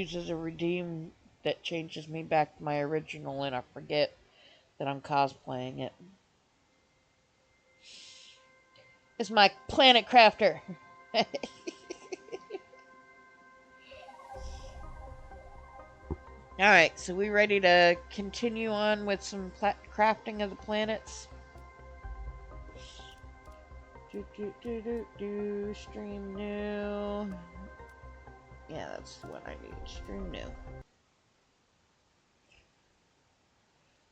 uses a redeem that changes me back to my original, and I forget that I'm cosplaying it. It's my planet crafter. Alright, so we ready to continue on with some crafting of the planets? Stream new. Yeah, that's what I need. Stream new.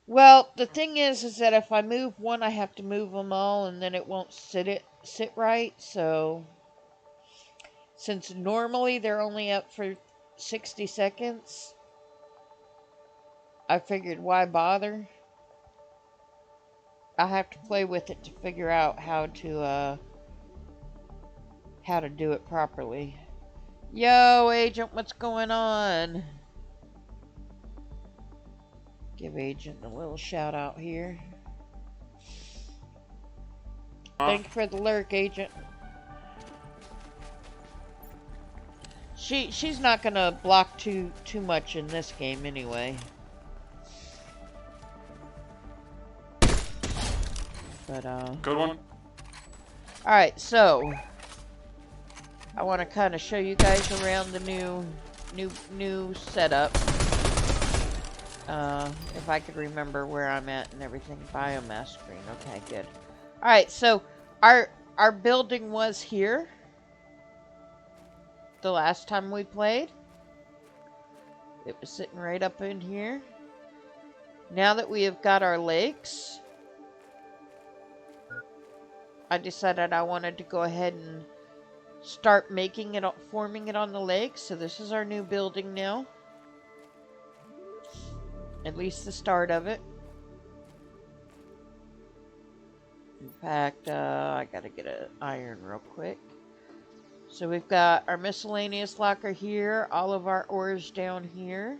Well, the thing is that if I move one, I have to move them all, and then it won't sit right. So, since normally they're only up for 60 seconds, I figured why bother? I have to play with it to figure out how to do it properly. Yo, Agent, what's going on? Give Agent a little shout out here. Thank you for the lurk, Agent. She's not gonna block too much in this game anyway. But Good one. Alright, so I want to kind of show you guys around the new setup. If I could remember where I'm at and everything. Biomass screen. Okay, good. Alright, so our building was here the last time we played. It was sitting right up in here. Now that we have got our lakes, I decided I wanted to go ahead and start making it, forming it on the lake. So this is our new building now. At least the start of it. In fact, I gotta get an iron real quick. So we've got our miscellaneous locker here, all of our ores down here.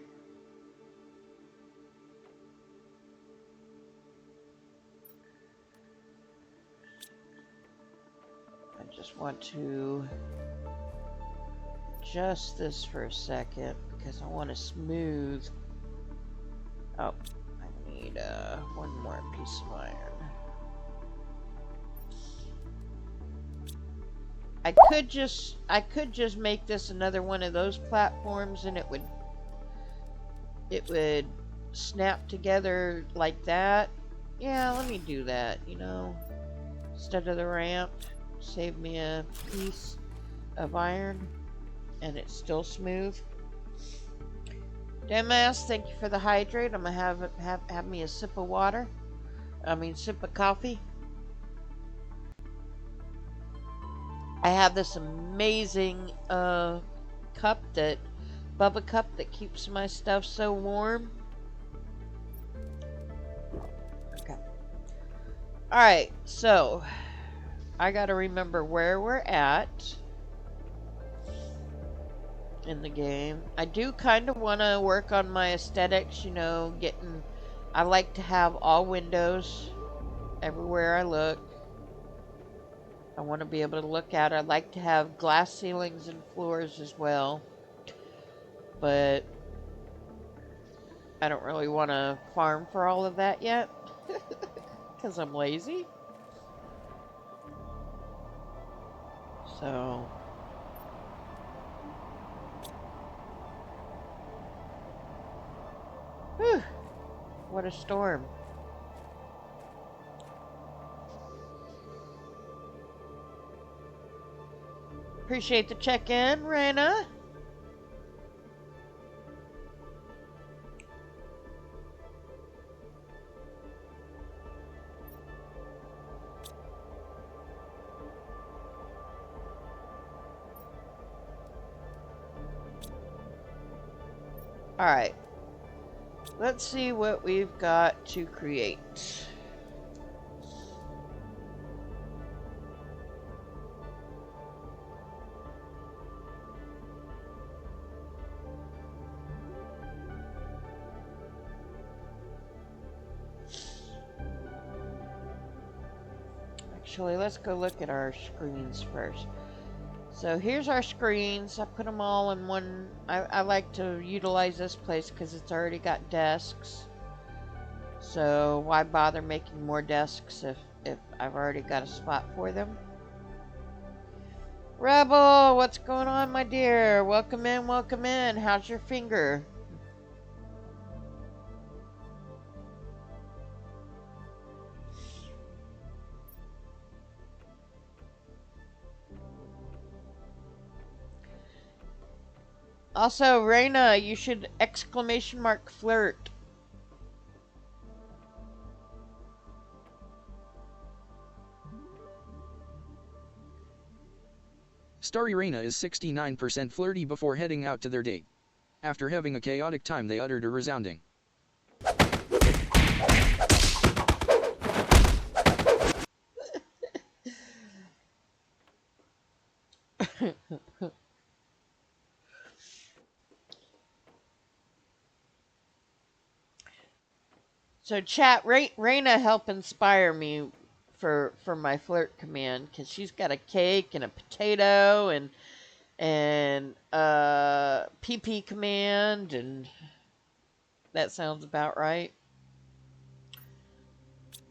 I just want to adjust this for a second because I want to smooth. Oh, I need one more piece of iron. I could just make this another one of those platforms and it would snap together like that. Yeah, let me do that, you know. Instead of the ramp, save me a piece of iron and it's still smooth. Damass, thank you for the hydrate. I'm gonna have me a sip of water. Sip of coffee. I have this amazing Bubba cup that keeps my stuff so warm. Okay. Alright, so I gotta remember where we're at in the game. I do kind of want to work on my aesthetics, you know, I like to have all windows everywhere I look. I want to be able to look out. I'd like to have glass ceilings and floors as well. But I don't really want to farm for all of that yet. Because I'm lazy. So whew, what a storm. Appreciate the check-in, Raina. Alright. Let's see what we've got to create. Actually, let's go look at our screens first. So here's our screens. I put them all in one. I like to utilize this place because it's already got desks. So why bother making more desks if I've already got a spot for them? Rebel, what's going on, my dear? Welcome in, welcome in. How's your finger? Also, Reina, you should exclamation mark flirt. Starry Reina is 69% flirty before heading out to their date. After having a chaotic time, they uttered a resounding So chat, Reina help inspire me for my flirt command because she's got a cake and a potato and PP command, and that sounds about right.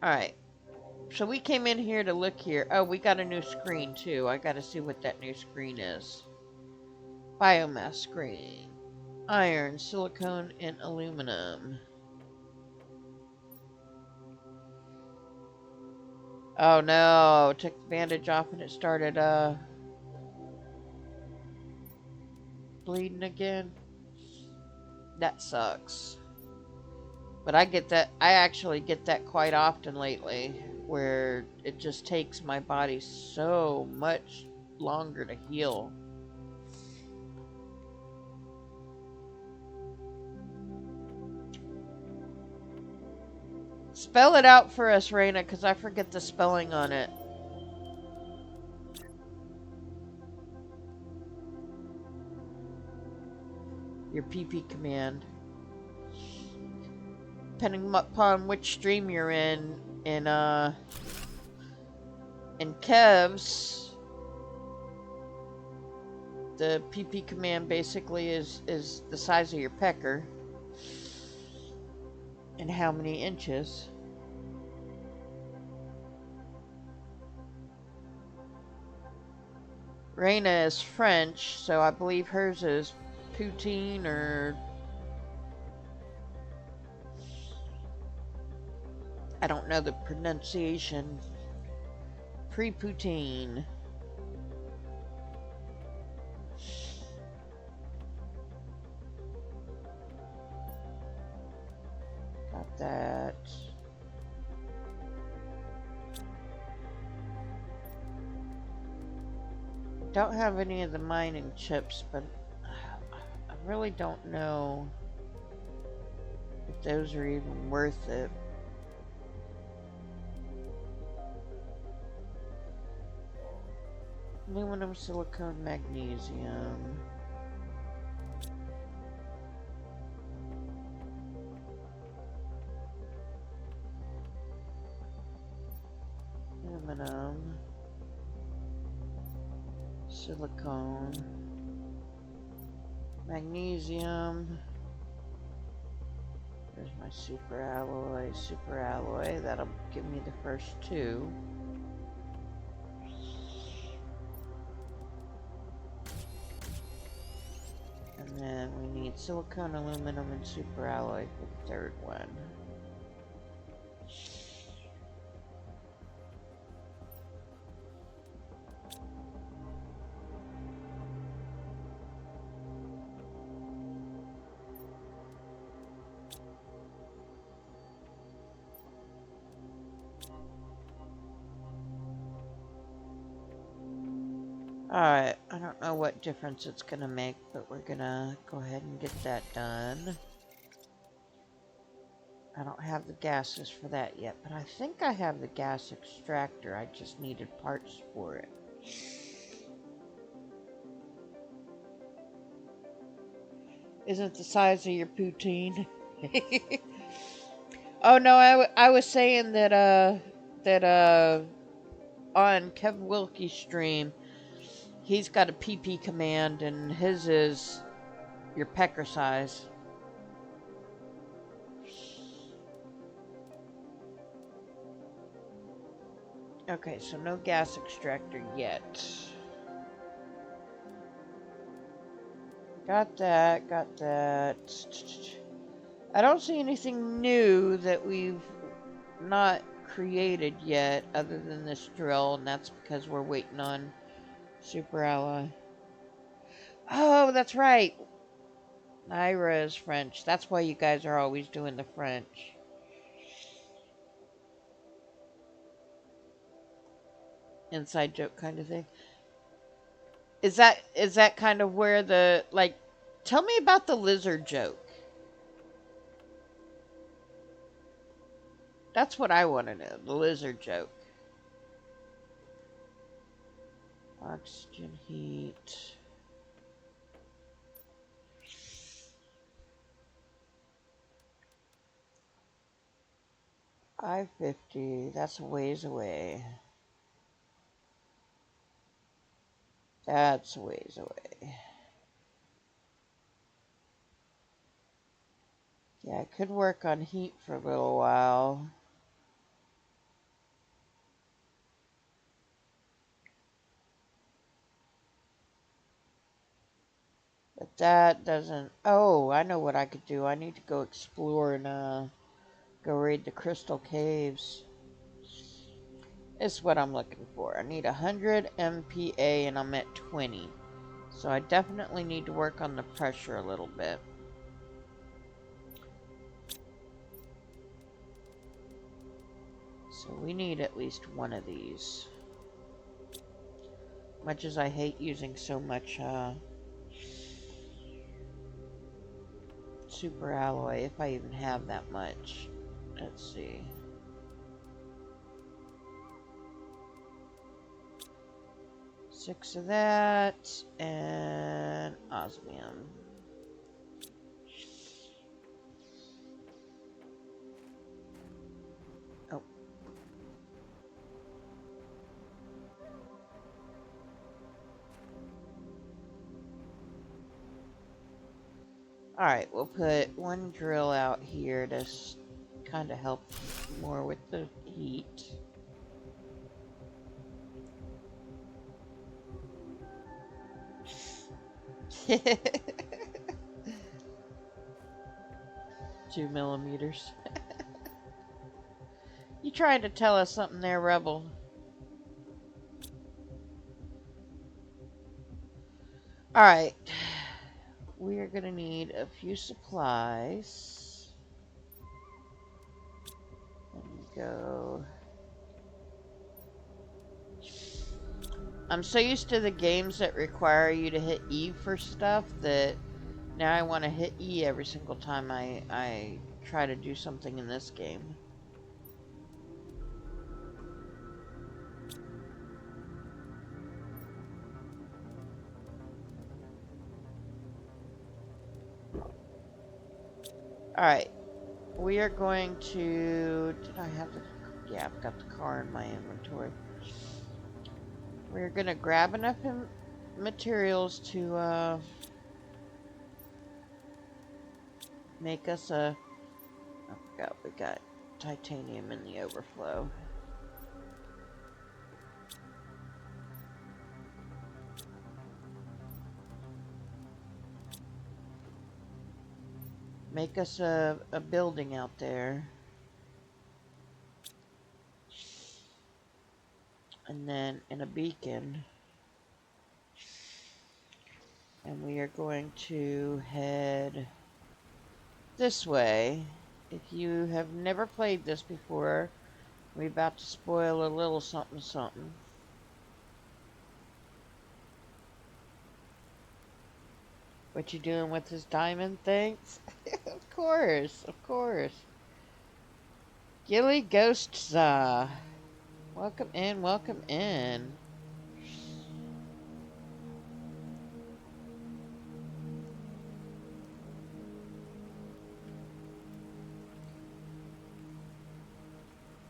All right. So we came in here to look here. Oh, we got a new screen too. I got to see what that new screen is. Biomass screen. Iron, silicone, and aluminum. Oh no, took the bandage off and it started bleeding again. That sucks. But I actually get that quite often lately, where it just takes my body so much longer to heal. Spell it out for us, Reina, because I forget the spelling on it. Your PP command. Depending upon which stream you're in Kev's, the PP command basically is the size of your pecker and how many inches. Reina is French, so I believe hers is poutine or I don't know the pronunciation. Pre-poutine. Got that. Don't have any of the mining chips, but I really don't know if those are even worth it. Aluminum, silicone, magnesium. Aluminum. Silicone. Magnesium. There's my super alloy. Super alloy. That'll give me the first two. And then we need silicone, aluminum, and super alloy for the third one. Alright, I don't know what difference it's gonna make, but we're gonna go ahead and get that done. I don't have the gases for that yet, but I think I have the gas extractor. I just needed parts for it. Isn't the size of your poutine? Oh no, I was saying that on Kev Wilkie's stream, He's got a PP command, and his is your pecker size. Okay, so no gas extractor yet. Got that, got that. I don't see anything new that we've not created yet other than this drill, and that's because we're waiting on Super Alloy. Oh, that's right. Naira is French. That's why you guys are always doing the French. Inside joke kind of thing. Is that kind of where the, like, tell me about the lizard joke. That's what I want to know, the lizard joke. Oxygen heat. I-50, that's a ways away. That's a ways away. Yeah, I could work on heat for a little while. But that doesn't... Oh, I know what I could do. I need to go explore and go raid the Crystal Caves. This is what I'm looking for. I need 100 MPa and I'm at 20. So I definitely need to work on the pressure a little bit. So we need at least one of these. Much as I hate using so much super alloy, if I even have that much. Let's see. Six of that, and osmium. Oh. Alright, we'll put one drill out here to kind of help more with the heat. Two millimeters. You trying to tell us something there, Rebel? Alright. We are going to need a few supplies. Let me go. I'm so used to the games that require you to hit E for stuff that now I want to hit E every single time I try to do something in this game. Alright, we are going to... Did I have the... Yeah, I've got the car in my inventory. We're going to grab enough materials to make us a... I forgot we got titanium in the overflow. Make us a building out there. And then in a beacon. And we are going to head this way. If you have never played this before, we're about to spoil a little something something. What you doing with his diamond things? Of course, of course. Gilly Ghostza. Welcome in, welcome in.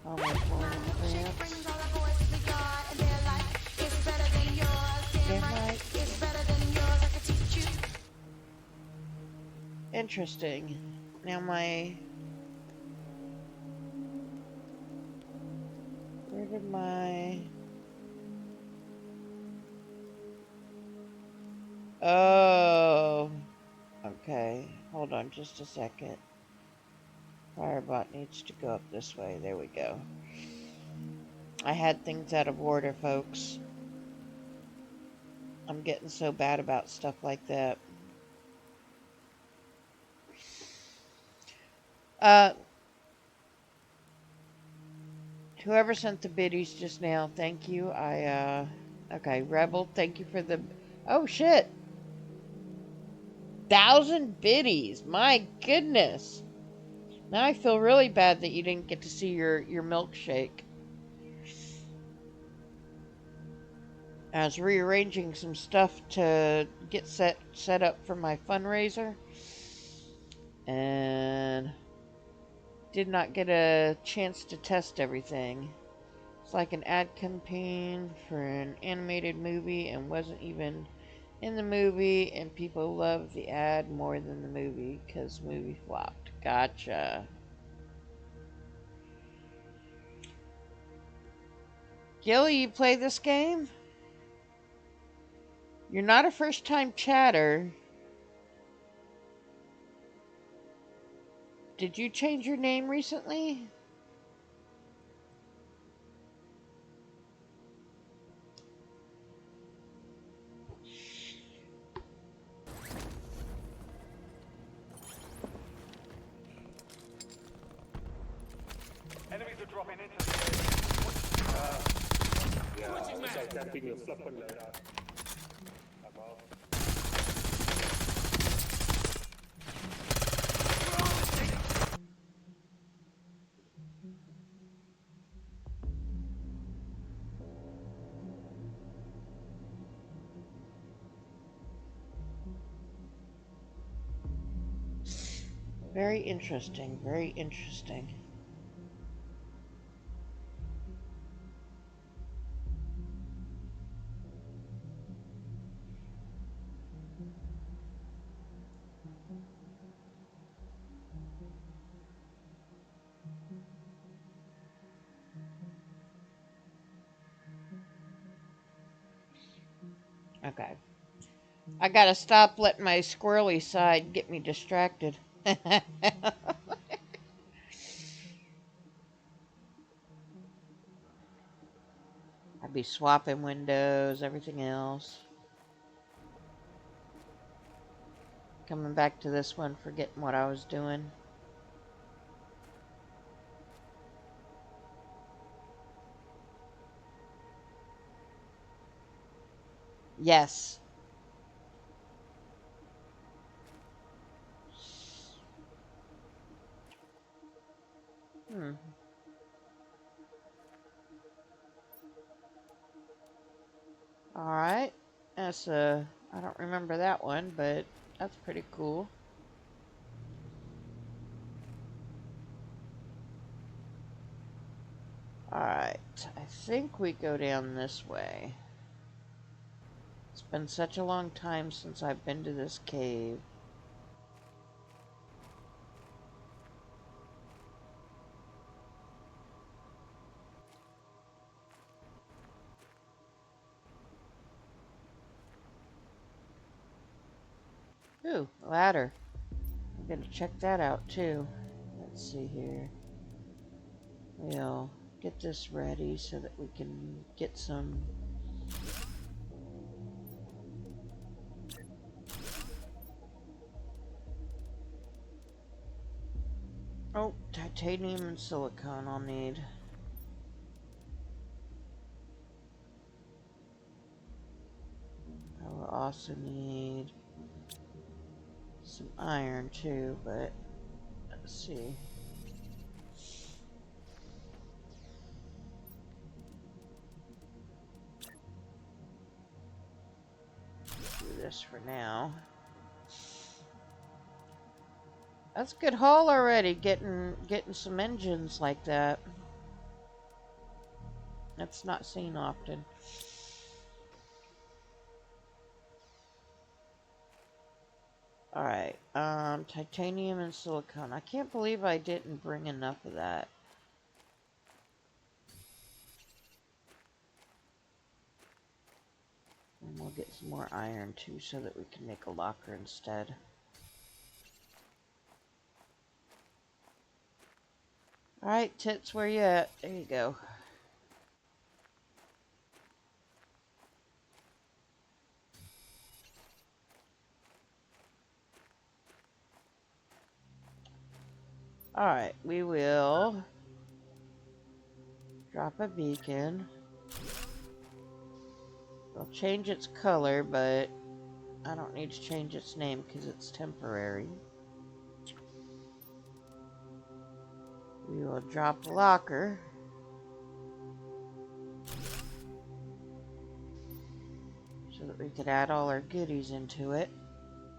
Oh, my morning plants. There might Interesting. Now my... Where did my... Oh. Okay. Hold on just a second. Firebot needs to go up this way. There we go. I had things out of order, folks. I'm getting so bad about stuff like that. Whoever sent the biddies just now, thank you. Okay, Rebel, thank you for the... Oh, shit! 1,000 biddies! My goodness! Now I feel really bad that you didn't get to see your milkshake. I was rearranging some stuff to get set up for my fundraiser. And did not get a chance to test everything. It's like an ad campaign for an animated movie and wasn't even in the movie, and people loved the ad more than the movie because the movie flopped. Gotcha. Gilly, you play this game? You're not a first-time chatter. Did you change your name recently? Enemies are dropping into the Very interesting, very interesting. Okay. I gotta stop letting my squirrely side get me distracted. I'd be swapping windows, everything else. Coming back to this one, forgetting what I was doing. Yes. Alright. That's I don't remember that one, but that's pretty cool. Alright. I think we go down this way. It's been such a long time since I've been to this cave. Ooh, ladder. I'm gonna check that out too. Let's see here. We'll get this ready so that we can get some... Oh, titanium and silicone I'll need. I will also need some iron too, but let's see. Do this for now. That's a good haul already, getting some engines like that. That's not seen often. Alright, titanium and silicone. I can't believe I didn't bring enough of that. And we'll get some more iron too so that we can make a locker instead. Alright, Tits, where you at? There you go. Alright, we will drop a beacon. We'll change its color, but I don't need to change its name because it's temporary. We will drop a locker. So that we could add all our goodies into it.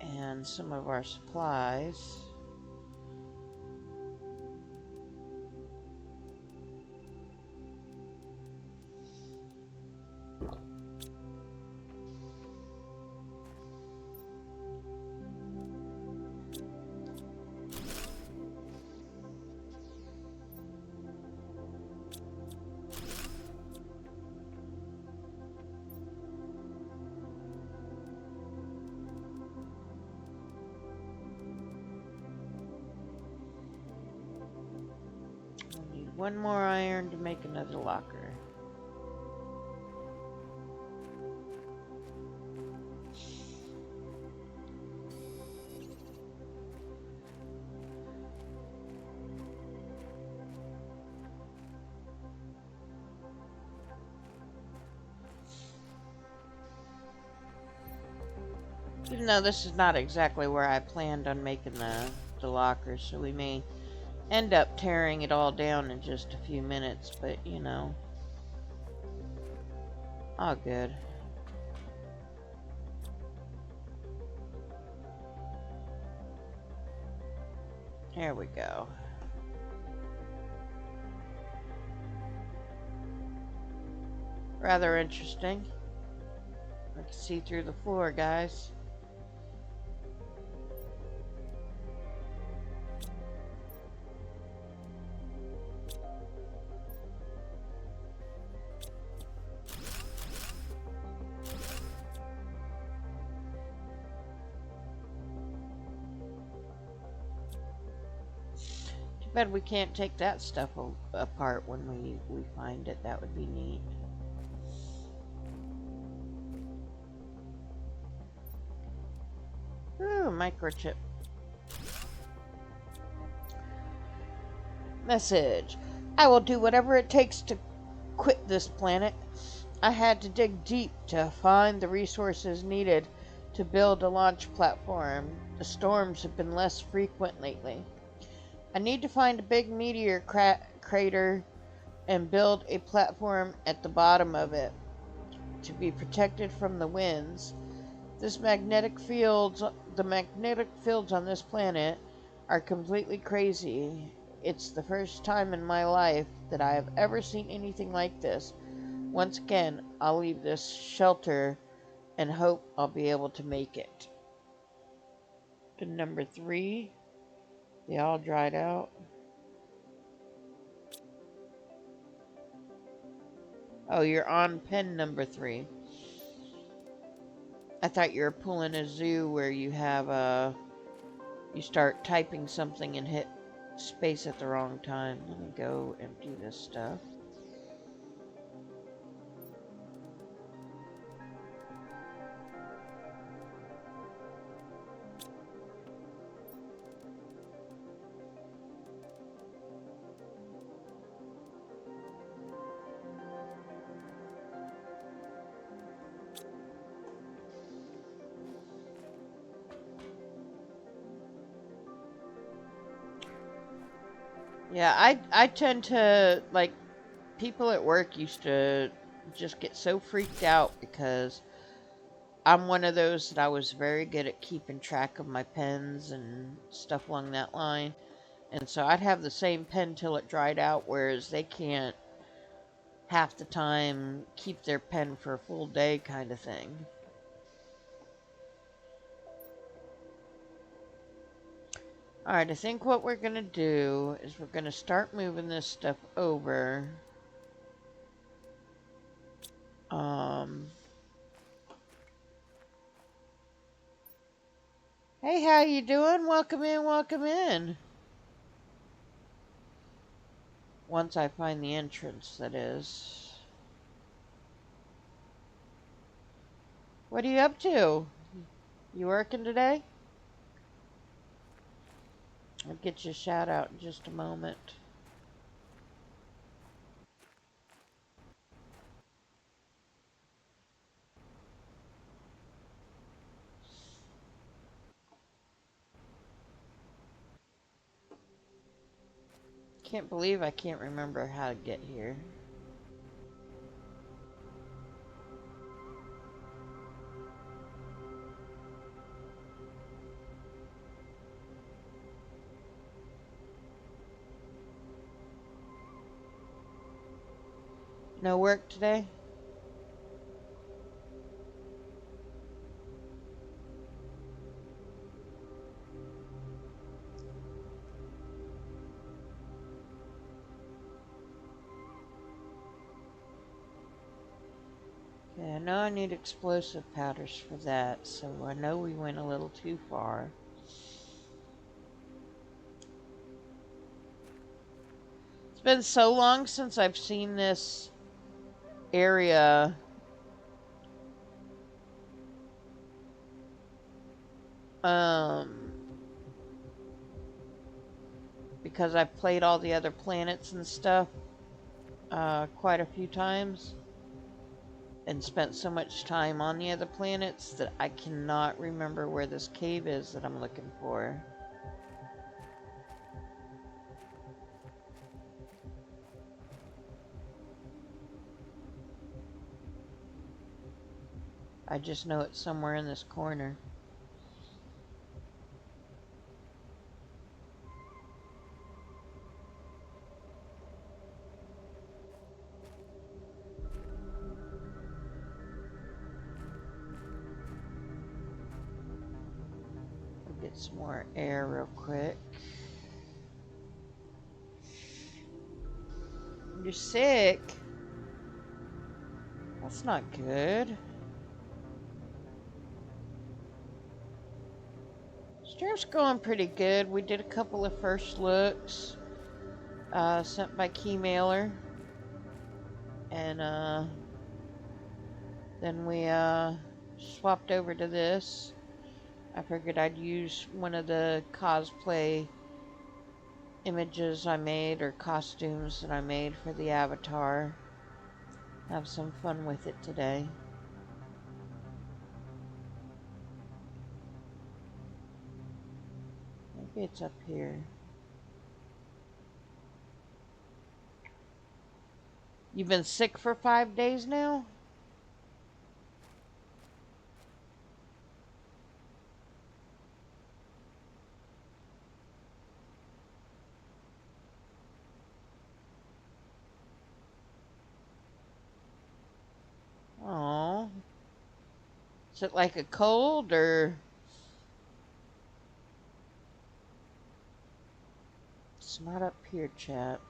And some of our supplies. One more iron to make another locker. Even though this is not exactly where I planned on making the locker, so we may end up tearing it all down in just a few minutes, but you know, all good. Here we go. Rather interesting. I can see through the floor, guys. Bet we can't take that stuff apart when we find it. That would be neat. Ooh, microchip. Message. I will do whatever it takes to quit this planet. I had to dig deep to find the resources needed to build a launch platform. The storms have been less frequent lately. I need to find a big meteor crater and build a platform at the bottom of it to be protected from the winds. The magnetic fields on this planet are completely crazy. It's the first time in my life that I have ever seen anything like this. Once again, I'll leave this shelter and hope I'll be able to make it. To number 3. They all dried out. Oh, you're on pen number 3. I thought you were pulling a zoo where you have you start typing something and hit space at the wrong time. Let me go empty this stuff. Yeah, I tend to, like, people at work used to just get so freaked out because I'm one of those that I was very good at keeping track of my pens and stuff along that line. And so I'd have the same pen till it dried out, whereas they can't half the time keep their pen for a full day kind of thing. Alright, I think what we're gonna do is we're gonna start moving this stuff over. Hey, how you doing? Welcome in, welcome in. Once I find the entrance, that is. What are you up to? You working today? I'll get you a shout out in just a moment. Can't believe I can't remember how to get here. No work today? Okay, I know I need explosive powders for that, so I know we went a little too far. It's been so long since I've seen this area. Because I've played all the other planets and stuff quite a few times and spent so much time on the other planets that I cannot remember where this cave is that I'm looking for. I just know it's somewhere in this corner. I'll get some more air real quick. You're sick? That's not good. Stream's going pretty good. We did a couple of first looks sent by Keymailer. And then we swapped over to this. I figured I'd use one of the cosplay images I made or costumes that I made for the avatar. Have some fun with it today. Maybe it's up here. You've been sick for 5 days now? Oh. Is it like a cold or? It's not up here, chat.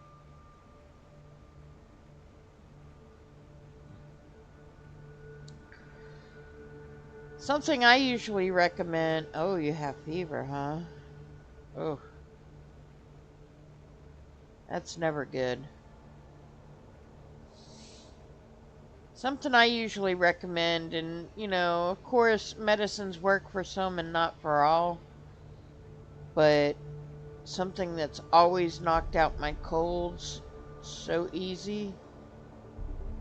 Something I usually recommend. Oh, you have fever, huh? Oh. That's never good. Something I usually recommend, and you know, of course, medicines work for some and not for all, but something that's always knocked out my colds so easy.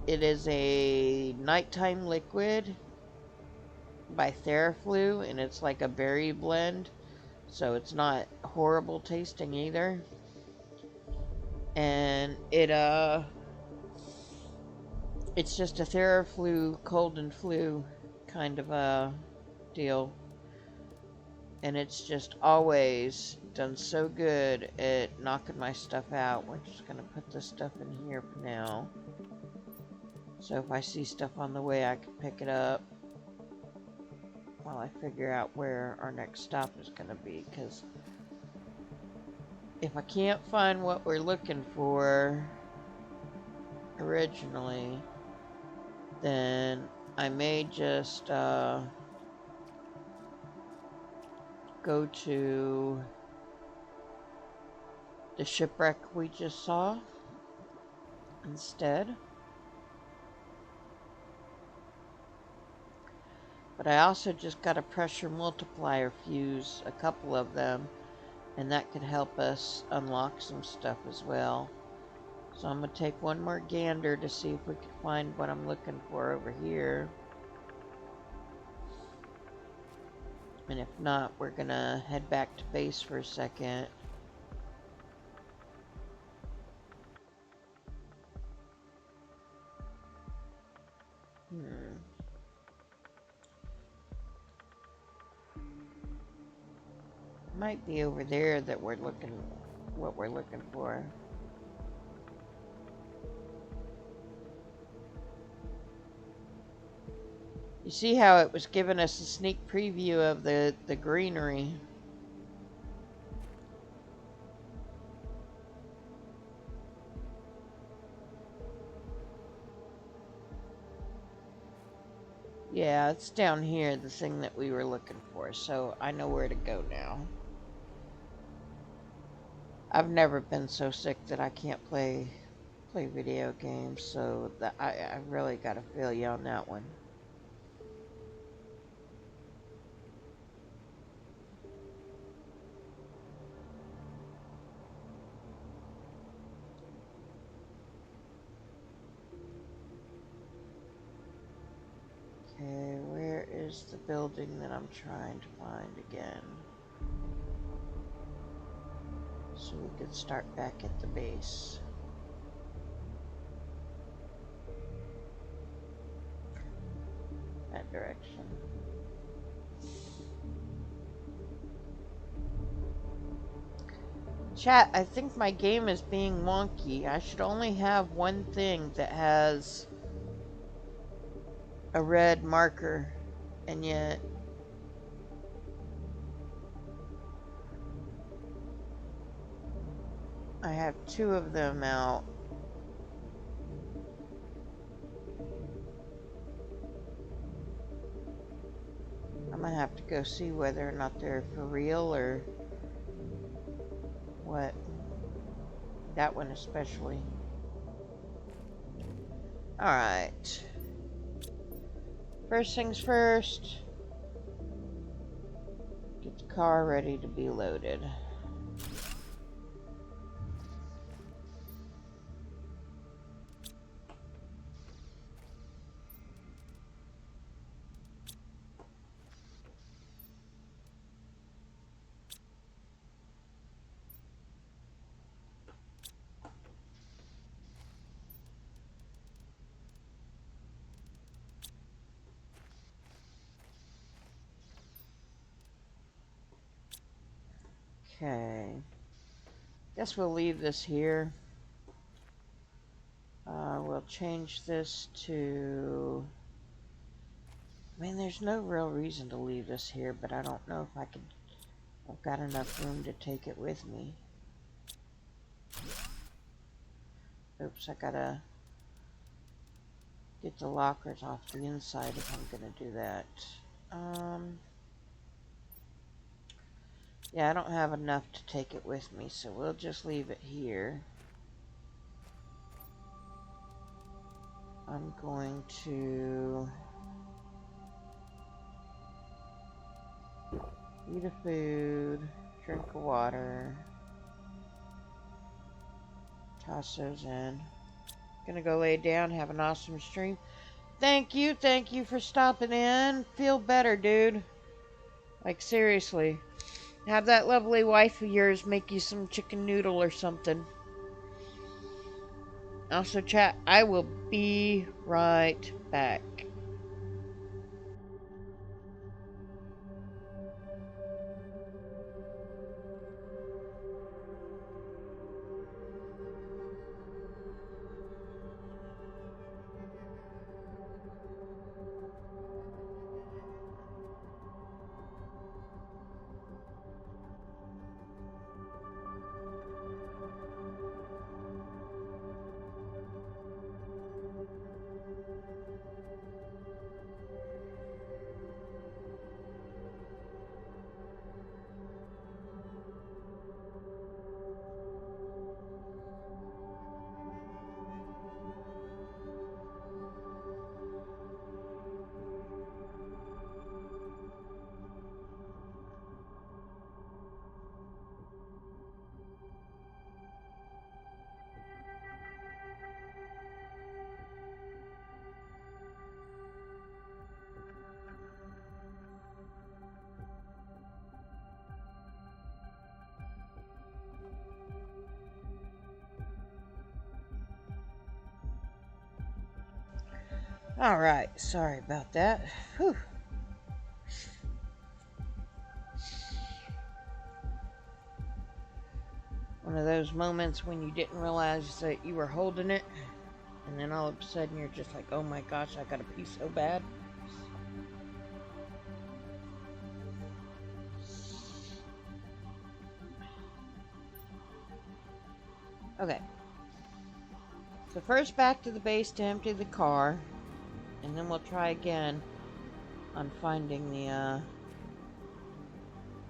It is a nighttime liquid by Theraflu, and it's like a berry blend, so it's not horrible tasting either. And it's just a Theraflu cold and flu kind of a deal. And it's just always done so good at knocking my stuff out. We're just going to put this stuff in here for now. So if I see stuff on the way, I can pick it up while I figure out where our next stop is going to be. Because if I can't find what we're looking for originally, then I may just go to the shipwreck we just saw instead. But I also just got a pressure multiplier fuse, a couple of them, and that could help us unlock some stuff as well. So I'm going to take one more gander to see if we can find what I'm looking for over here. And if not, we're going to head back to base for a second. Might be over there that we're looking, what we're looking for. You see how it was giving us a sneak preview of the greenery. Yeah, it's down here, the thing that we were looking for, so I know where to go now. I've never been so sick that I can't play video games, so that I really gotta feel you on that one. Okay, where is the building that I'm trying to find again? So we could start back at the base. That direction. Chat, I think my game is being wonky. I should only have one thing that has a red marker, and yet I have two of them out. I'm gonna have to go see whether or not they're for real or what. That one especially. Alright. First things first. Get the car ready to be loaded. Okay. Guess we'll leave this here. We'll change this to... I mean, there's no real reason to leave this here, but I don't know if I could... I've got enough room to take it with me. Oops, I gotta get the lockers off the inside if I'm gonna do that. Yeah, I don't have enough to take it with me, so we'll just leave it here. I'm going to eat a food, drink a water, toss those in. Gonna go lay down, have an awesome stream. Thank you for stopping in. Feel better, dude. Like, seriously. Have that lovely wife of yours make you some chicken noodle or something. Also, chat, I will be right back. Alright, sorry about that. Whew. One of those moments when you didn't realize that you were holding it, and then all of a sudden you're just like, oh my gosh, I gotta pee so bad. Okay. So first back to the base to empty the car, and then we'll try again on finding the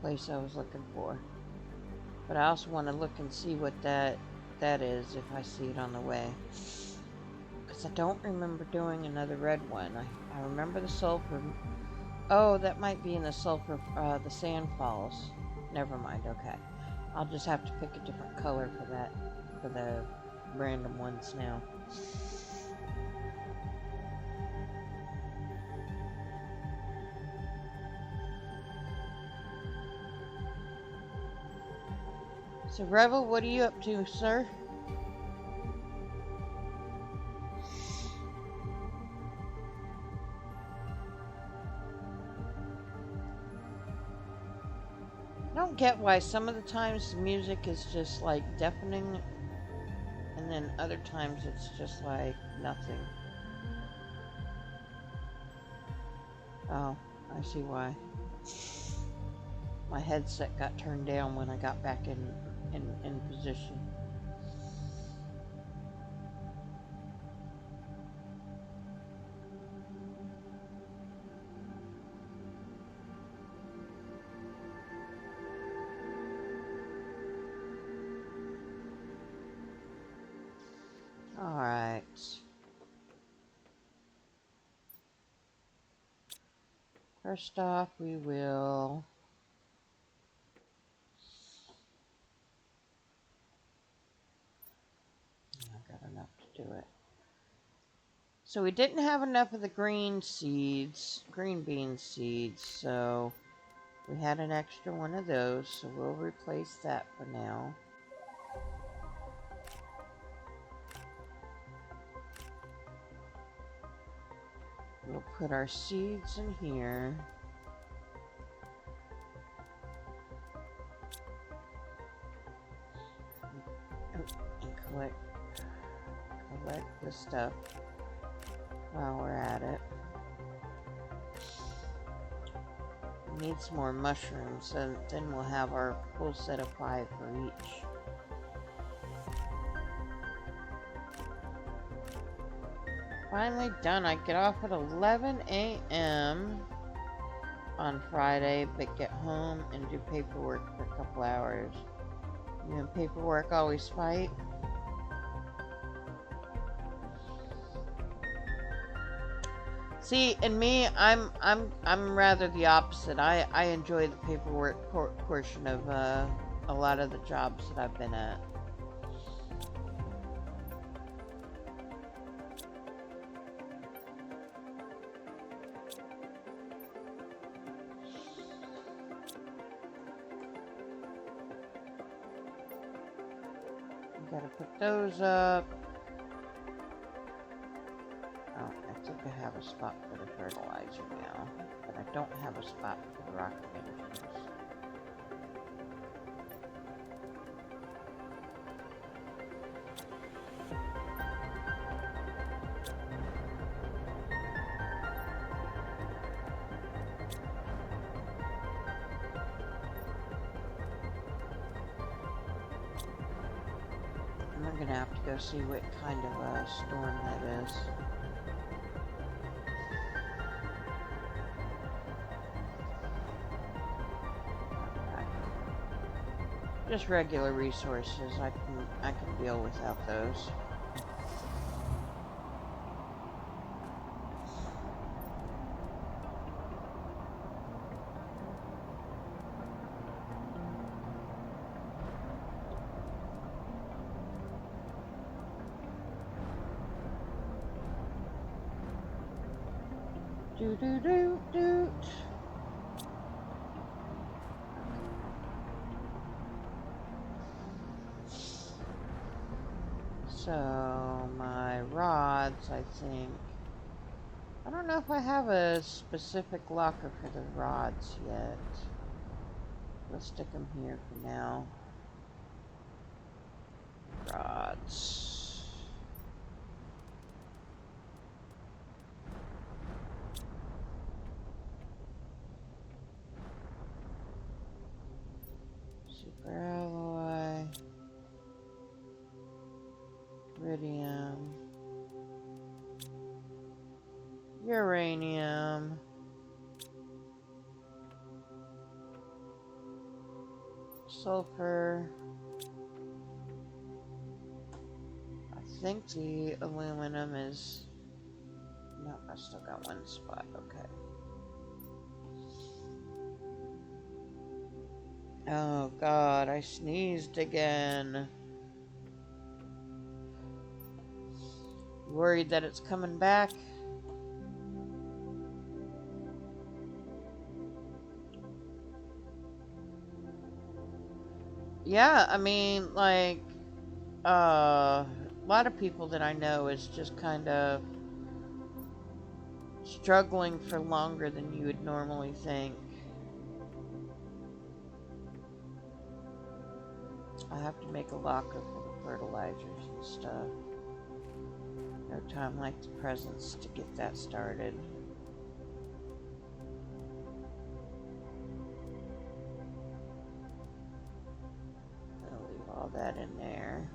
place I was looking for. But I also want to look and see what that is if I see it on the way. Because I don't remember doing another red one. I remember the sulfur. Oh, that might be in the sulfur, the sand falls. Never mind, okay. I'll just have to pick a different color for that, for the random ones now. So, Revel, what are you up to, sir? I don't get why some of the times the music is just like deafening, and then other times it's just like nothing. Oh, I see why. My headset got turned down when I got back in position. All right. First off, we will enough to do it. So we didn't have enough of the green bean seeds, so we had an extra one of those, so we'll replace that for now. We'll put our seeds in here. And collect this stuff while we're at it. We need some more mushrooms, and then we'll have our full set of 5 for each. Finally done. I get off at 11 a.m. on Friday, but get home and do paperwork for a couple hours. You and paperwork always fight? See, in me, I'm rather the opposite. I enjoy the paperwork portion of a lot of the jobs that I've been at. Gotta put those up. Oh, I think I have a spot for the fertilizer now, but I don't have a spot for the rocket engines. I'm gonna have to go see what kind of a storm that is. Okay. Just regular resources. I can deal without those. Do do do do. So my rods, I think. I don't know if I have a specific locker for the rods yet. Let's stick them here for now. Rods. Super alloy. Iridium. Uranium. Sulfur. I think the aluminum is... No, I still got one spot. Okay. Oh God, I sneezed again. Worried that it's coming back. Yeah, I mean, like, a lot of people that I know is just kind of struggling for longer than you would normally think. I have to make a locker for the fertilizers and stuff. No time like the presents to get that started. I'll leave all that in there.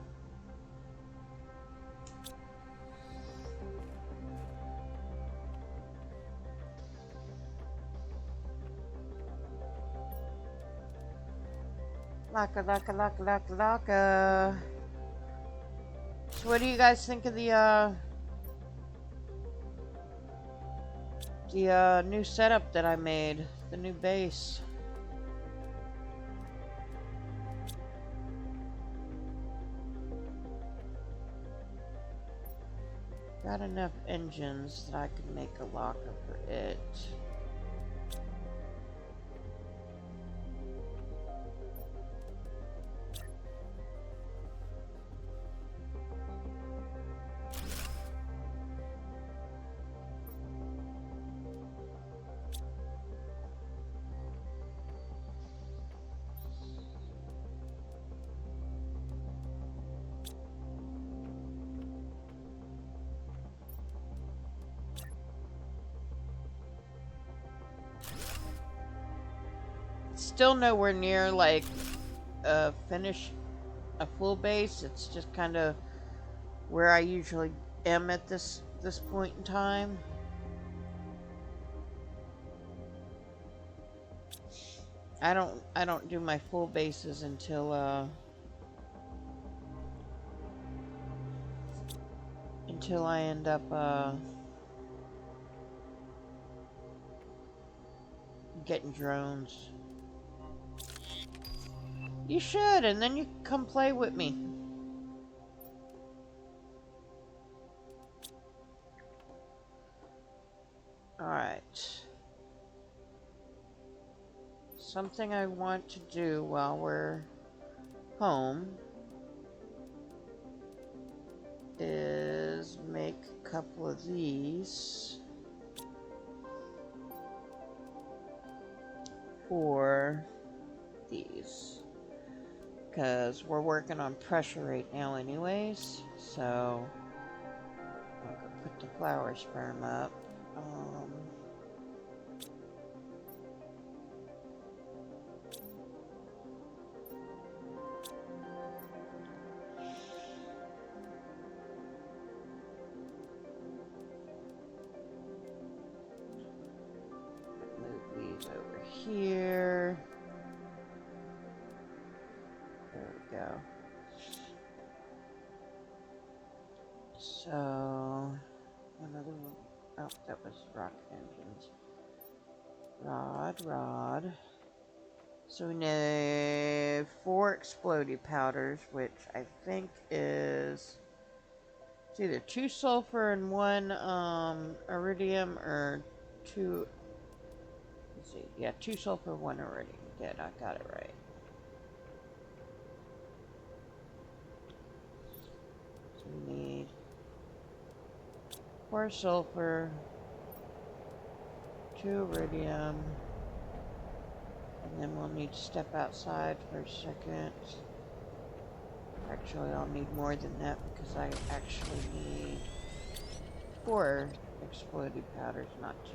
Laka. So what do you guys think of the new setup that I made? The new base? Got enough engines that I could make a locker for it. Still nowhere near like finish a full base. It's just kind of where I usually am at this point in time. I don't do my full bases until I end up getting drones. You should, and then you can come play with me. Alright. Something I want to do while we're home is make a couple of these for these. Because we're working on pressure right now anyways, so I'm gonna put the flower sperm up. Move these over here. There we go. So, another one. Oh, that was rocket engines. Rod. So we need 4 explodey powders, which I think is... It's either 2 sulfur and 1 iridium, or 2... Let's see. Yeah, 2 sulfur, 1 iridium. Good, I got it right. So we need 4 sulfur, 2 iridium. And then we'll need to step outside for a second. Actually, I'll need more than that because I actually need 4 exploded powders, not 2.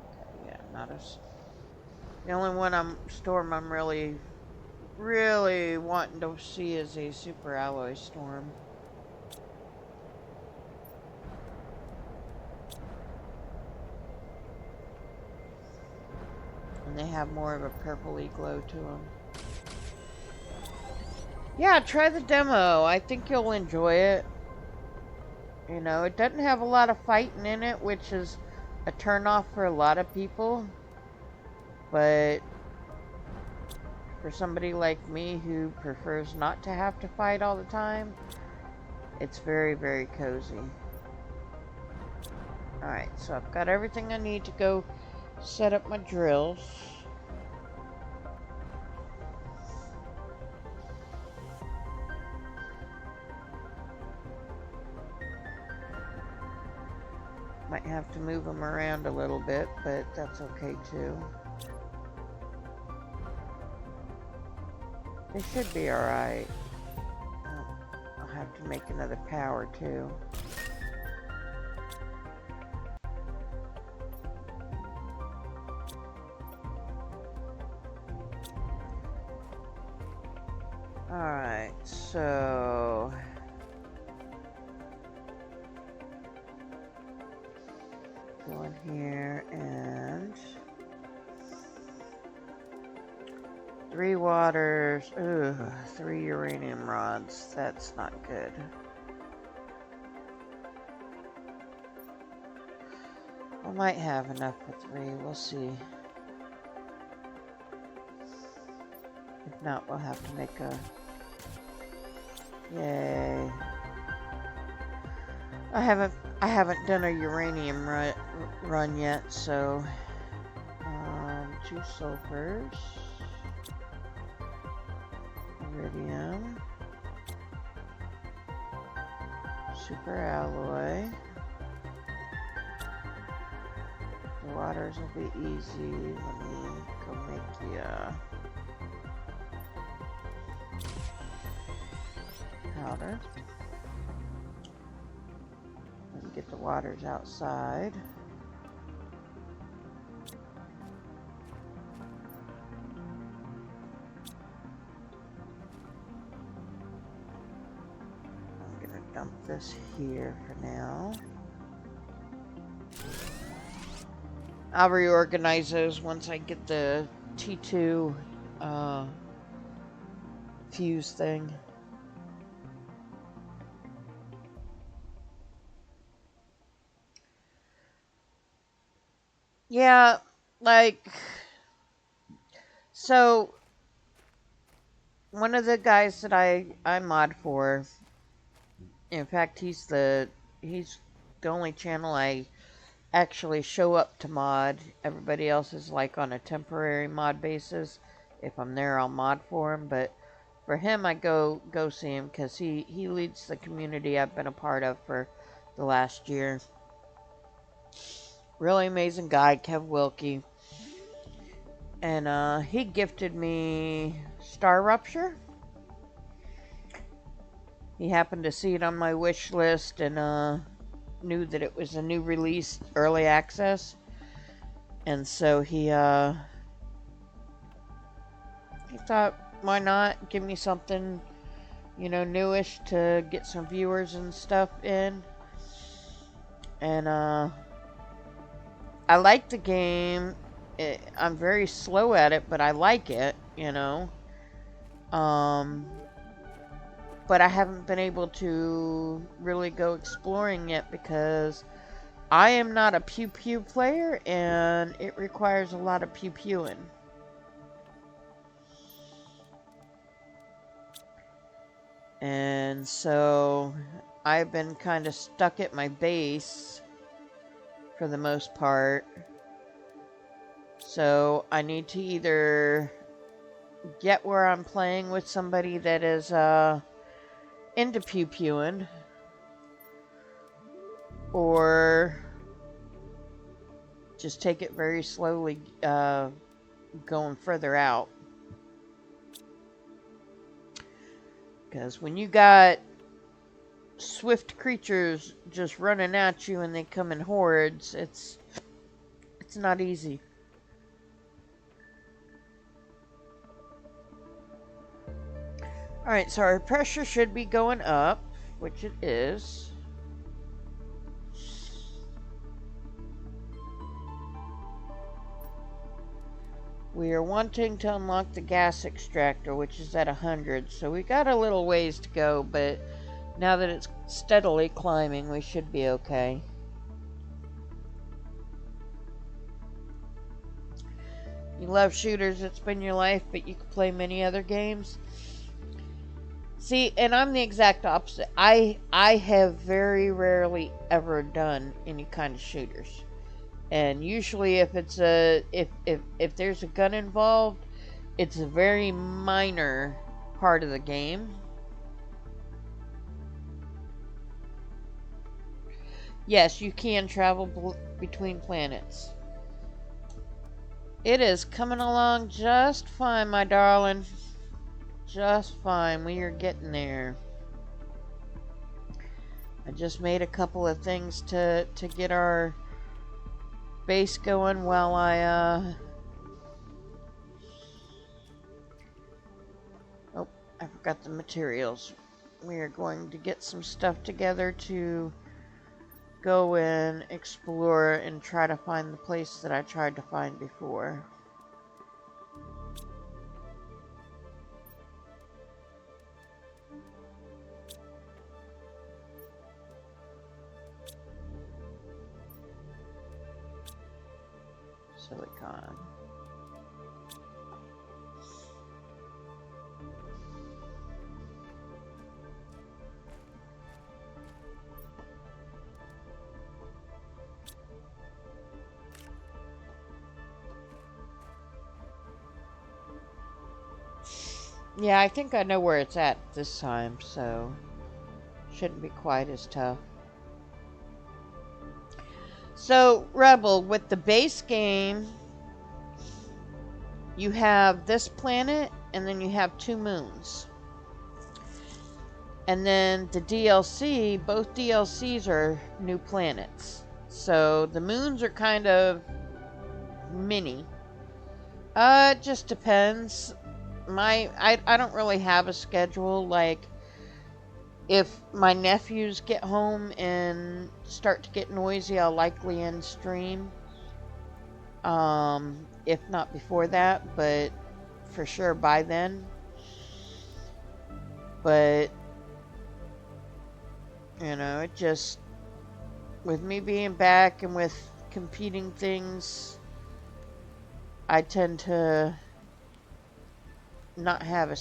Okay, yeah, not as... The only one storm I'm really wanting to see is a super alloy storm. And they have more of a purpley glow to them. Yeah, try the demo. I think you'll enjoy it. You know, it doesn't have a lot of fighting in it, which is a turnoff for a lot of people. But for somebody like me who prefers not to have to fight all the time, it's very, very cozy. Alright, so I've got everything I need to go set up my drills. Might have to move them around a little bit, but that's okay too. They should be alright. I'll have to make another power too. Alright, so... Go in here and... 3 waters. Ugh, 3 uranium rods. That's not good. I might have enough for 3. We'll see. If not, we'll have to make a... Yay. I haven't done a uranium run yet, so 2 sulfurs, iridium, super alloy. The waters will be easy. Let me go make the powder. Get the waters outside. I'm gonna dump this here for now. I'll reorganize those once I get the T2 fuse thing. Yeah, like, so, one of the guys that I mod for, in fact, he's the only channel I actually show up to mod. Everybody else is like on a temporary mod basis. If I'm there, I'll mod for him, but for him, I go see him because he leads the community I've been a part of for the last year. Really amazing guy, Kev Wilkie. And he gifted me Star Rupture. He happened to see it on my wish list and knew that it was a new release, early access. And so he thought, why not give me something, you know, newish to get some viewers and stuff in. And I like the game. I'm very slow at it, but I like it, you know. But I haven't been able to really go exploring yet because I am not a pew-pew player, and it requires a lot of pew-pewing. And so I've been kind of stuck at my base for the most part. So I need to either get where I'm playing with somebody that is into pew-pewing, or just take it very slowly going further out. Because when you got swift creatures just running at you and they come in hordes, it's not easy. Alright, so our pressure should be going up, which it is. We are wanting to unlock the gas extractor, which is at 100, so we got a little ways to go, but now that it's steadily climbing, we should be okay. You love shooters, it's been your life, but you can play many other games. See, and I'm the exact opposite. I have very rarely ever done any kind of shooters. And usually if it's if there's a gun involved, it's a very minor part of the game. Yes, you can travel between planets. It is coming along just fine, my darling. Just fine. We are getting there. I just made a couple of things to get our base going while I oh, I forgot the materials. We are going to get some stuff together to go and explore and try to find the place that I tried to find before. Silicon. Yeah, I think I know where it's at this time, so shouldn't be quite as tough. So, Rebel, with the base game, you have this planet, and then you have 2 moons. And then the DLC, both DLCs are new planets. So, the moons are kind of mini. It just depends. I don't really have a schedule. Like, if my nephews get home and start to get noisy, I'll likely end stream. If not before that, but for sure by then. But, you know, it just, with me being back and with competing things, I tend to not have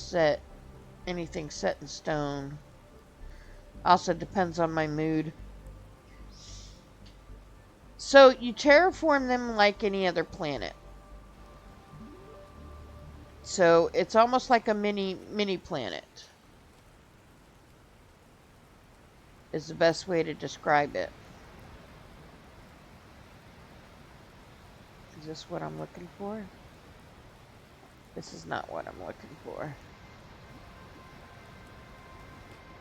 anything set in stone. Also depends on my mood. So you terraform them like any other planet. So it's almost like a mini planet. Is the best way to describe it. Is this what I'm looking for? This is not what I'm looking for.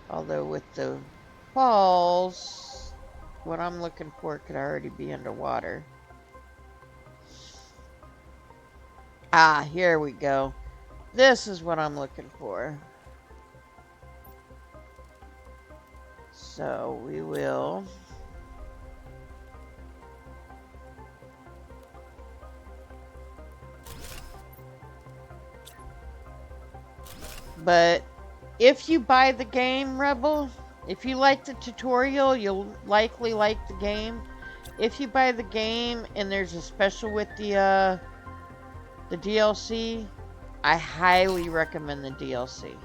Although with the falls, what I'm looking for could already be underwater. Ah, here we go. This is what I'm looking for. So we will... But if you buy the game, Rebel, if you like the tutorial, you'll likely like the game. If you buy the game and there's a special with the DLC, I highly recommend the DLC.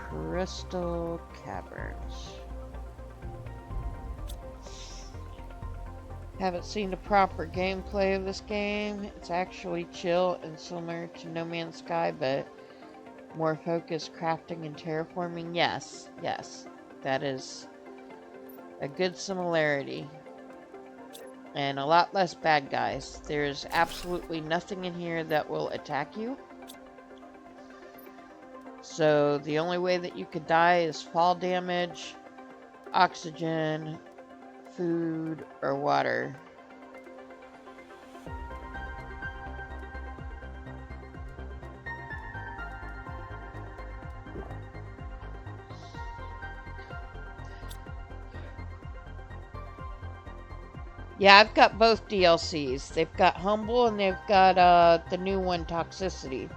Crystal Caverns. Haven't seen the proper gameplay of this game. It's actually chill and similar to No Man's Sky, but more focused crafting and terraforming. Yes, yes, that is a good similarity. And a lot less bad guys. There's absolutely nothing in here that will attack you. So the only way that you could die is fall damage, oxygen, food, or water. Yeah, I've got both DLCs. They've got Humble and they've got the new one, Toxicity.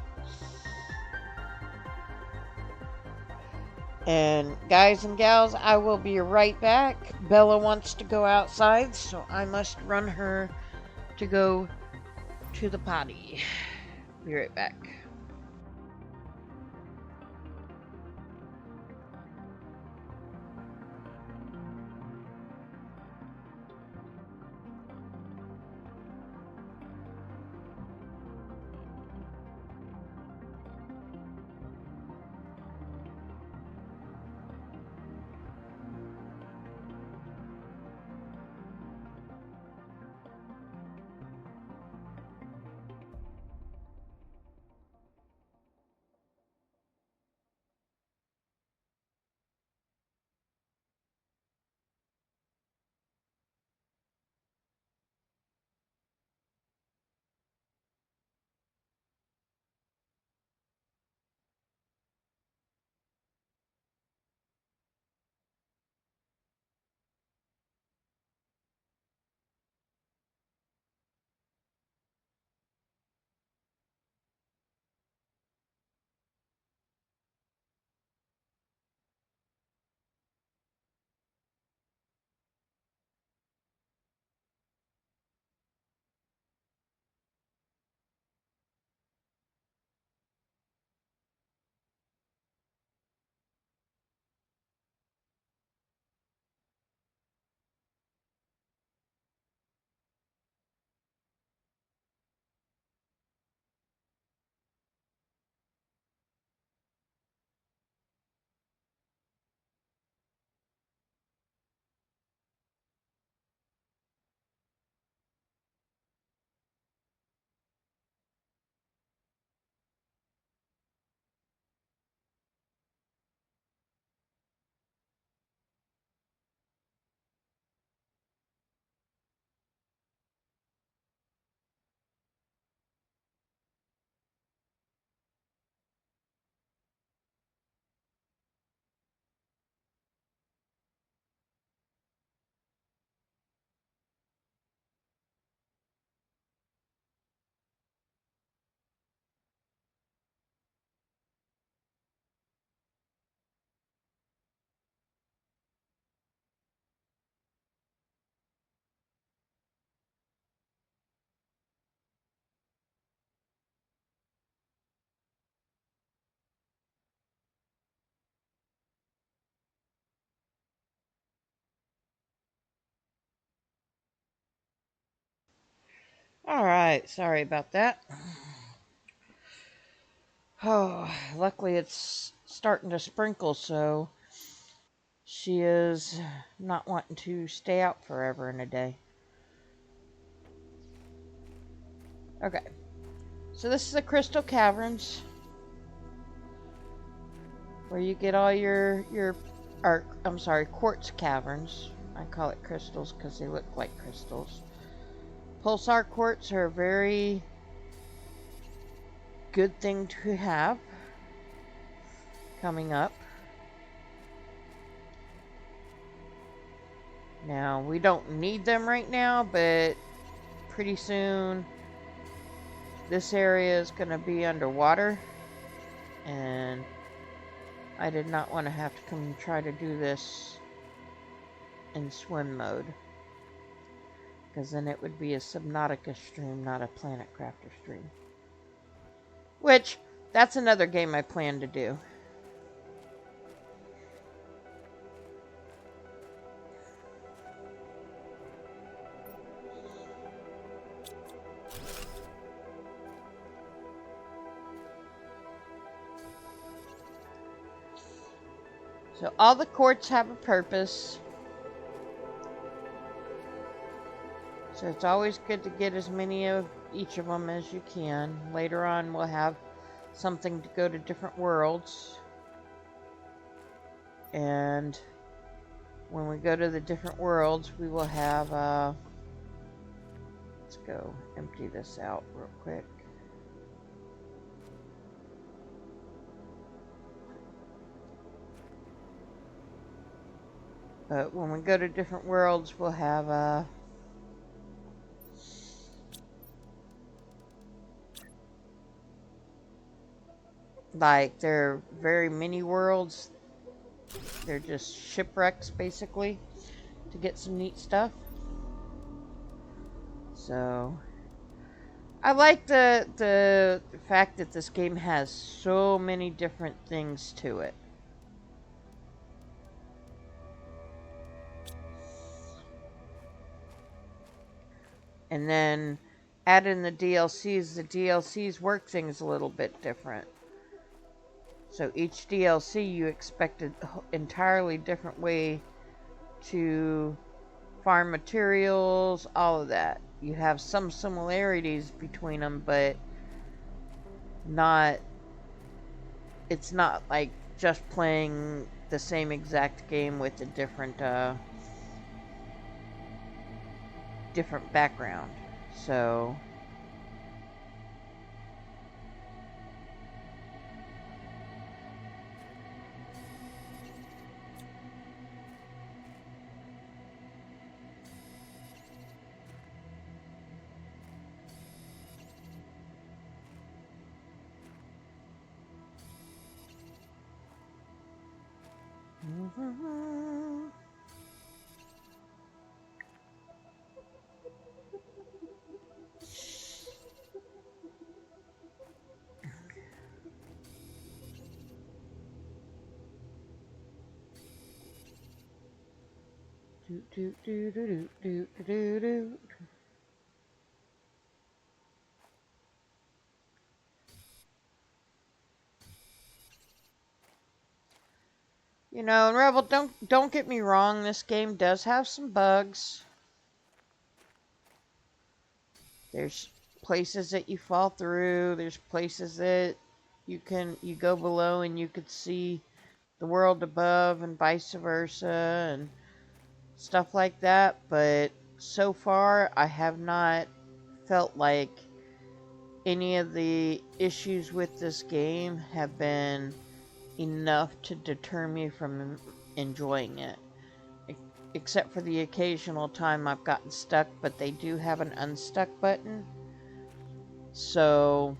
And guys and gals, I will be right back. Bella wants to go outside, so I must run her to go to the potty. Be right back. Alright, sorry about that. Oh, luckily it's starting to sprinkle, so she is not wanting to stay out forever in a day. Okay, so this is the Crystal Caverns, where you get all I'm sorry, quartz caverns. I call it crystals because they look like crystals. Pulsar quartz are a very good thing to have coming up. Now, we don't need them right now, but pretty soon this area is going to be underwater, and I did not want to have to come try to do this in swim mode, because then it would be a Subnautica stream, not a Planet Crafter stream. Which, that's another game I plan to do. So all the courts have a purpose. So it's always good to get as many of each of them as you can. Later on, we'll have something to go to different worlds. And when we go to the different worlds, we will have, let's go empty this out real quick. But when we go to different worlds, we'll have, like, they're very mini worlds. They're just shipwrecks, basically, to get some neat stuff. So, I like the fact that this game has so many different things to it. And then add in the DLCs work things a little bit different. So each DLC you expect an entirely different way to farm materials, all of that. You have some similarities between them, but it's not like just playing the same exact game with a different background. So do do do do do do do do. You know, and Rebel, don't get me wrong, this game does have some bugs. There's places that you fall through, there's places that you go below and you could see the world above and vice versa and stuff like that, but so far I have not felt like any of the issues with this game have been enough to deter me from enjoying it. Except for the occasional time I've gotten stuck, but they do have an unstuck button. So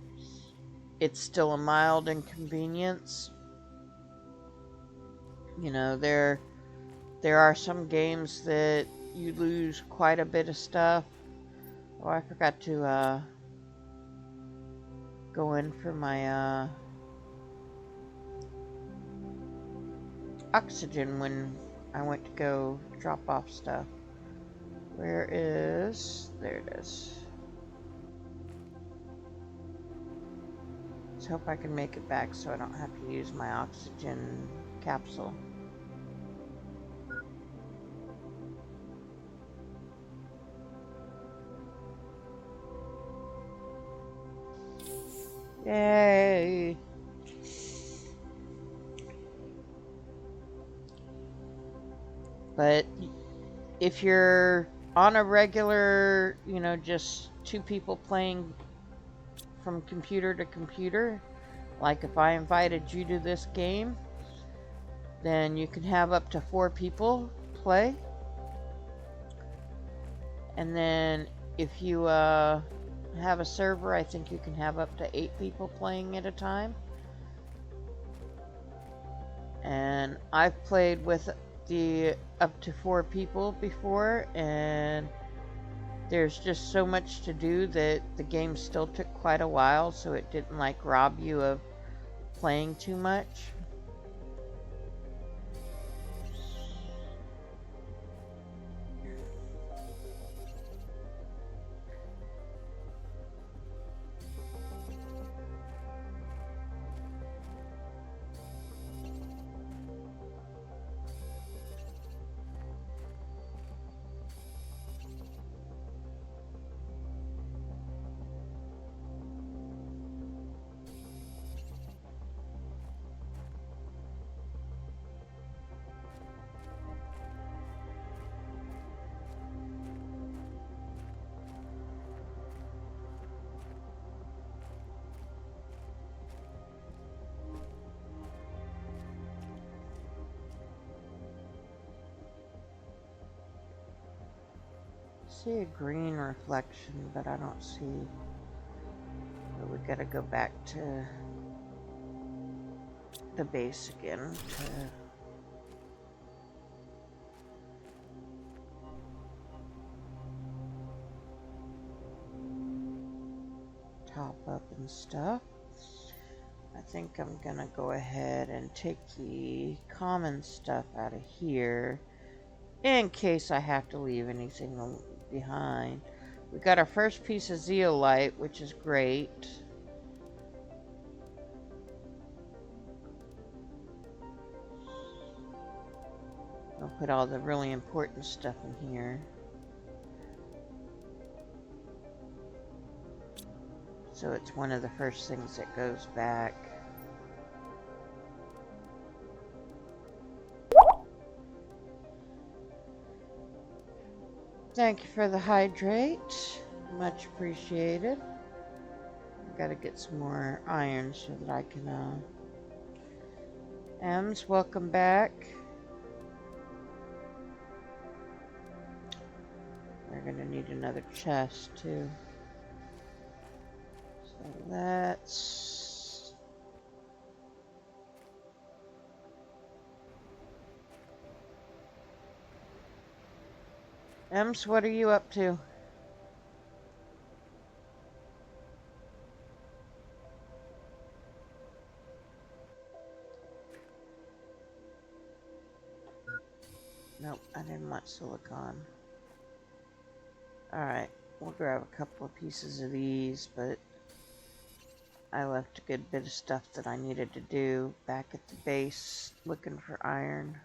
it's still a mild inconvenience. You know, there are some games that you lose quite a bit of stuff. Oh, I forgot to go in for my oxygen when I went to go drop off stuff. There it is. Let's hope I can make it back so I don't have to use my oxygen capsule. Yay! But if you're on a regular, you know, just two people playing from computer to computer, like if I invited you to this game, then you can have up to 4 people play. And then if you have a server, I think you can have up to 8 people playing at a time. And I've played with the up to 4 people before, and there's just so much to do that the game still took quite a while, so it didn't like rob you of playing too much. see a green reflection, but I don't see. But we gotta go back to the base again to top up and stuff. I think I'm gonna go ahead and take the common stuff out of here in case I have to leave anything behind. We got our first piece of zeolite, which is great. I'll put all the really important stuff in here. So it's one of the first things that goes back. Thank you for the hydrate. Much appreciated. Gotta get some more iron so that I can, Ems, welcome back. We're gonna need another chest too. So let's... Ems, what are you up to? Nope, I didn't want silicon. Alright, we'll grab a couple of pieces of these, but I left a good bit of stuff that I needed to do back at the base looking for iron.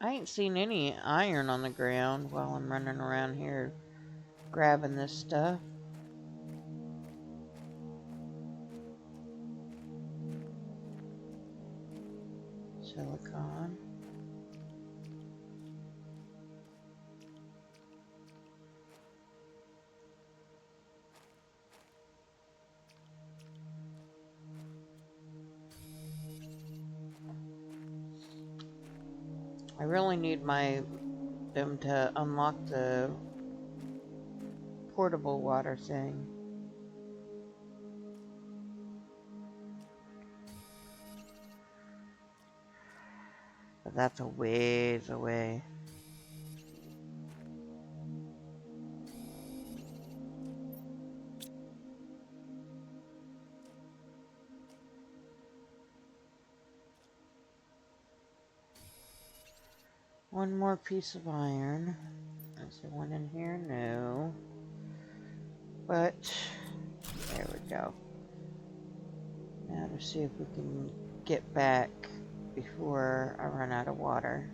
I ain't seen any iron on the ground while I'm running around here grabbing this stuff. Silicon. I really need them to unlock the portable water thing. But that's a ways away. One more piece of iron. Is there one in here? No. But, there we go. Now to see if we can get back before I run out of water.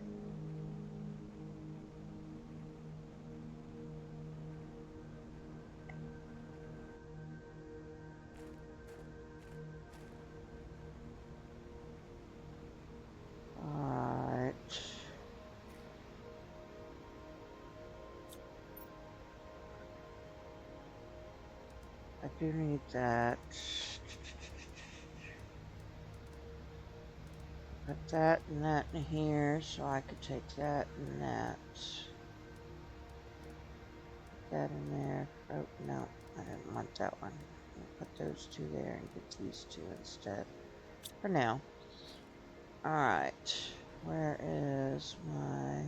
I do need that. Put that and that in here so I could take that and that. Put that in there. Oh, no, I didn't want that one. I'll put those two there and get these two instead. For now. Alright. Where is my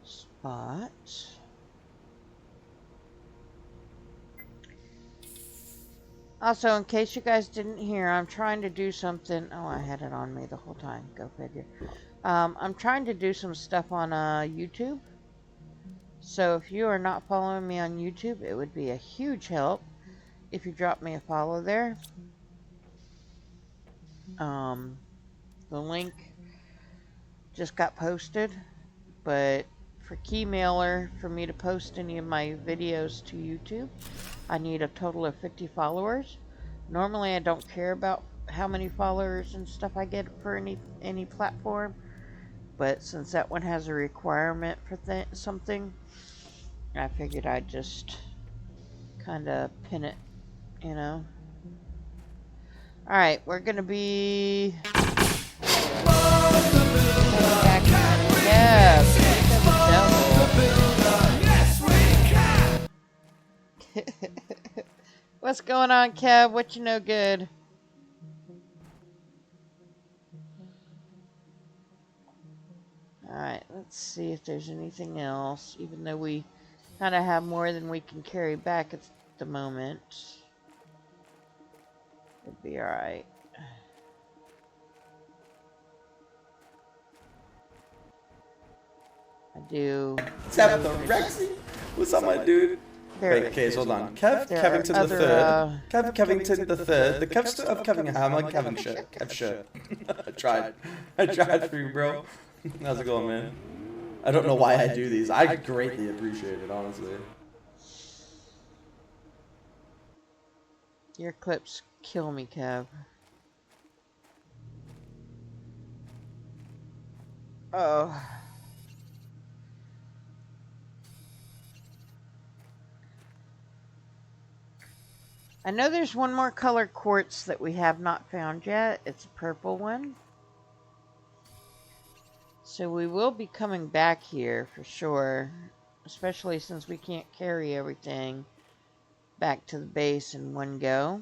spot? Also, in case you guys didn't hear, I'm trying to do something. Oh, I had it on me the whole time. Go figure. I'm trying to do some stuff on YouTube. So if you are not following me on YouTube, it would be a huge help if you drop me a follow there. The link just got posted, but for Keymailer, for me to post any of my videos to YouTube, I need a total of 50 followers. Normally I don't care about how many followers and stuff I get for any platform, but since that one has a requirement for something, I figured I'd just kind of pin it, you know. Alright, we're gonna be back to What's going on, Kev? What you know good? Alright, let's see if there's anything else, even though we kind of have more than we can carry back at the moment. It'd be alright. I do. Tap the Rexy? What's up, my dude? Wait, okay, so hold on. Kevington the third. Kevington the third. The Kevster of Kevingham and Kevingshire. Kevshire. I tried for you, bro. How's it going, man? I don't know why I do these. I greatly appreciate it, honestly. Your clips kill me, Kev. Oh. I know there's one more color quartz that we have not found yet. It's a purple one. So we will be coming back here for sure. Especially since we can't carry everything back to the base in one go.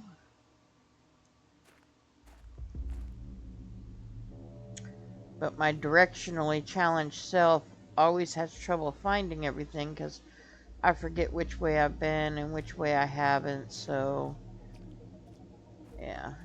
But my directionally challenged self always has trouble finding everything because I forget which way I've been and which way I haven't, so yeah.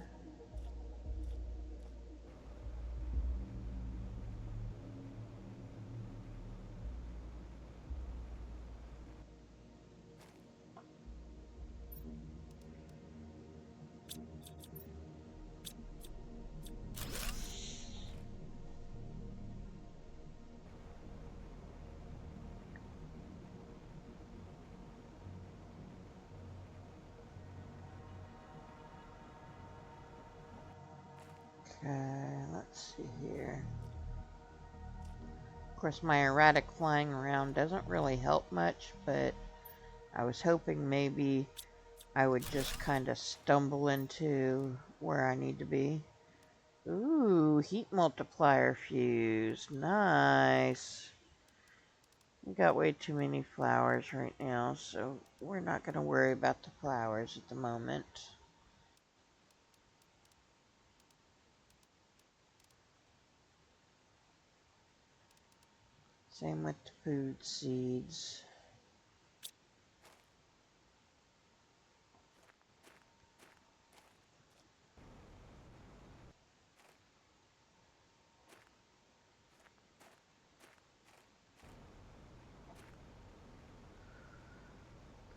Okay, let's see here. Of course, my erratic flying around doesn't really help much, but I was hoping maybe I would just kind of stumble into where I need to be. Ooh, heat multiplier fuse. Nice. We got way too many flowers right now, so we're not going to worry about the flowers at the moment. Same with the food seeds.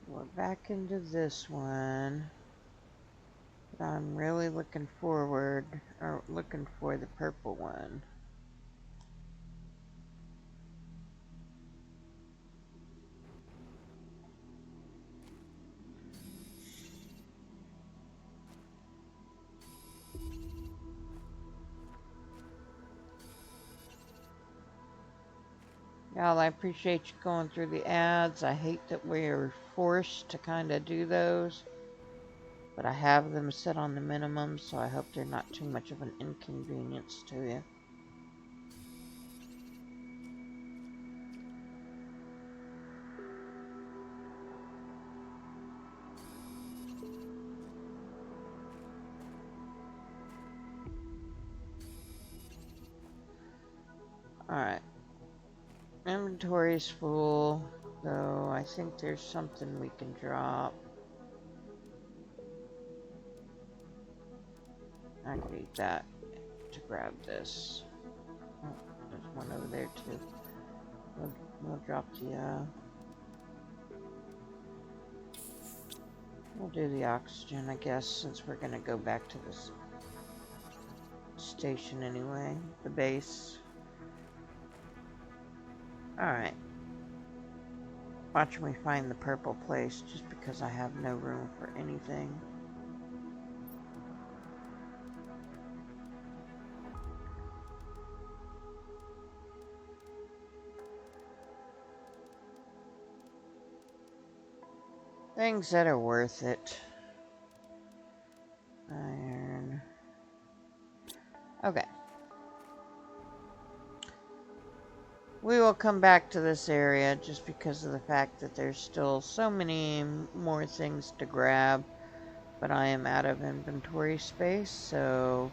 We're back into this one. But I'm really looking for the purple one. Y'all, I appreciate you going through the ads. I hate that we're forced to kind of do those. But I have them set on the minimum, so I hope they're not too much of an inconvenience to you. Alright. Inventory's full, though I think there's something we can drop. I could eat that to grab this. Oh, there's one over there too. We'll drop the we'll do the oxygen, I guess, since we're gonna go back to this station anyway, the base. Alright. Watch me find the purple place just because I have no room for anything. Things that are worth it. Iron. Okay. We will come back to this area just because of the fact that there's still so many more things to grab, but I am out of inventory space, so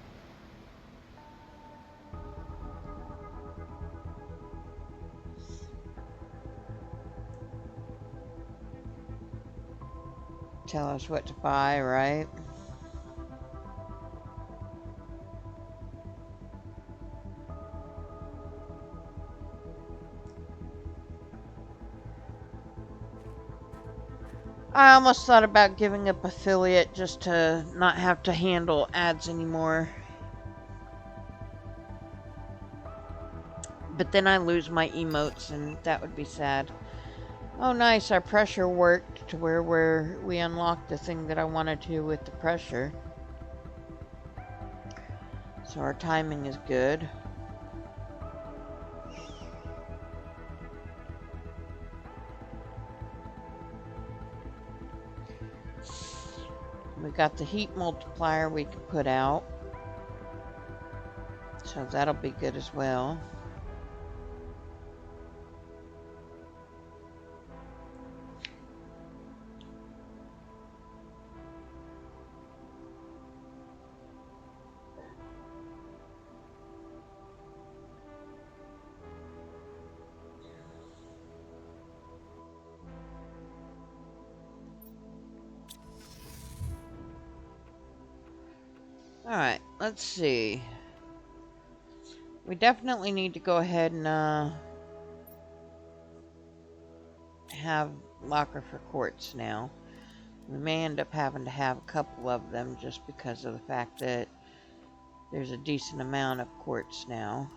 tell us what to buy, right? I almost thought about giving up affiliate just to not have to handle ads anymore. But then I lose my emotes and that would be sad. Oh nice, our pressure worked to where we unlocked the thing that I wanted to with the pressure. So our timing is good. We got the heat multiplier we can put out. So that'll be good as well. Alright, let's see. We definitely need to go ahead and have locker for quartz now. We may end up having to have a couple of them just because of the fact that there's a decent amount of quartz now.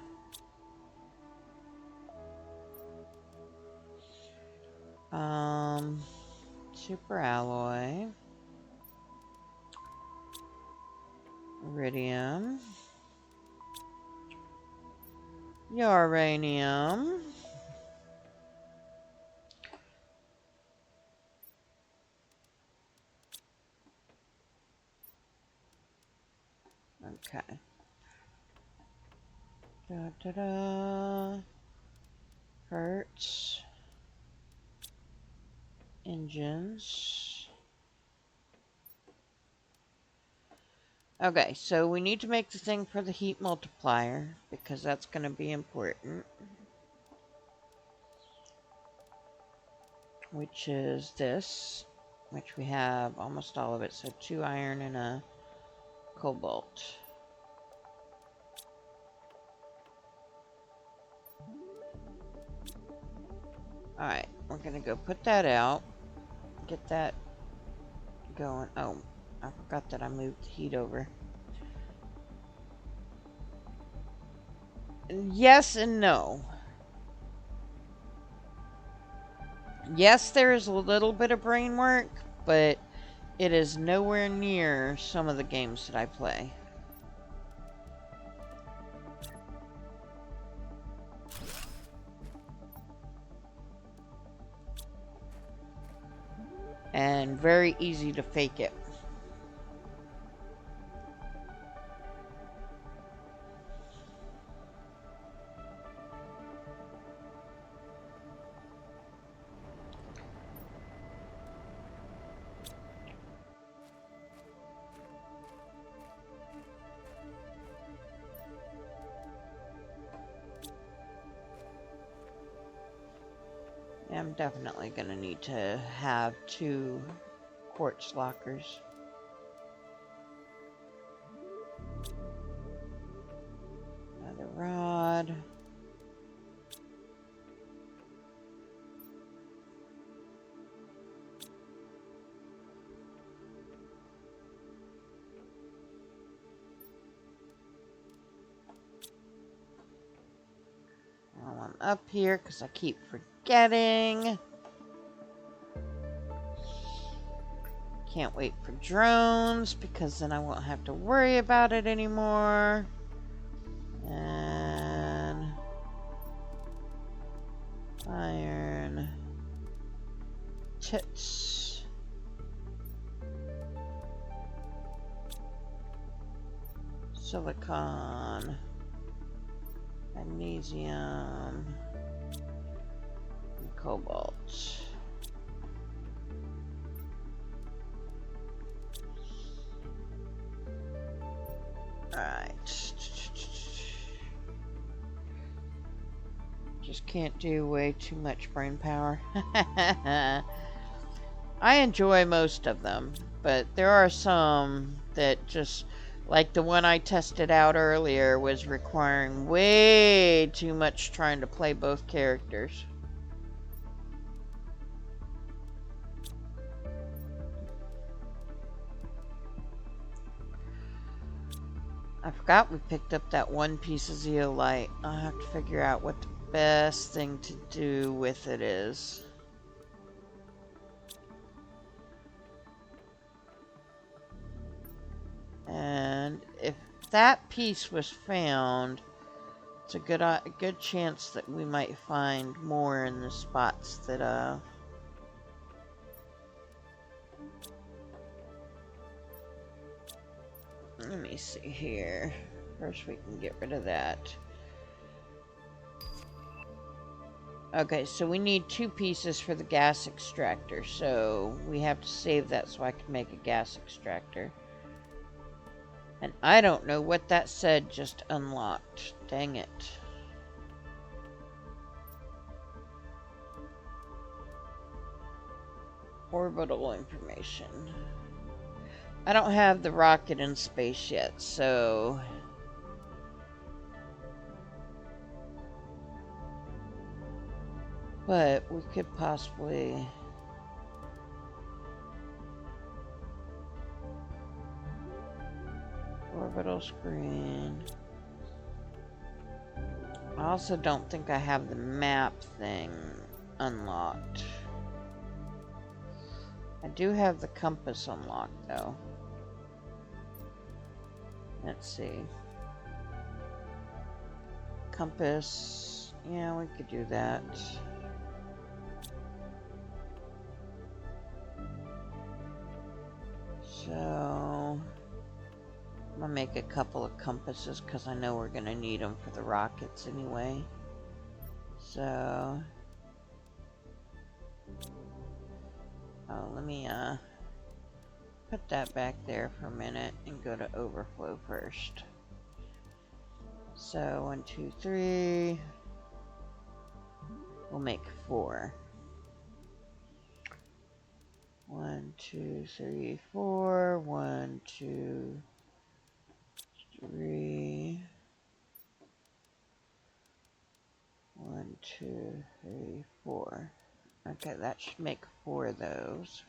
Super alloy. Iridium. Uranium. Okay. Da-da-da. Hertz. Engines. Okay, so we need to make the thing for the heat multiplier because that's going to be important. Which is this, which we have almost all of it. So 2 iron and a cobalt. Alright, we're going to go put that out. Get that going. Oh, I forgot that I moved the heat over. Yes and no. Yes, there is a little bit of brain work, but it is nowhere near some of the games that I play. And very easy to fake it. I'm definitely going to need to have 2 quartz lockers. Another rod. I want up here because I keep forgetting. Can't wait for drones because then I won't have to worry about it anymore. And iron tits. Silicon. Magnesium. And cobalt. Alright. Just can't do way too much brain power. I enjoy most of them, but there are some that just, like the one I tested out earlier, was requiring way too much trying to play both characters. I forgot we picked up that one piece of zeolite. I'll have to figure out what the best thing to do with it is. And if that piece was found, it's a good chance that we might find more in the spots that let me see here. First we can get rid of that. Okay, so we need 2 pieces for the gas extractor, so we have to save that so I can make a gas extractor. And I don't know what that said just unlocked. Dang it. Orbital information. I don't have the rocket in space yet, so... But we could possibly... Orbital screen. I also don't think I have the map thing unlocked. I do have the compass unlocked, though. Let's see. Compass. Yeah, we could do that. So... I'm gonna make a couple of compasses because I know we're gonna need them for the rockets anyway. So... Oh, let me put that back there for a minute and go to overflow first. So 1, 2, 3. We'll make 4. 1, 2, 3, 4. 1, 2, 3. 1, 2, 3, 4. Okay, that should make 4 of those.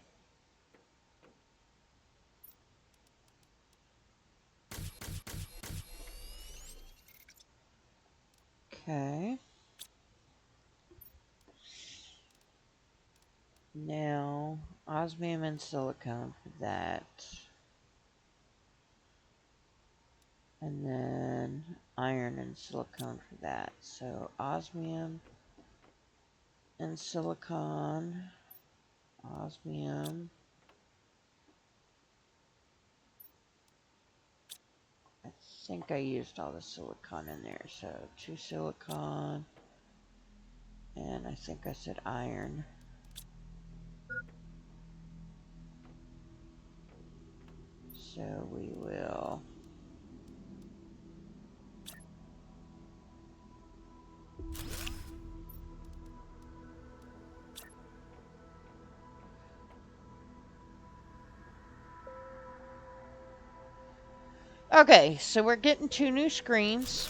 Okay. Now, osmium and silicone for that. And then iron and silicone for that. So, osmium and silicon. Osmium. I think I used all the silicon in there. So, 2 silicon. And I think I said iron. So we will okay, so we're getting 2 new screens.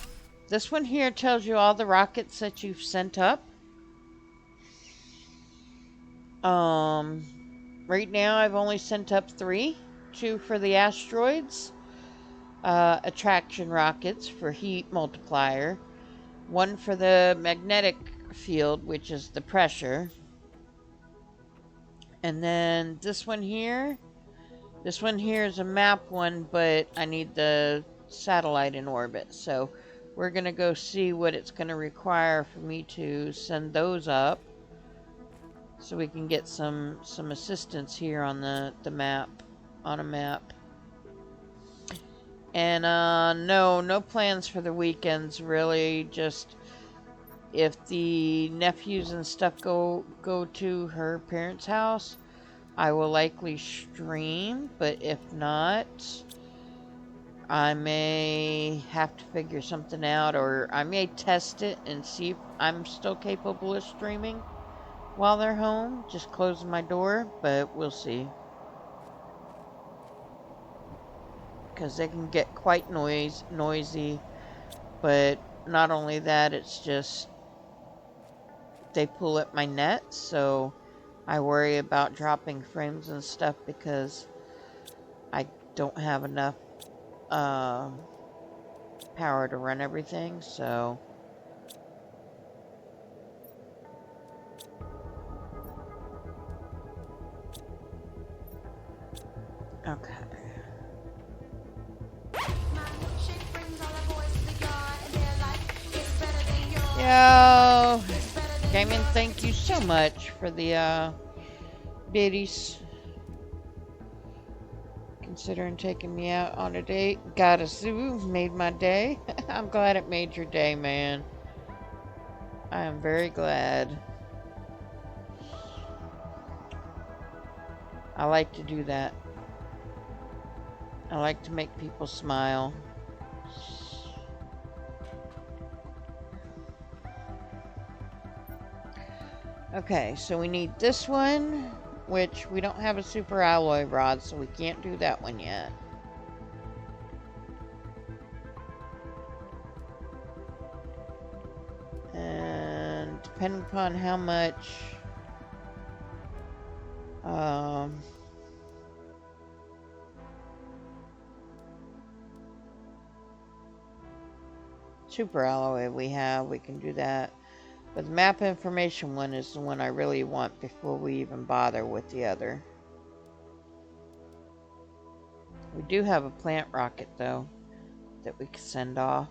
This one here tells you all the rockets that you've sent up. Right now I've only sent up 3. 2 for the asteroids, attraction rockets for heat multiplier, one for the magnetic field, which is the pressure. And then this one here is a map one, but I need the satellite in orbit. So we're going to go see what it's going to require for me to send those up, so we can get some assistance here on the map, on a map. And no plans for the weekends, really. Just if the nephews and stuff go to her parents' house, I will likely stream, but if not, I may have to figure something out, or I may test it and see if I'm still capable of streaming while they're home, just closing my door, but we'll see. Because they can get quite noisy, but not only that, it's just they pull at my net, so I worry about dropping frames and stuff because I don't have enough power to run everything, so okay. Yo, Gaming, thank you so much for the biddies. Considering taking me out on a date. Got a zoo, made my day. I'm glad it made your day, man. I am very glad. I like to do that. I like to make people smile. Okay, so we need this one, which we don't have a super alloy rod, so we can't do that one yet. And depending upon how much super alloy we have, we can do that. But the map information one is the one I really want before we even bother with the other. We do have a plant rocket, though, that we can send off.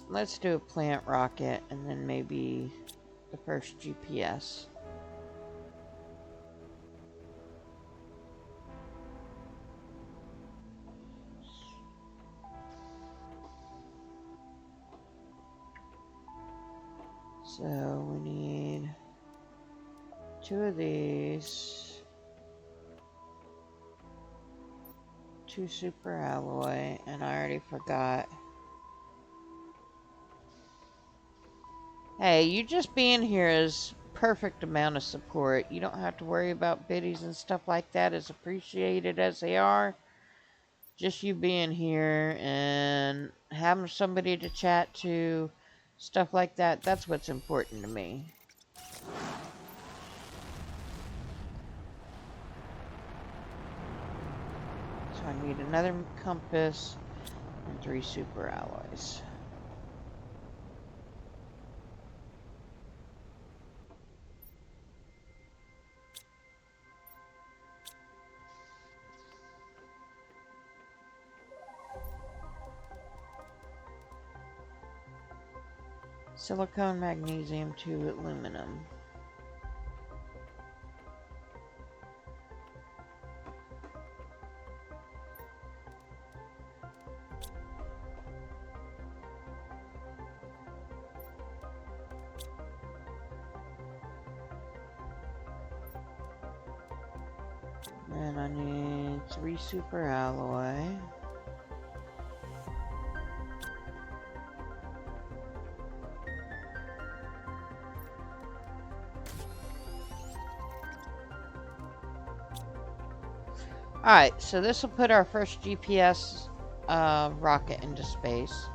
Let's do a plant rocket and then maybe the first GPS. So we need 2 of these, 2 super alloy, and I already forgot. Hey, you just being here is perfect amount of support. You don't have to worry about biddies and stuff like that, as appreciated as they are. Just you being here and having somebody to chat to, stuff like that, that's what's important to me. So I need another compass and 3 super alloys. Silicone, magnesium to aluminum. And I need 3 super alloy. Alright, so this will put our first GPS rocket into space.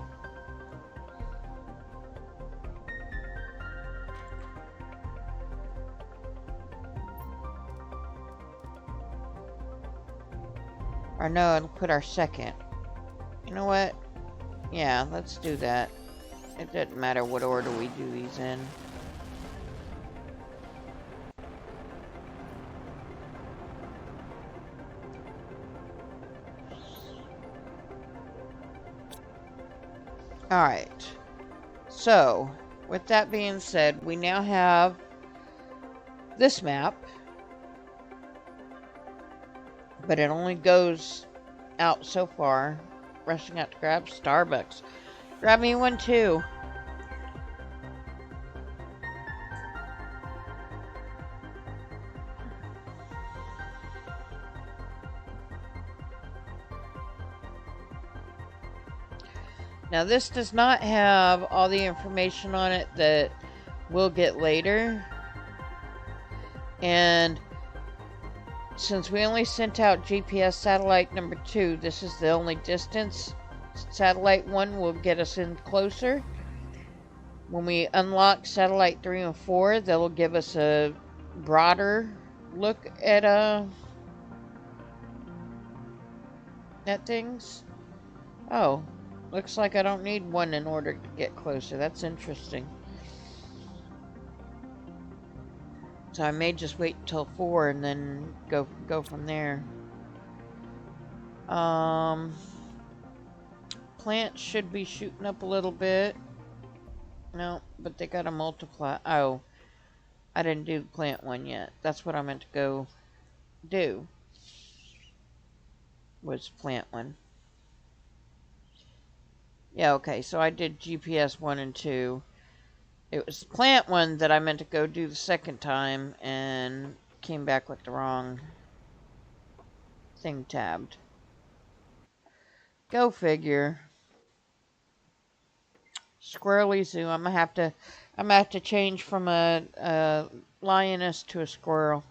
Or no, it'll put our second. You know what? Yeah, let's do that. It doesn't matter what order we do these in. Alright. So, with that being said, we now have this map. But it only goes out so far. Rushing out to grab Starbucks. Grab me one too. Now this does not have all the information on it that we'll get later. And since we only sent out GPS satellite number 2, this is the only distance. Satellite 1 will get us in closer. When we unlock satellite 3 and 4, they'll give us a broader look at things. Oh, looks like I don't need 1 in order to get closer. That's interesting. So I may just wait until 4 and then go from there. Plants should be shooting up a little bit. No, but they gotta multiply. Oh, I didn't do the plant one yet. That's what I meant to go do. Was plant one. Yeah, okay, so I did GPS 1 and 2. It was the plant one that I meant to go do the second time and came back with the wrong thing tabbed. Go figure. Squirrely Zoo. I'm gonna have to change from a lioness to a squirrel.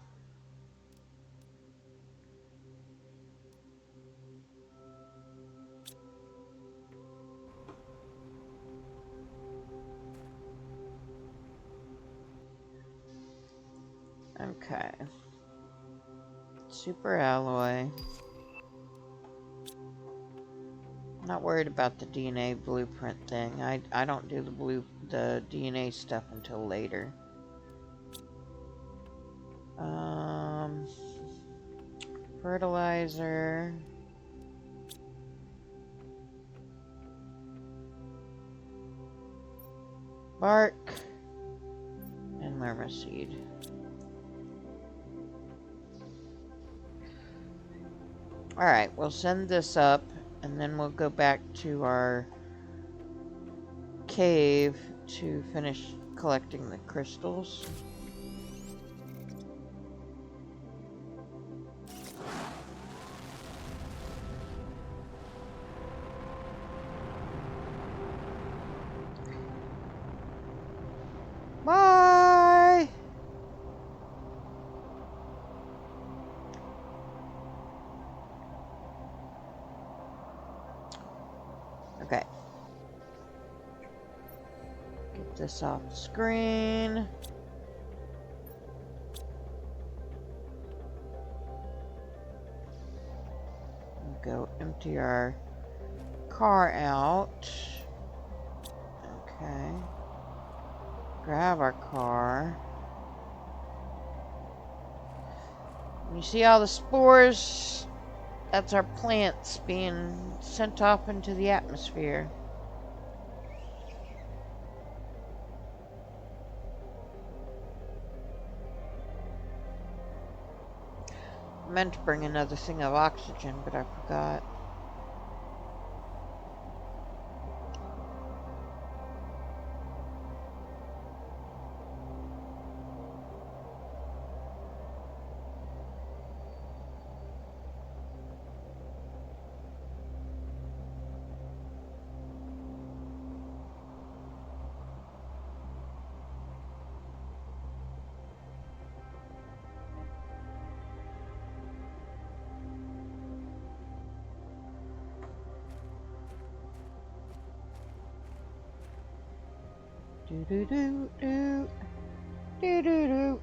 Okay. Super alloy. Not worried about the DNA blueprint thing. I don't do the DNA stuff until later. Fertilizer. Bark. And Lermaseed. Alright, we'll send this up, and then we'll go back to our cave to finish collecting the crystals. Bye! Okay. Get this off the screen. Go empty our car out. Okay. Grab our car. You see all the spores? That's our plants being sent off into the atmosphere. I meant to bring another thing of oxygen, but I forgot. Do do do do do do do.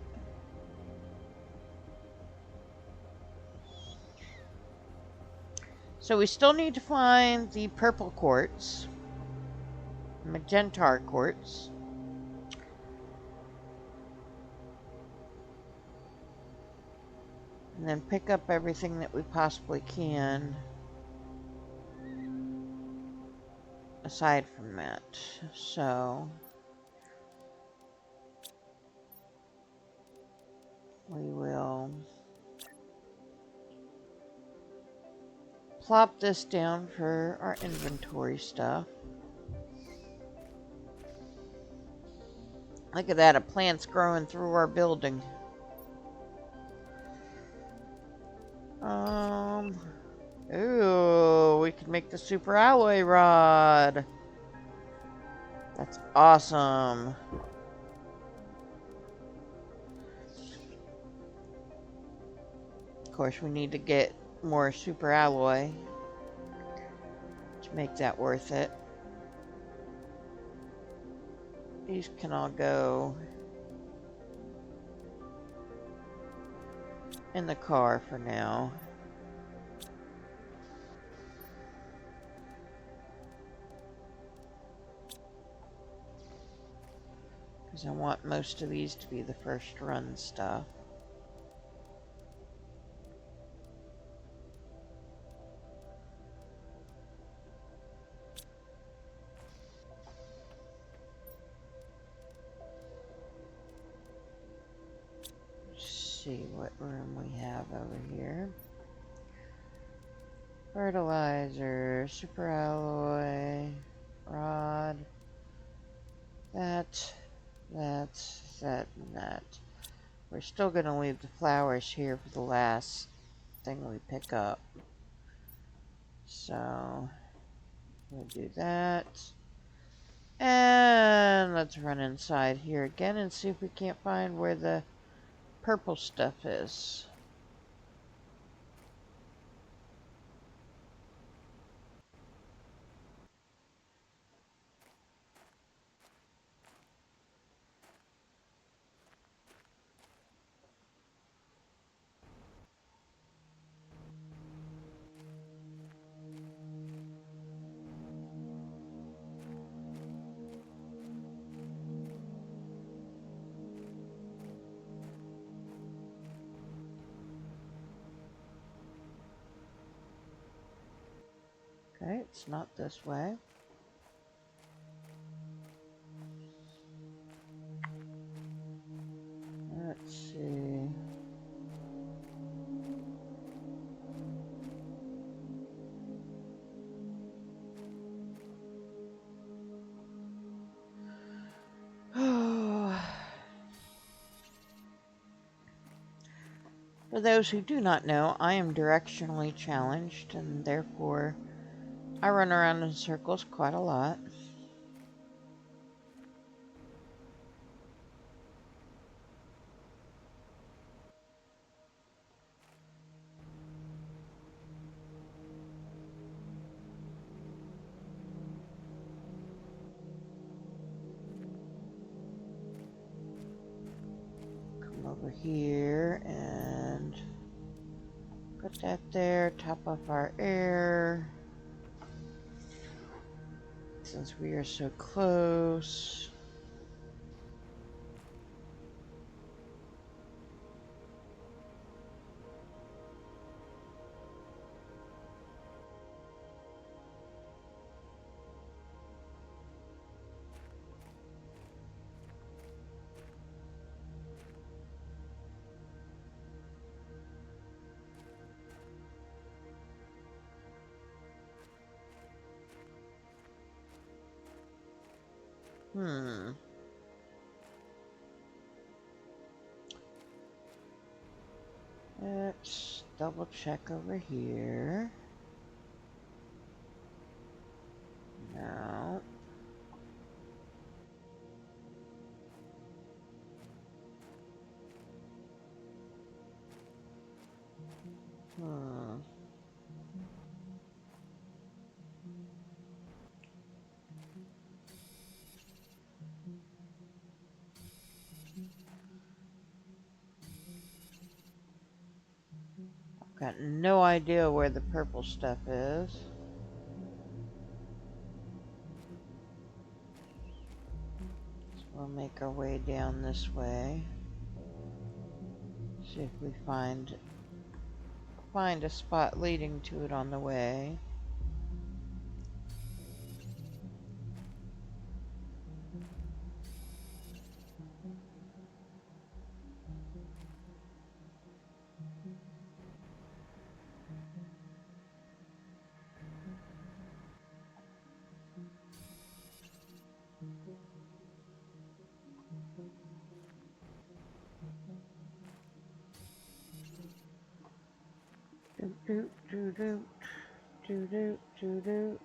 So we still need to find the purple quartz. Magentar quartz. And then pick up everything that we possibly can. Aside from that. So we will plop this down for our inventory stuff. Look at that, a plant's growing through our building. Ooh, we can make the super alloy rod. That's awesome. Of course, we need to get more super alloy to make that worth it. These can all go in the car for now. Because I want most of these to be the first run stuff. See what room we have over here. Fertilizer, super alloy, rod, that, and that. We're still going to leave the flowers here for the last thing we pick up. So, we'll do that. And let's run inside here again and see if we can't find where the purple stuff is. Okay, it's not this way. Let's see. For those who do not know, I am directionally challenged, and therefore I run around in circles quite a lot. Come over here and put that there, top off our air. Since we are so close. Let's double check over here. No. Got no idea where the purple stuff is. make our way down this way. See if we find a spot leading to it on the way. Doot doot doot doot doot doot doot.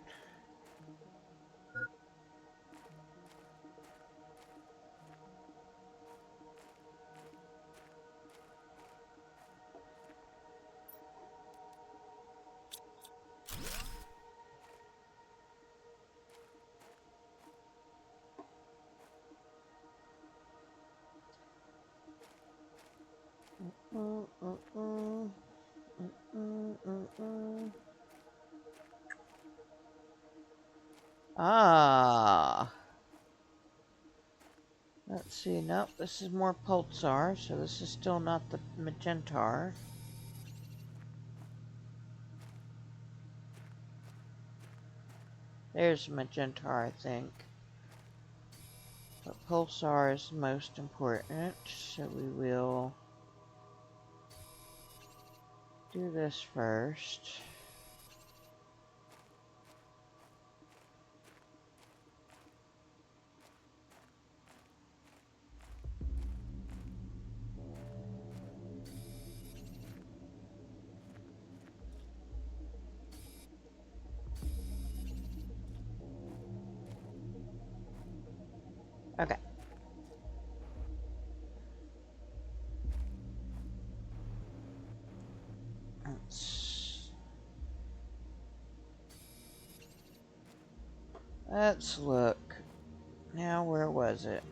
Ah. Let's see. Nope, this is more Pulsar, so this is still not the Magentar. There's Magentar, I think. But Pulsar is most important, so we will do this first. Okay. Let's look. Now, where was it?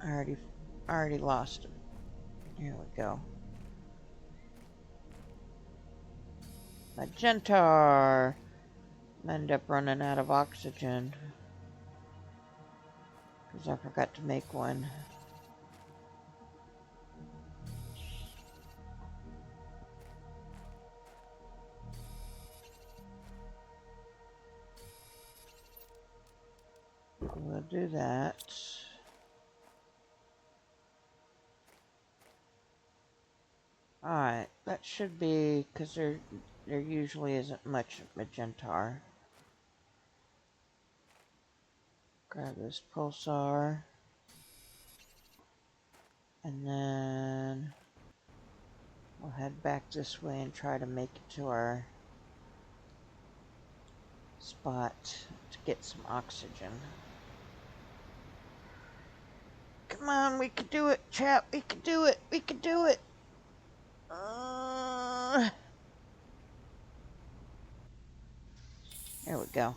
I already lost it. Here we go. Magentar. I end up running out of oxygen because I forgot to make one. We'll do that. Alright, that should be, because there usually isn't much Magentar. Grab this Pulsar. And then we'll head back this way and try to make it to our spot to get some oxygen. Come on, we can do it, chap. We can do it. We can do it. There we go.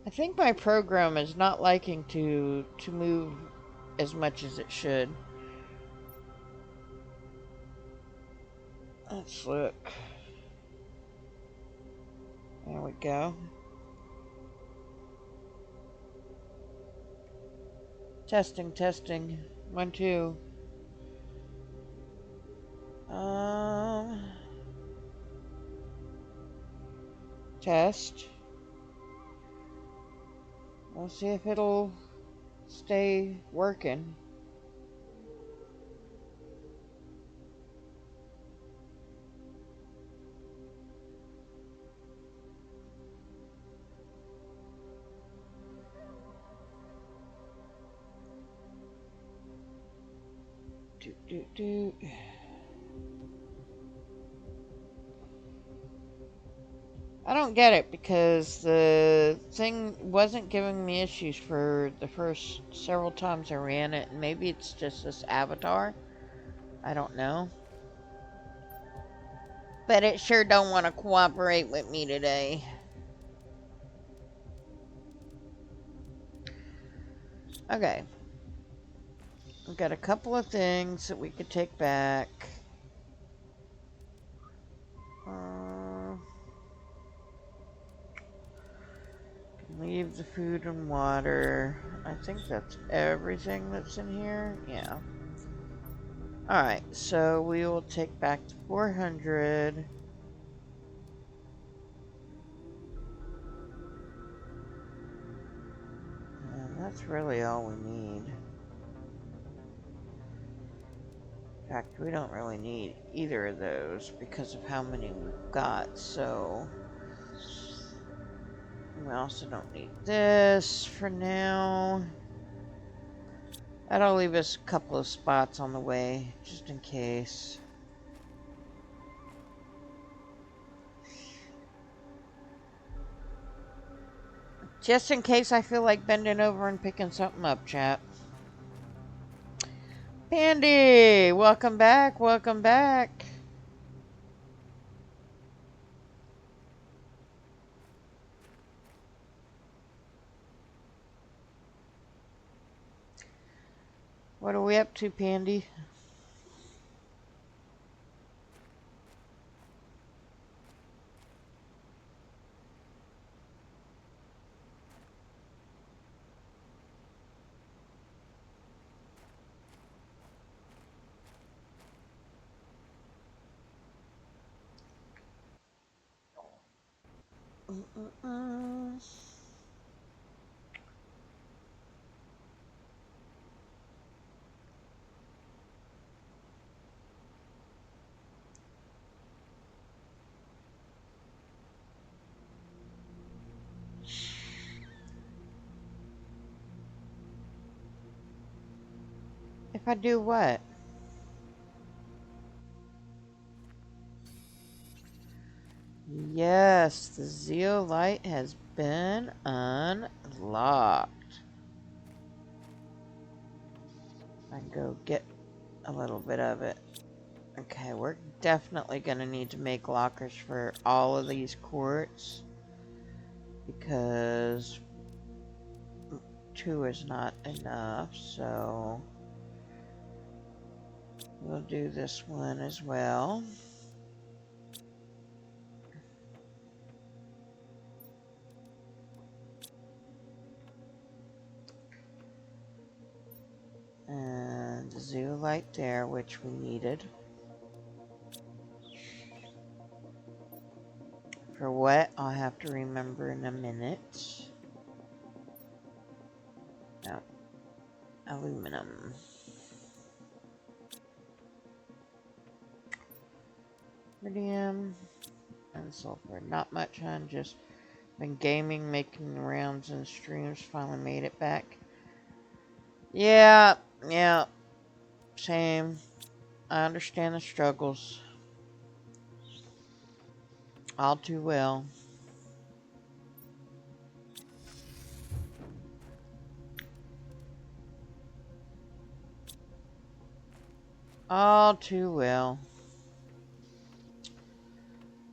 I think my program is not liking to move as much as it should. Let's look. There we go. Testing, testing. 1, 2. Test. We'll see if it'll stay working. I don't get it because the thing wasn't giving me issues for the first several times I ran it. Maybe it's just this avatar. I don't know. But it sure don't want to cooperate with me today. Okay. We've got a couple of things that we could take back. Leave the food and water. I think that's everything that's in here. Yeah. Alright, so we will take back the 400. And that's really all we need. In fact, we don't really need either of those because of how many we've got, so... We also don't need this for now. That'll leave us a couple of spots on the way, just in case. Just in case I feel like bending over and picking something up, chat. Pandy, welcome back, welcome back. What are we up to, Pandy? If I do what? Yes, the zeolite has been unlocked. I go get a little bit of it. Okay, we're definitely going to need to make lockers for all of these quartz because 2 is not enough, so we'll do this one as well. And the zeolite there, which we needed. For what, I'll have to remember in a minute. No. Aluminum. Iridium. And sulfur. Not much, hon. Just been gaming, making rounds and streams. Finally made it back. Yeah. Same. I understand the struggles. All too well. All too well.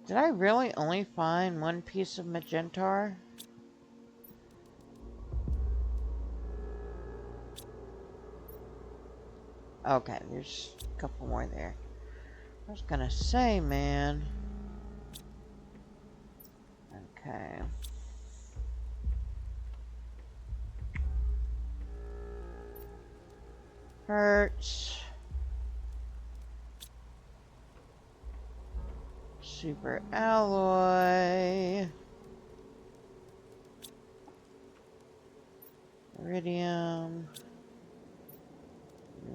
Did I really only find one piece of magentar? Okay, there's a couple more there. I was gonna say, man. Okay. Hurts. Super alloy. Iridium.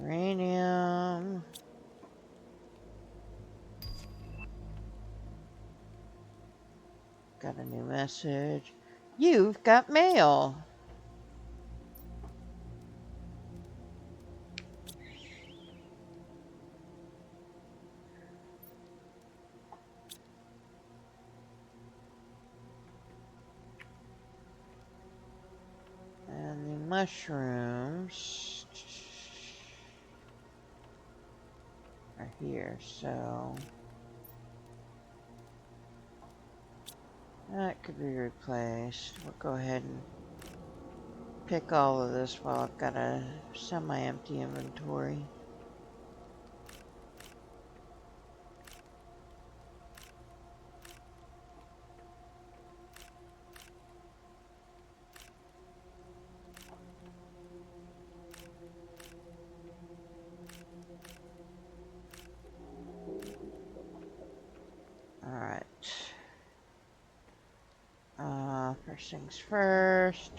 Uranium. Got a new message. You've got mail. And the mushrooms are here, so that could be replaced. We'll go ahead and pick all of this while I've got a semi-empty inventory. First things first.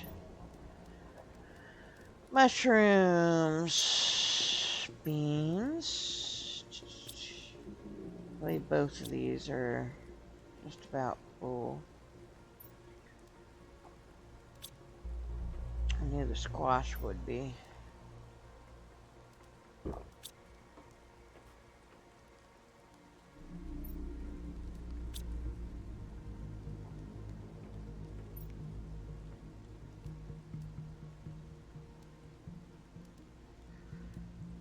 Mushrooms. Beans. I believe both of these are just about full. I knew the squash would be.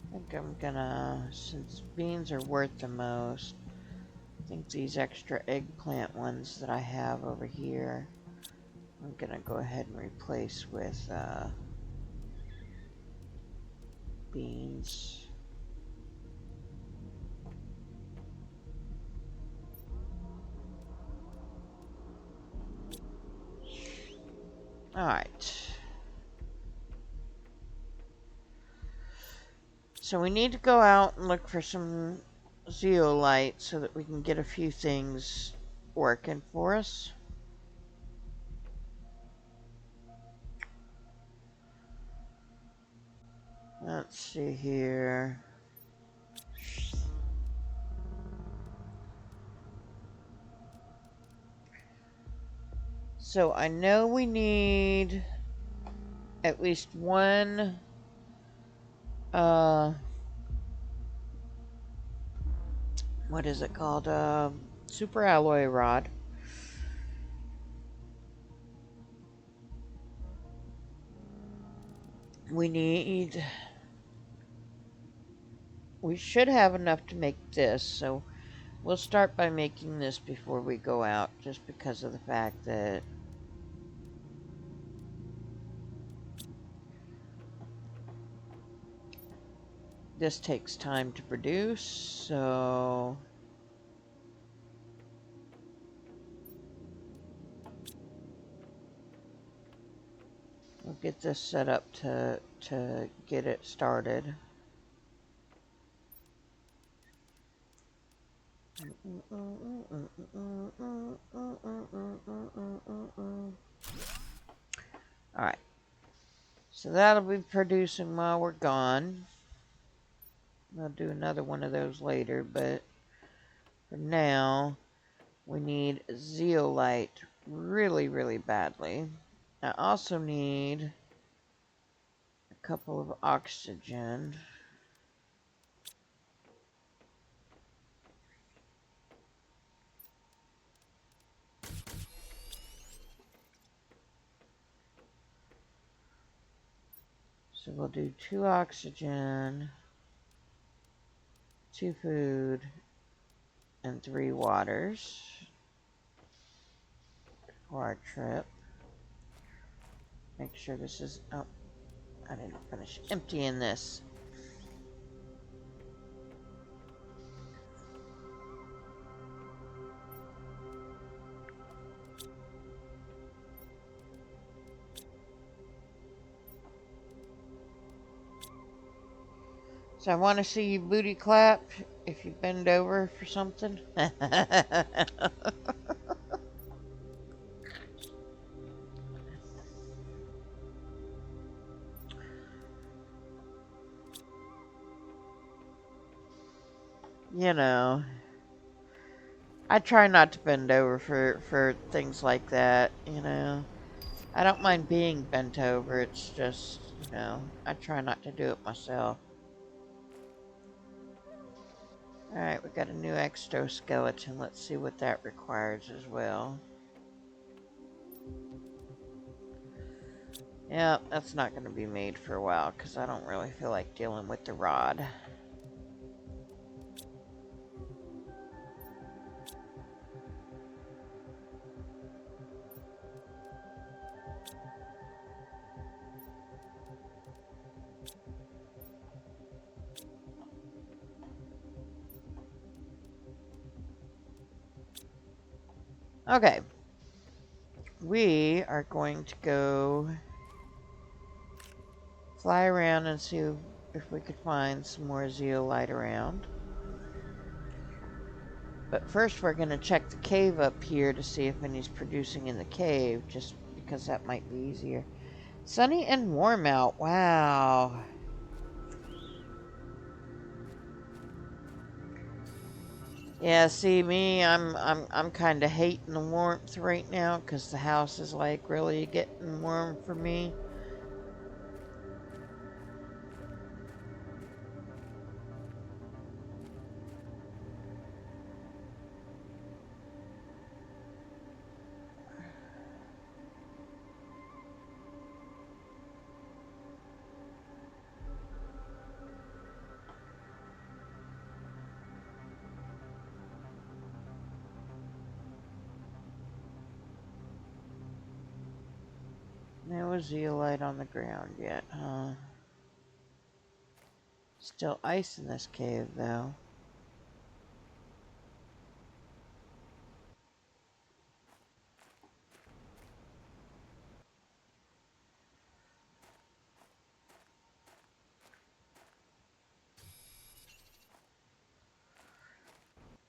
I think I'm gonna, since beans are worth the most, I think these extra eggplant ones that I have over here, I'm gonna go ahead and replace with beans. Alright. So we need to go out and look for some zeolite so that we can get a few things working for us. Let's see here. So I know we need at least one what is it called? Super alloy rod. We should have enough to make this, so we'll start by making this before we go out, just because of the fact that this takes time to produce, so we'll get this set up to get it started. Alright, so that'll be producing while we're gone. I'll do another one of those later, but for now, we need zeolite really, really badly. I also need a couple of oxygen. So we'll do 2 oxygen, 2 food, and 3 waters for our trip. Make sure this is, oh, I didn't finish emptying this. So I want to see you booty clap if you bend over for something. You know, I try not to bend over for things like that, you know. I don't mind being bent over, it's just, you know, I try not to do it myself. Alright, we got a new exoskeleton. Let's see what that requires as well. Yeah, that's not going to be made for a while because I don't really feel like dealing with the rod. Okay, we are going to go fly around and see if we could find some more zeolite around. But first we're going to check the cave up here to see if any's producing in the cave, just because that might be easier. Sunny and warm out. Wow. Yeah, see me, I'm kind of hating the warmth right now because the house is like really getting warm for me. No zeolite on the ground yet, huh? Still ice in this cave, though.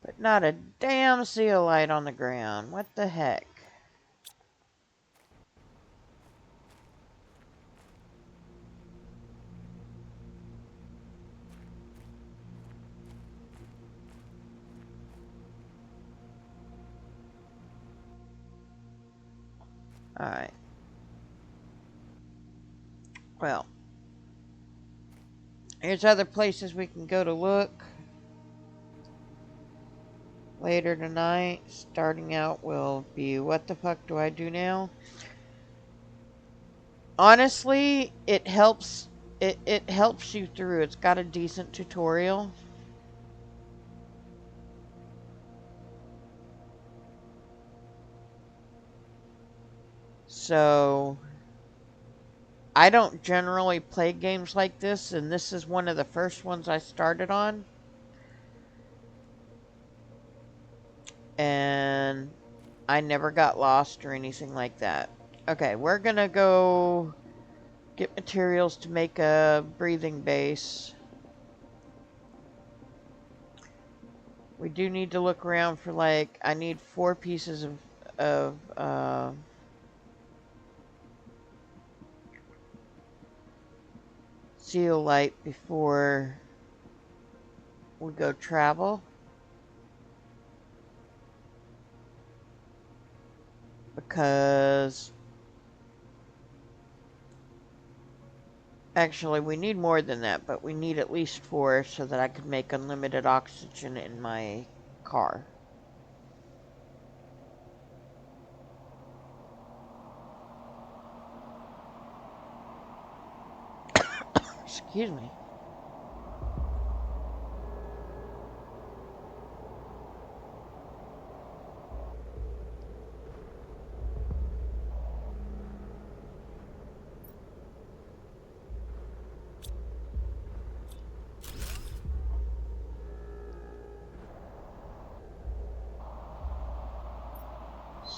But not a damn zeolite on the ground. What the heck? Alright. Well, here's other places we can go to look later tonight. Starting out will be, what the fuck do I do now? Honestly, it helps you through. It's got a decent tutorial. So I don't generally play games like this, and this is one of the first ones I started on. And I never got lost or anything like that. Okay, we're gonna go get materials to make a breathing base. We do need to look around for, like, I need 4 pieces of zeolite before we go travel. Because actually we need more than that, but we need at least 4 so that I can make unlimited oxygen in my car. Excuse me.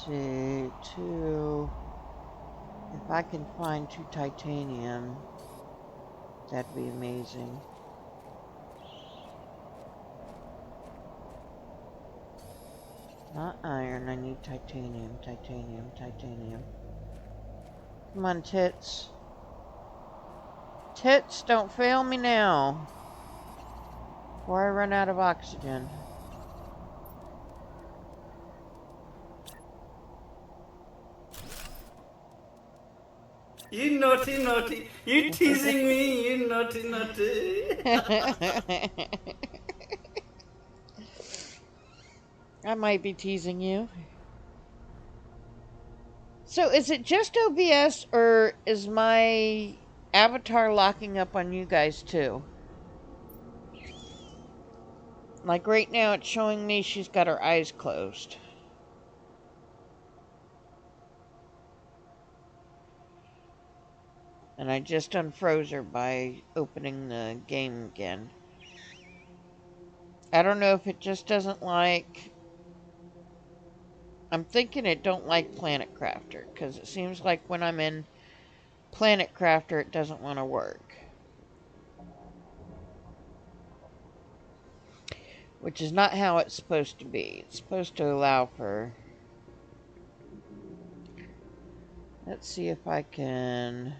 See, 2. If I can find 2 titanium, that'd be amazing. Not iron, I need titanium, titanium, titanium. Come on, tits. Tits, don't fail me now. Before I run out of oxygen. You naughty, naughty. You teasing me, you naughty, naughty. I might be teasing you. So is it just OBS or is my avatar locking up on you guys too? Like right now it's showing me she's got her eyes closed. And I just unfroze her by opening the game again. I don't know if it just doesn't like... I'm thinking it don't like Planet Crafter, because it seems like when I'm in Planet Crafter it doesn't want to work. Which is not how it's supposed to be. It's supposed to allow for... Let's see if I can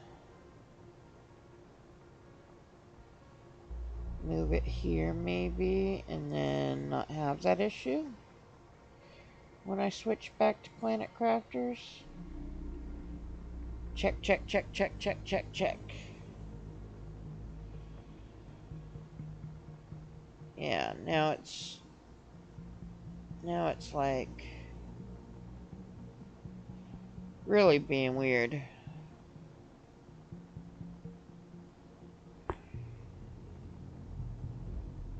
move it here maybe, and then not have that issue when I switch back to Planet Crafters. Check, check, check, check, check, check, check. Yeah, now it's like really being weird.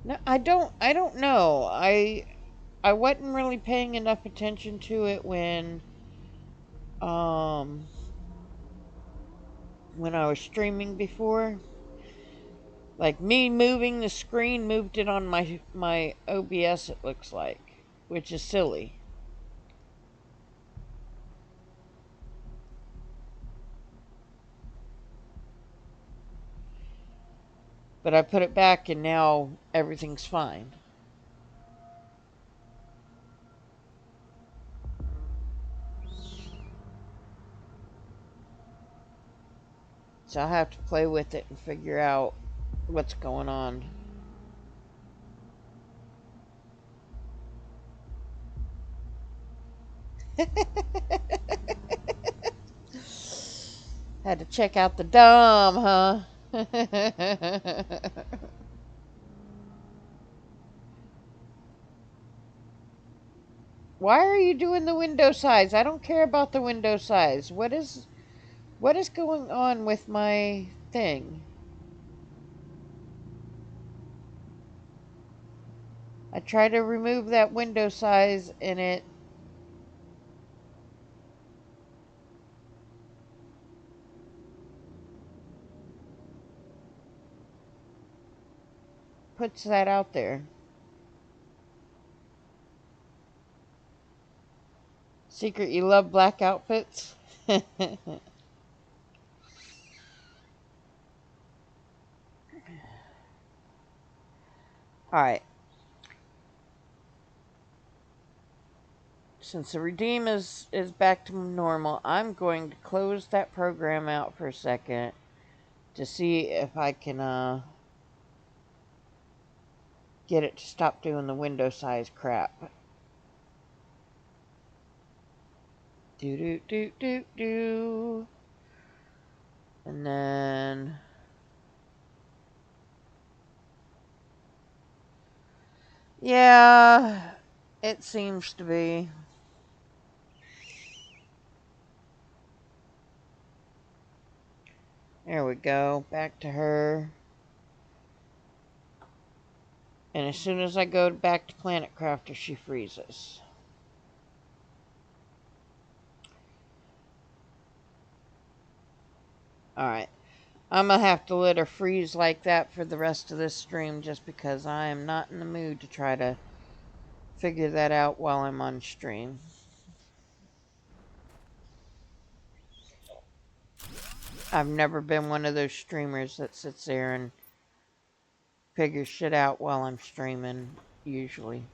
No, I don't know. I wasn't really paying enough attention to it when I was streaming before. Like me moving the screen moved it on my OBS, it looks like, which is silly. But I put it back and now everything's fine. So I'll have to play with it and figure out what's going on. Had to check out the DOM, huh? Why are you doing the window size? I don't care about the window size. What is going on with my thing? I try to remove that window size and it puts that out there. Secret, you love black outfits? Alright. Since the redeem is back to normal, I'm going to close that program out for a second to see if I can get it to stop doing the window size crap. Do do do do do. And then yeah, it seems to be. There we go. Back to her. And as soon as I go back to Planet Crafter, she freezes. Alright. I'm going to have to let her freeze like that for the rest of this stream just because I am not in the mood to try to figure that out while I'm on stream. I've never been one of those streamers that sits there and figures shit out while I'm streaming, usually.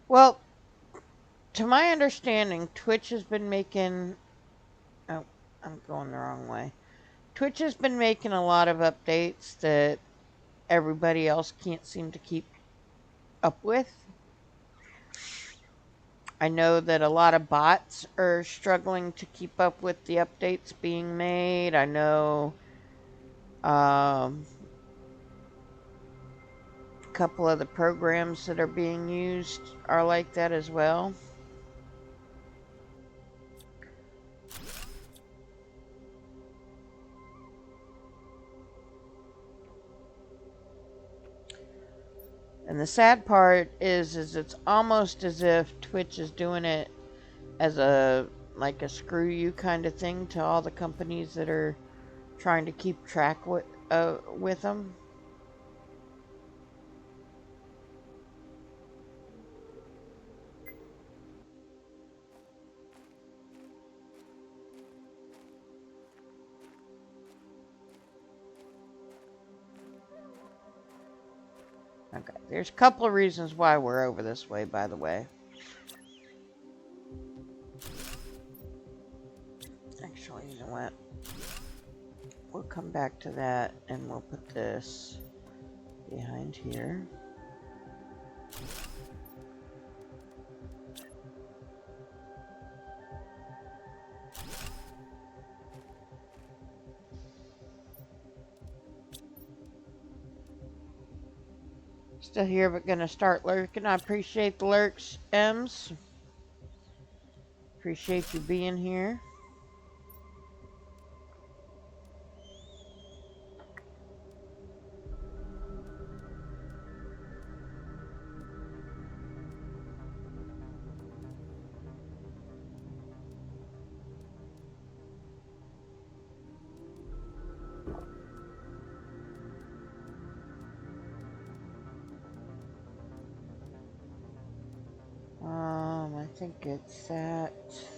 Well, to my understanding, Twitch has been making... Oh, I'm going the wrong way. Twitch has been making a lot of updates that everybody else can't seem to keep up with. I know that a lot of bots are struggling to keep up with the updates being made. I know a couple of the programs that are being used are like that as well. And the sad part is it's almost as if Twitch is doing it as a screw you kind of thing to all the companies that are trying to keep track with them. Okay, there's a couple of reasons why we're over this way, by the way. Actually, you know what? We'll come back to that and we'll put this behind here. Still here, but gonna start lurking. I appreciate the lurks, Ems. Appreciate you being here. I think it's that.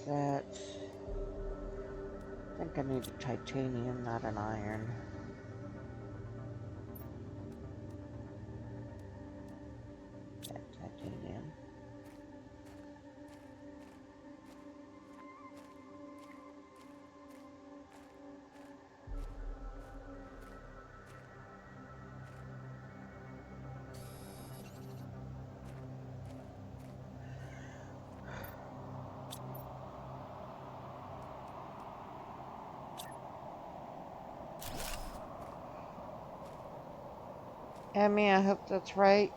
I think I need a titanium, not an iron. Yeah, titanium. Emmy, I hope that's right.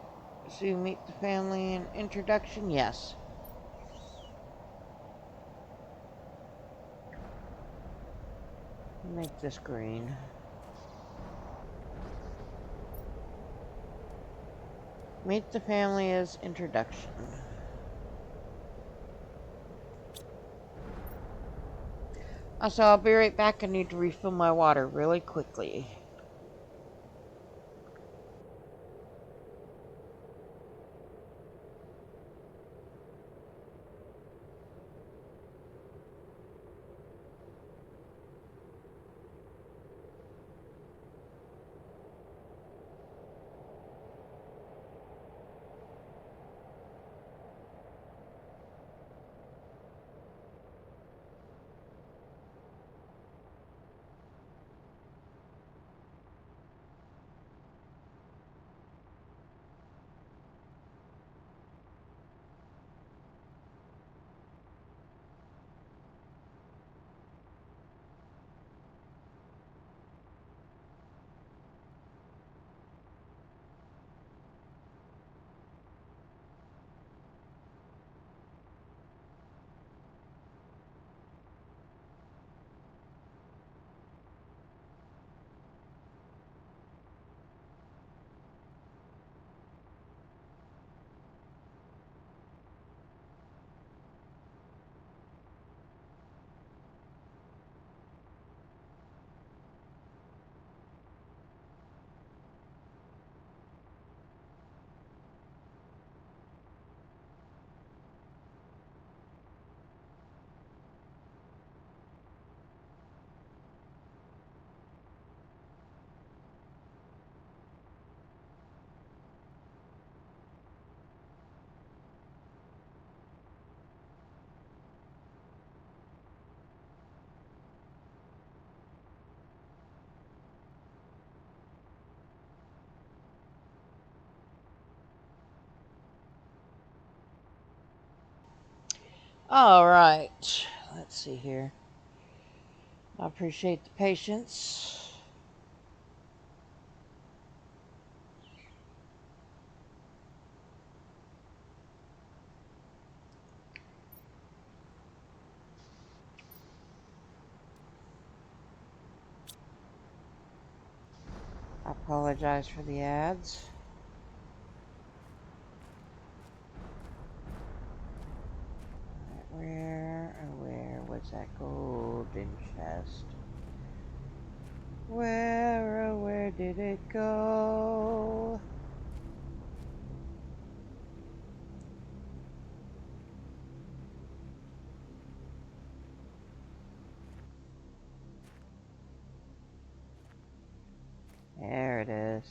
So you meet the family and introduction? Yes. Make this green. Meet the family as introduction. Also, I'll be right back. I need to refill my water really quickly. All right. Let's see here. I appreciate the patience. I apologize for the ads. Where was that golden chest? Where did it go? There it is.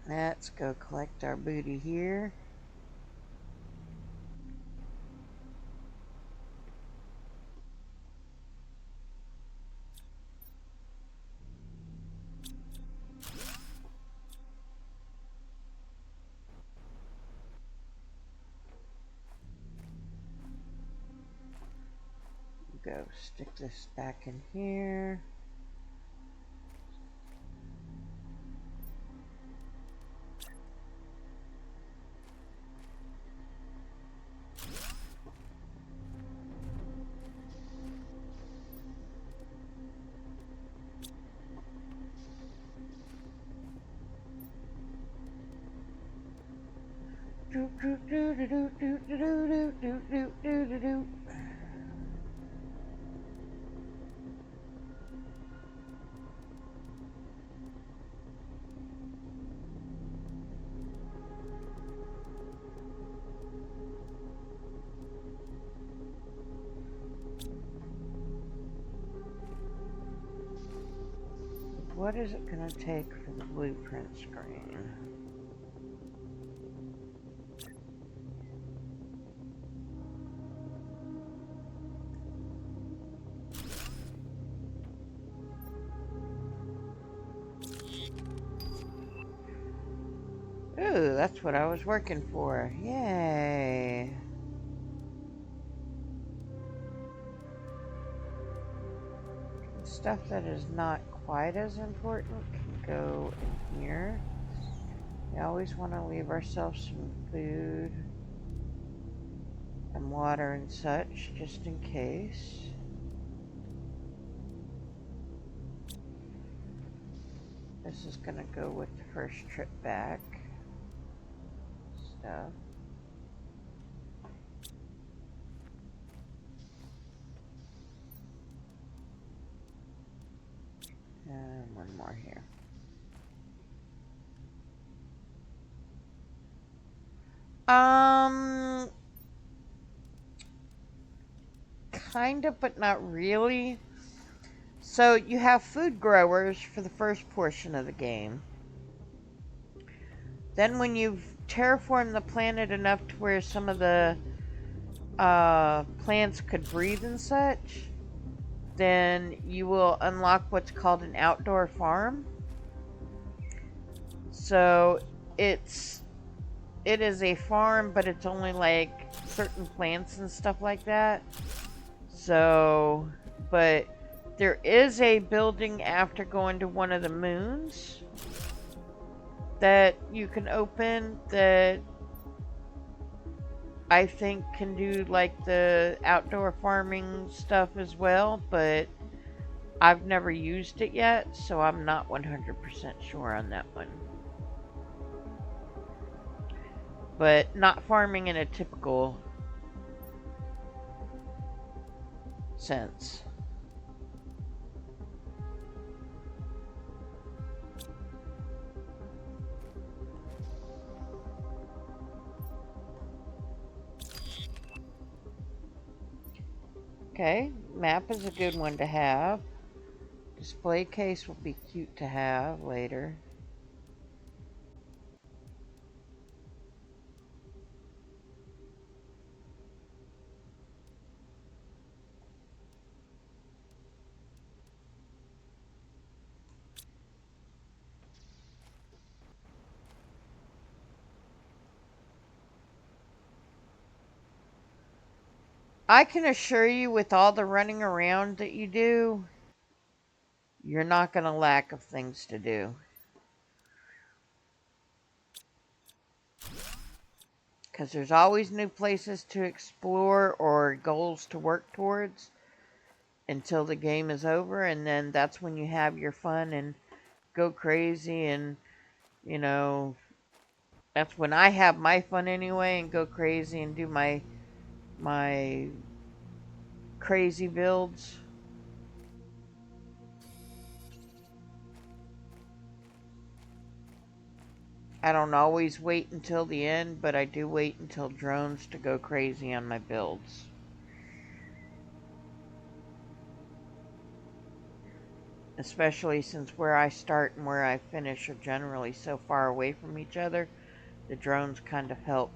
Let's go collect our booty here. Go stick this back in here. Do do do do do do do do do do do do do. What is it going to take for the blueprint screen? Ooh, that's what I was working for. Yay. Stuff that is not quite as important can go in here. We always want to leave ourselves some food and water and such, just in case. This is going to go with the first trip back. Stuff. And one more here. Kind of, but not really. So you have food growers for the first portion of the game. Then when you've terraformed the planet enough to where some of the plants could breathe and such, then you will unlock what's called an outdoor farm. So it is a farm, but it's only like certain plants and stuff like that. So, but there is a building after going to one of the moons that you can open that I think can do like the outdoor farming stuff as well, but I've never used it yet, so I'm not 100% sure on that one. But not farming in a typical sense. Okay, map is a good one to have. Display case will be cute to have later. I can assure you, with all the running around that you do, you're not going to lack of things to do. Because there's always new places to explore or goals to work towards until the game is over, and then that's when you have your fun and go crazy, and, you know, that's when I have my fun anyway, and go crazy and do my crazy builds. I don't always wait until the end, but I do wait until drones to go crazy on my builds. especially since where I start and where I finish are generally so far away from each other. The drones kind of help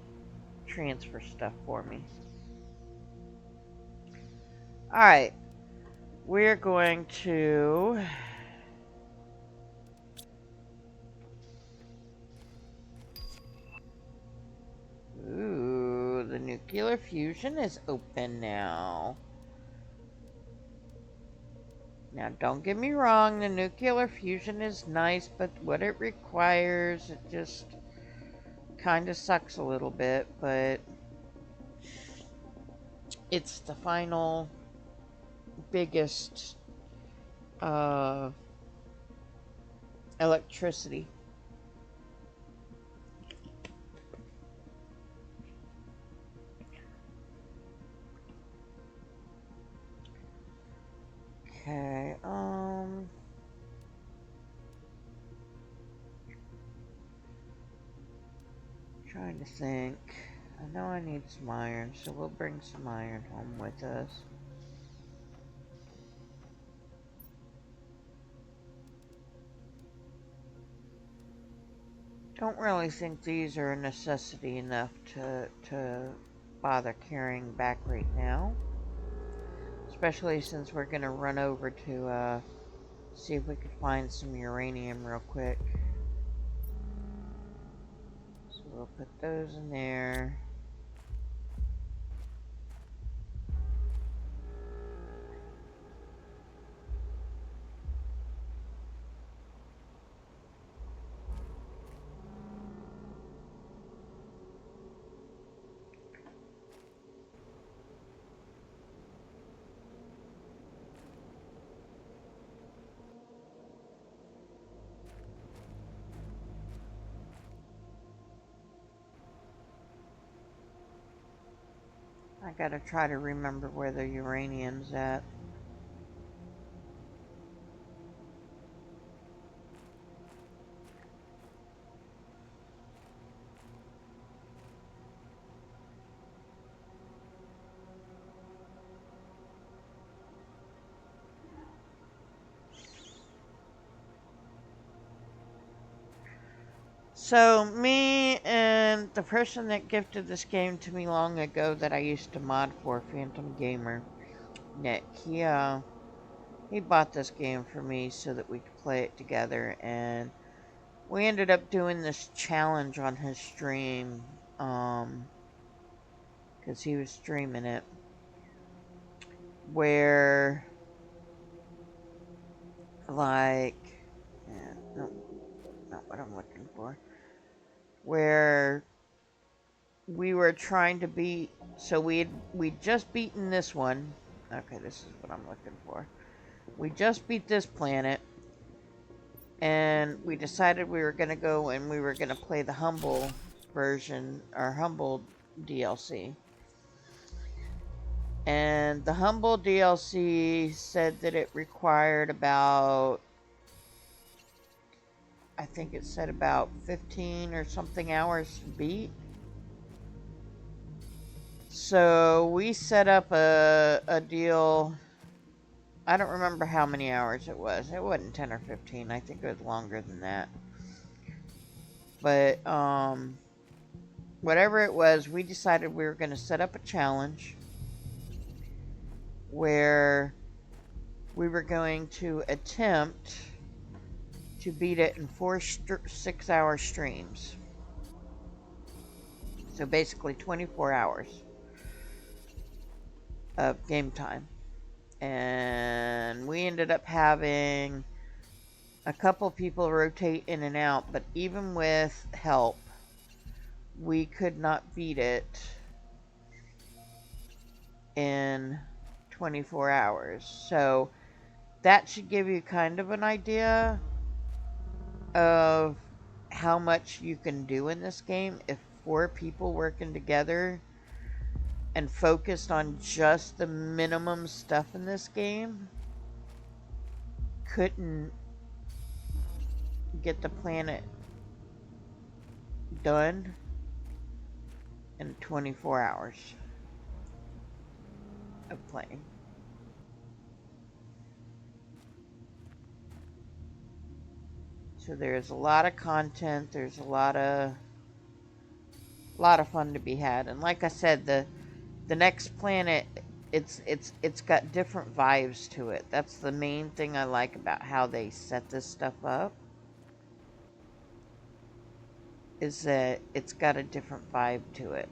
transfer stuff for me. Alright, we're going to ooh, the nuclear fusion is open now. Now, don't get me wrong, the nuclear fusion is nice, but what it requires, it just kind of sucks a little bit, but it's the final biggest electricity. Okay, trying to think. I know I need some iron, so we'll bring some iron home with us. Don't really think these are a necessity enough to bother carrying back right now. Especially since we're going to run over to see if we could find some uranium real quick. So we'll put those in there. I gotta try to remember where the uranium's at. So, me and the person that gifted this game to me long ago that I used to mod for, Phantom Gamer, Nick, he bought this game for me so that we could play it together, and we ended up doing this challenge on his stream, because he was streaming it, where, like, no, not what I'm looking for. Where we were trying to beat, so we'd just beaten this one. Okay, this is what I'm looking for. We just beat this planet, and we decided we were going to go and we were going to play the Humble version, or Humble DLC. And the Humble DLC said that it required about, I think it said about 15 or something hours to beat. So we set up a deal. I don't remember how many hours it was. It wasn't 10 or 15. I think it was longer than that. But whatever it was, we decided we were going to set up a challenge where we were going to attempt to beat it in 4 6-hour streams. So basically 24 hours of game time. And we ended up having a couple people rotate in and out, but even with help, we could not beat it in 24 hours. So that should give you kind of an idea of how much you can do in this game if 4 people working together and focused on just the minimum stuff in this game couldn't get the planet done in 24 hours of playing. So there's a lot of content. There's a lot of fun to be had. And like I said, the next planet, it's got different vibes to it. That's the main thing I like about how they set this stuff up. Is that it's got a different vibe to it.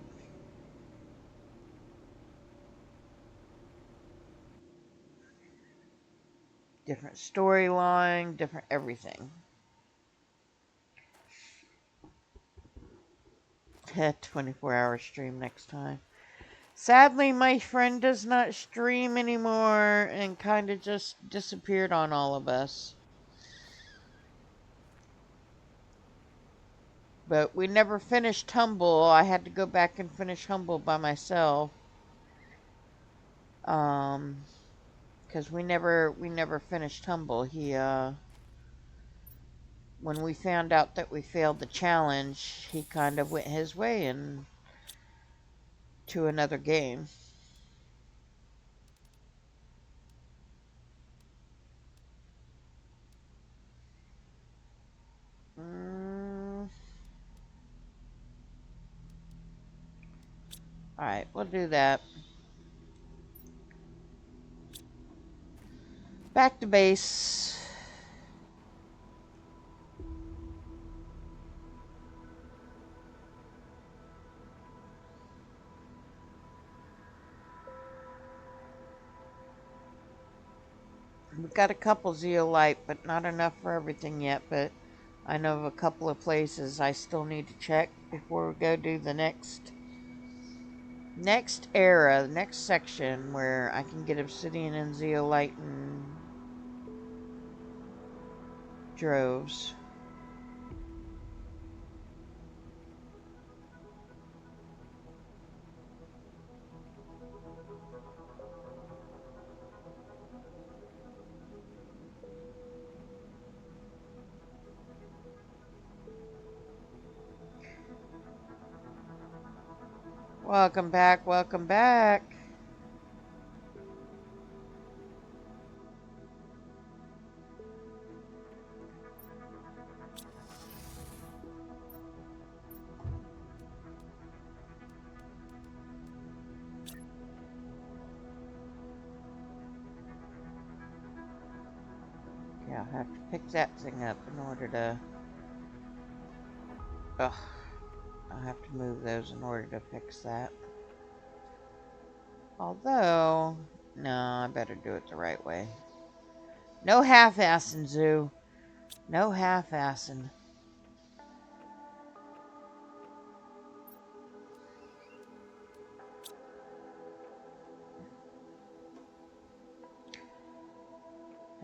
Different storyline, different everything. 24-hour stream next time. Sadly, my friend does not stream anymore and kind of just disappeared on all of us. But we never finished Humble. I had to go back and finish Humble by myself. Because we never finished Humble. When we found out that we failed the challenge, he kind of went his way and to another game. Alright, we'll do that. Back to base. We've got a couple zeolite, but not enough for everything yet, but I know of a couple of places I still need to check before we go do the next era, the next section where I can get obsidian and zeolite in droves. Welcome back, welcome back. Yeah, I'll have to pick that thing up in order to... Ugh. I'll have to move those in order to fix that. Although, no, I better do it the right way. No half-assing, Zoo. No half-assing.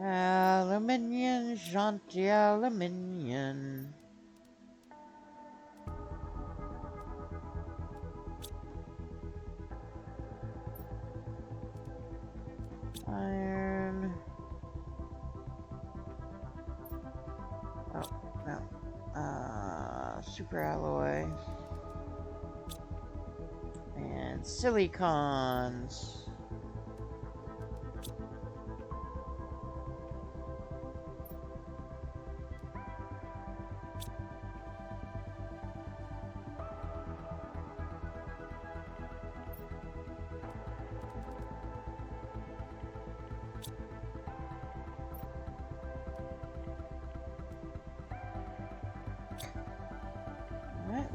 Aluminium, Shanti aluminium. Iron. Oh, no. Super alloy. And silicons.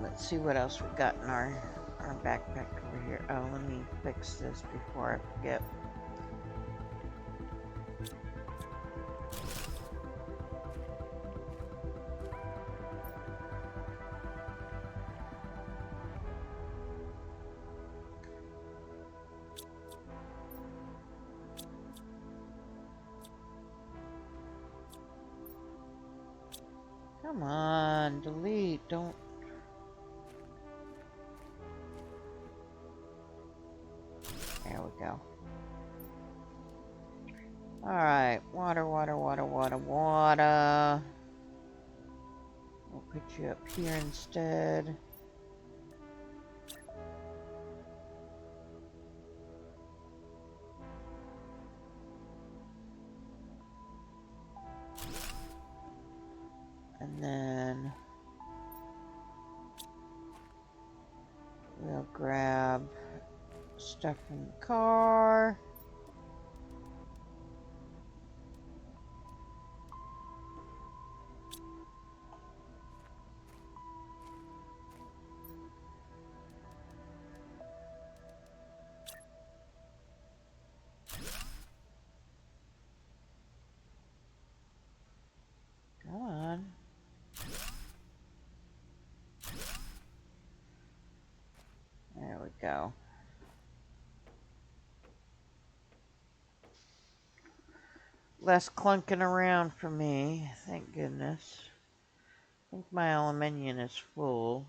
Let's see what else we got in our backpack over here. Oh, let me fix this before I forget. Come on, delete, don't... There we go. Alright, water. We'll put you up here instead. We'll grab stuff from the car. Come on. There we go. Less clunking around for me, thank goodness. I think my aluminium is full.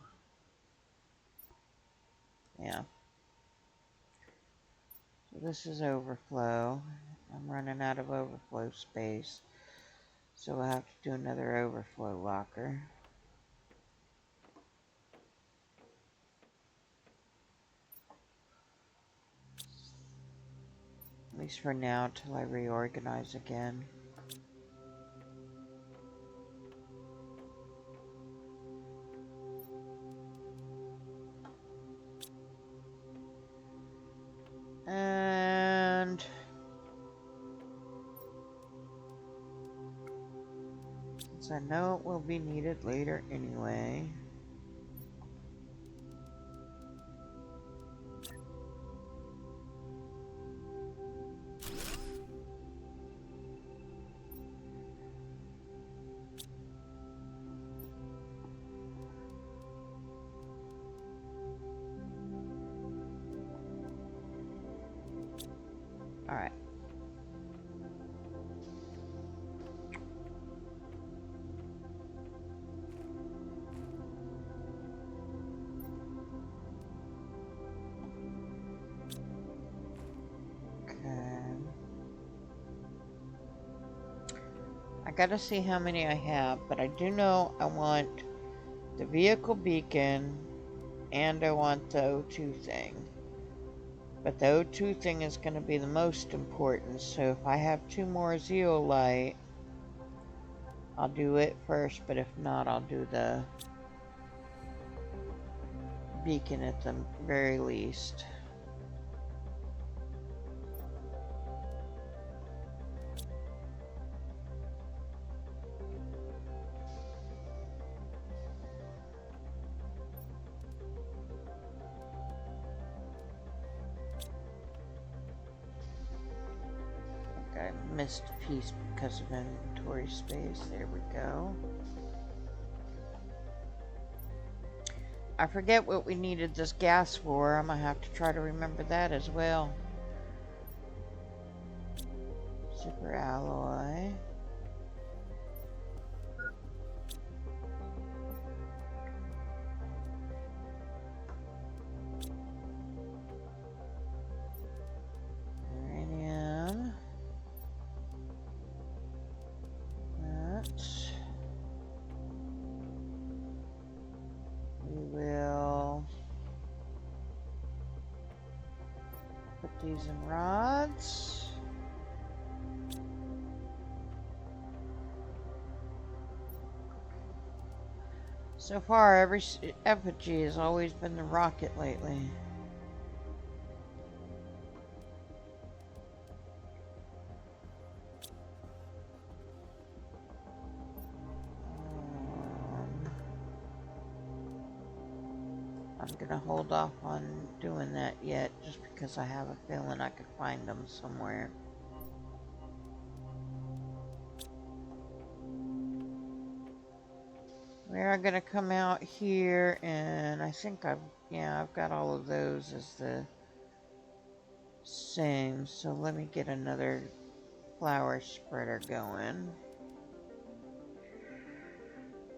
Yeah. So this is overflow. I'm running out of overflow space. So we'll have to do another overflow locker. At least for now, till I reorganize again. And since I know it will be needed later anyway. All right. I gotta see how many I have, but I do know I want the vehicle beacon and I want the O2 thing. But the O2 thing is going to be the most important, so if I have 2 more zeolite, I'll do it first, but if not, I'll do the beacon at the very least. I missed a piece because of inventory space. There we go. I forget what we needed this gas for. I'm gonna have to try to remember that as well. Super alloy. Uranium. We will put these in rods. So far, every effigy has always been the rocket lately. I'm gonna hold off on doing that yet, just because I have a feeling I could find them somewhere. We are gonna come out here, and I think I've got all of those as the same. So let me get another flower spreader going.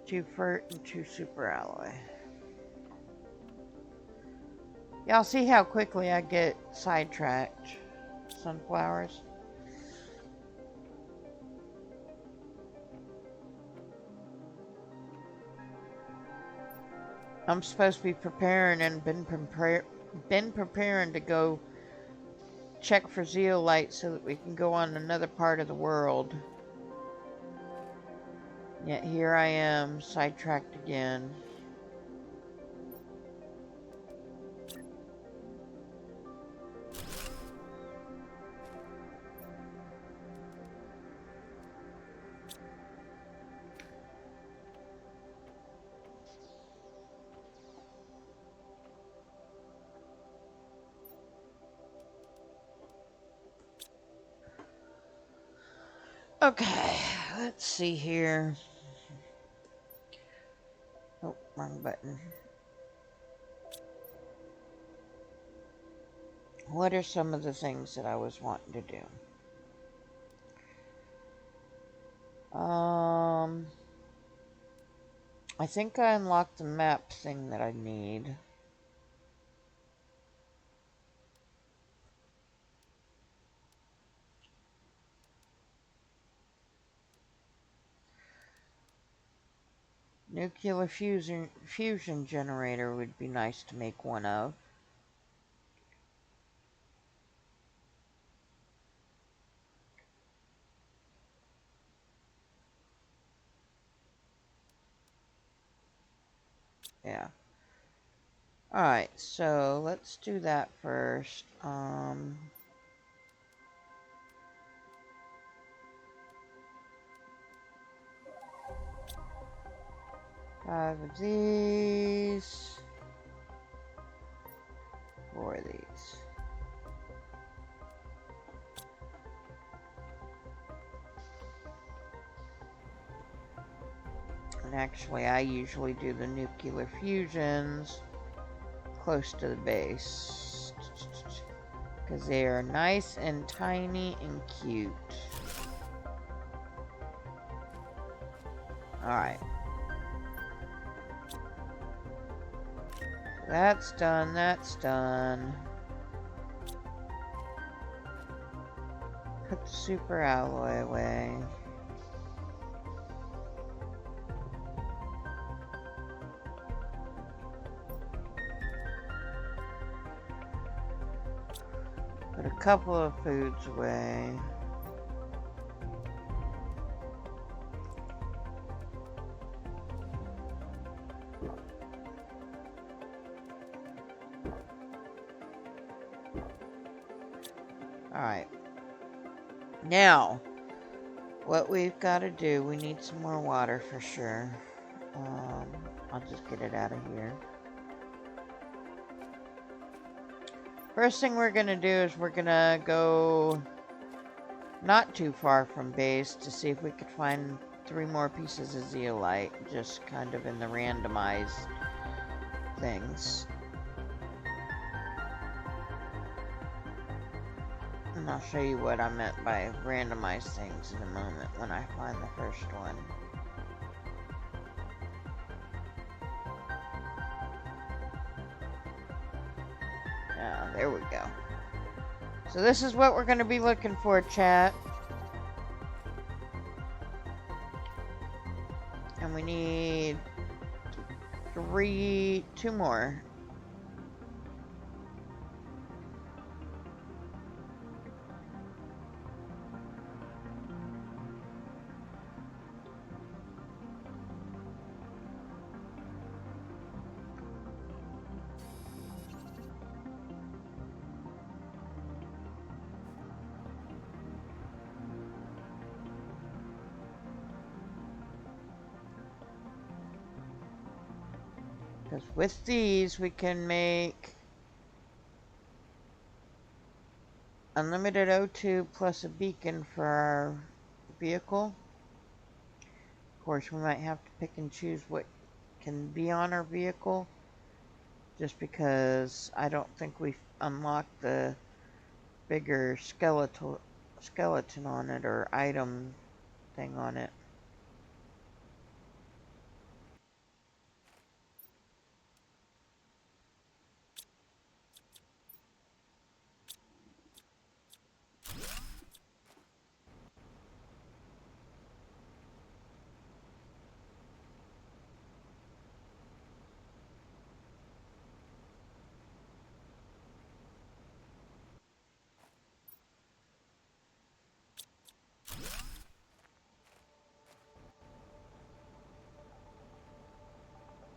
2 fert and 2 super alloy. Y'all see how quickly I get sidetracked? Sunflowers. I'm supposed to be preparing and been preparing to go check for zeolite so that we can go on another part of the world. Yet here I am, sidetracked again. Okay, let's see here. Oh, wrong button. What are some of the things that I was wanting to do? I think I unlocked the map thing that I need. Nuclear fusion generator would be nice to make one of. Yeah. Alright, so let's do that first. 5 of these. 4 of these. And actually, I usually do the nuclear fusions close to the base. Because they are nice and tiny and cute. Alright. That's done, that's done. Put the super alloy away. Put a couple of foods away. Alright. Now, what we've got to do, we need some more water for sure. I'll just get it out of here. First thing we're going to do is we're going to go not too far from base to see if we could find 3 more pieces of zeolite, just kind of in the randomized things. And I'll show you what I meant by randomized things in a moment when I find the first one. Yeah, there we go. So this is what we're going to be looking for, chat. And we need 2 more. Because with these, we can make unlimited O2 plus a beacon for our vehicle. Of course, we might have to pick and choose what can be on our vehicle, just because I don't think we've unlocked the bigger skeleton on it or item thing on it.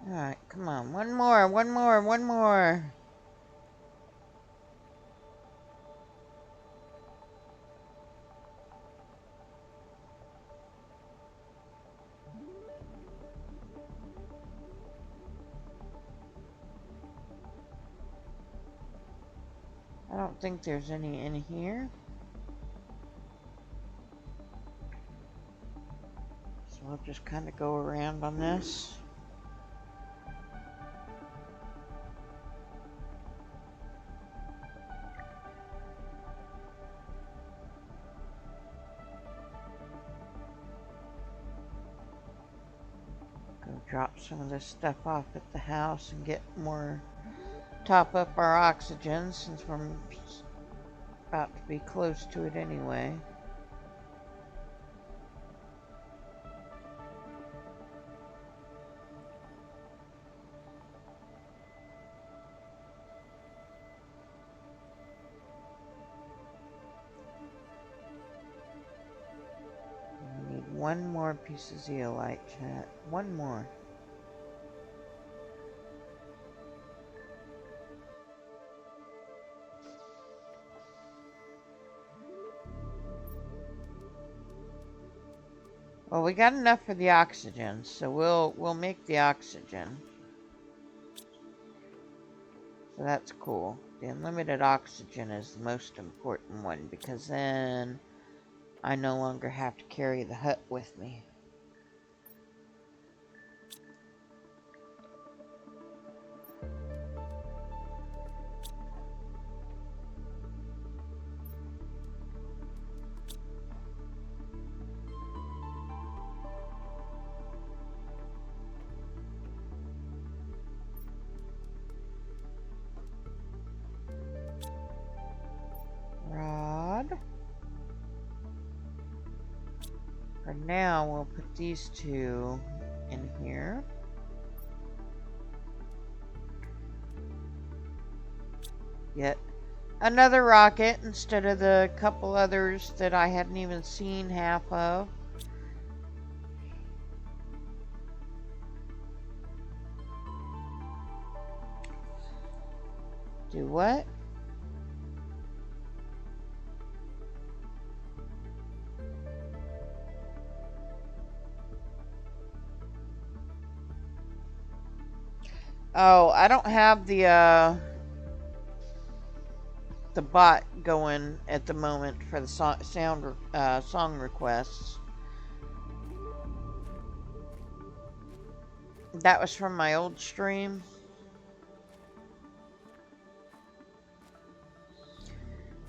Alright, come on. One more. I don't think there's any in here. just kind of go around on this. Go drop some of this stuff off at the house and get more, top up our oxygen since we're about to be close to it anyway. One more piece of zeolite, chat. One more. Well, we got enough for the oxygen, so we'll make the oxygen. So that's cool. The unlimited oxygen is the most important one because then I no longer have to carry the hut with me. Rod. For now, we'll put these two in here. Yet another rocket instead of the couple others that I hadn't even seen half of. Do what? Oh, I don't have the bot going at the moment for the song requests. That was from my old stream.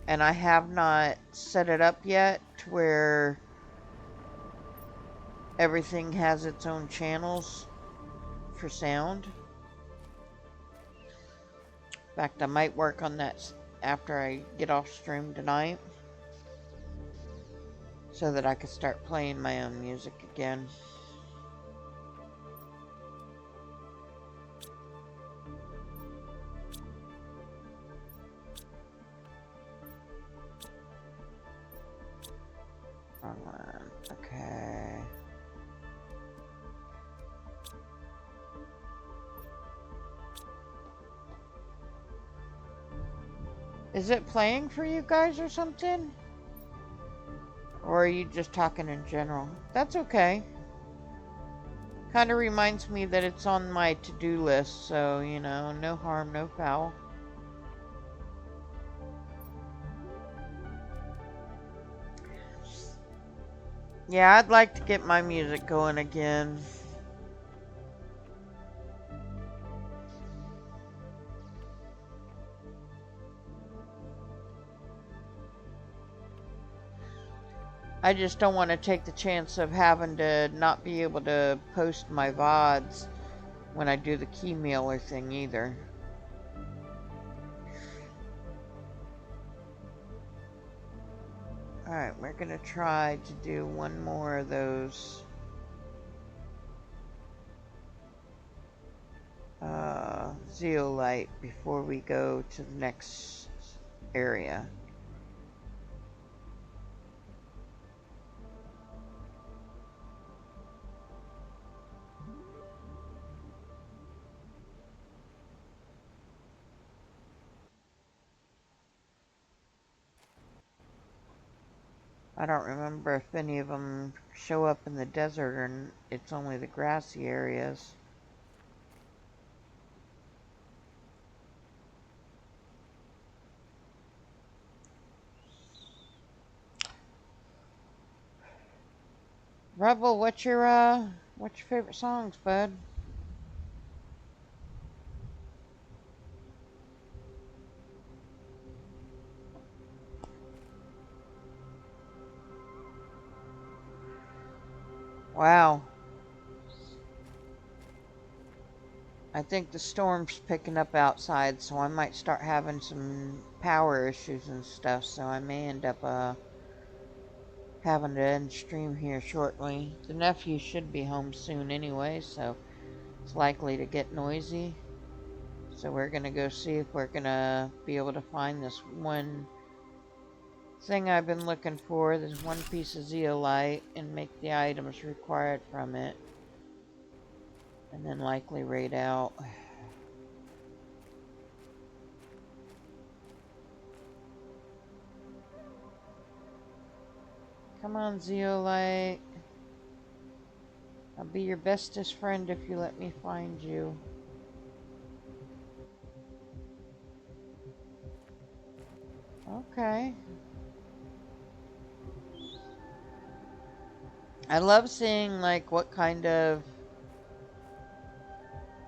And I have not set it up yet to where everything has its own channels for sound. In fact, I might work on that after I get off stream tonight so that I could start playing my own music again. Okay. Is it playing for you guys or something? Or are you just talking in general? That's okay. Kind of reminds me that it's on my to-do list, so, you know, no harm, no foul. Yeah, I'd like to get my music going again. I just don't want to take the chance of having to not be able to post my VODs when I do the key mailer thing either. Alright, we're gonna try to do one more of those zeolite before we go to the next area. I don't remember if any of them show up in the desert or it's only the grassy areas. Rebel, what's your favorite songs, bud? Wow. I think the storm's picking up outside, so I might start having some power issues and stuff, so I may end up having to end stream here shortly. The nephew should be home soon anyway, so it's likely to get noisy. So we're gonna go see if we're gonna be able to find this one thing I've been looking for, this one piece of zeolite, and make the items required from it. And then likely raid out. Come on, zeolite. I'll be your bestest friend if you let me find you. Okay. I love seeing like what kind of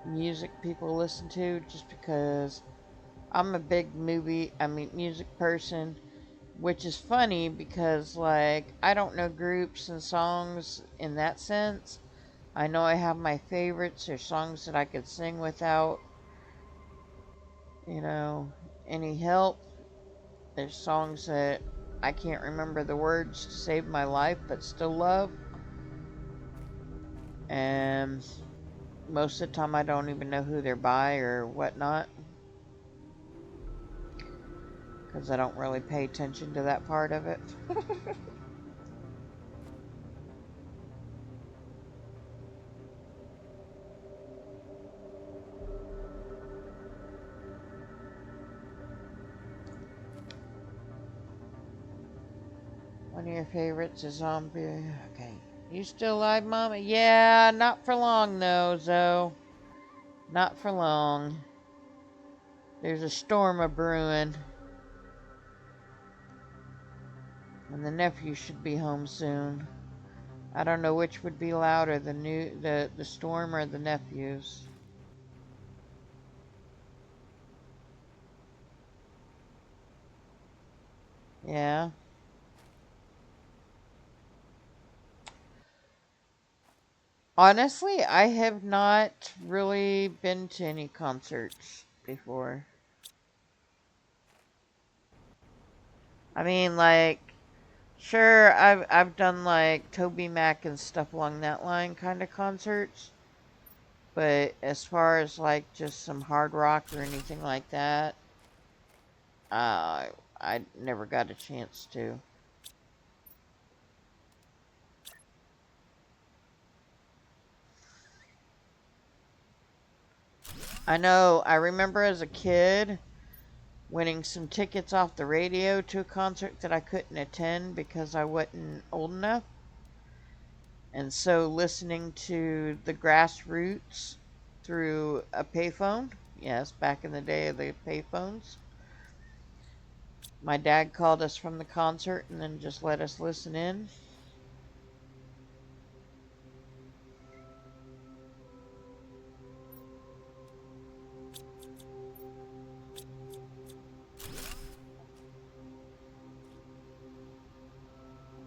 music people listen to, just because I'm a big music person, which is funny because like I don't know groups and songs in that sense. I know I have my favorites or songs that I could sing without, any help. There's songs that I can't remember the words to save my life, but still love. And most of the time I don't even know who they're by or whatnot, because I don't really pay attention to that part of it. One of your favorites is Zombie. Okay. You still alive, Mama? Yeah, not for long though, Zoe. Not for long. There's a storm a brewing. And the nephew should be home soon. I don't know which would be louder, the storm or the nephews. Yeah. Honestly, I have not really been to any concerts before. I mean, like, sure, I've done like Toby Mac and stuff along that line kind of concerts, but as far as like just some hard rock or anything like that, I never got a chance to. I know, I remember as a kid winning some tickets off the radio to a concert that I couldn't attend because I wasn't old enough. And so listening to the Grassroots through a payphone, yes, back in the day of the payphones. My dad called us from the concert and then just let us listen in.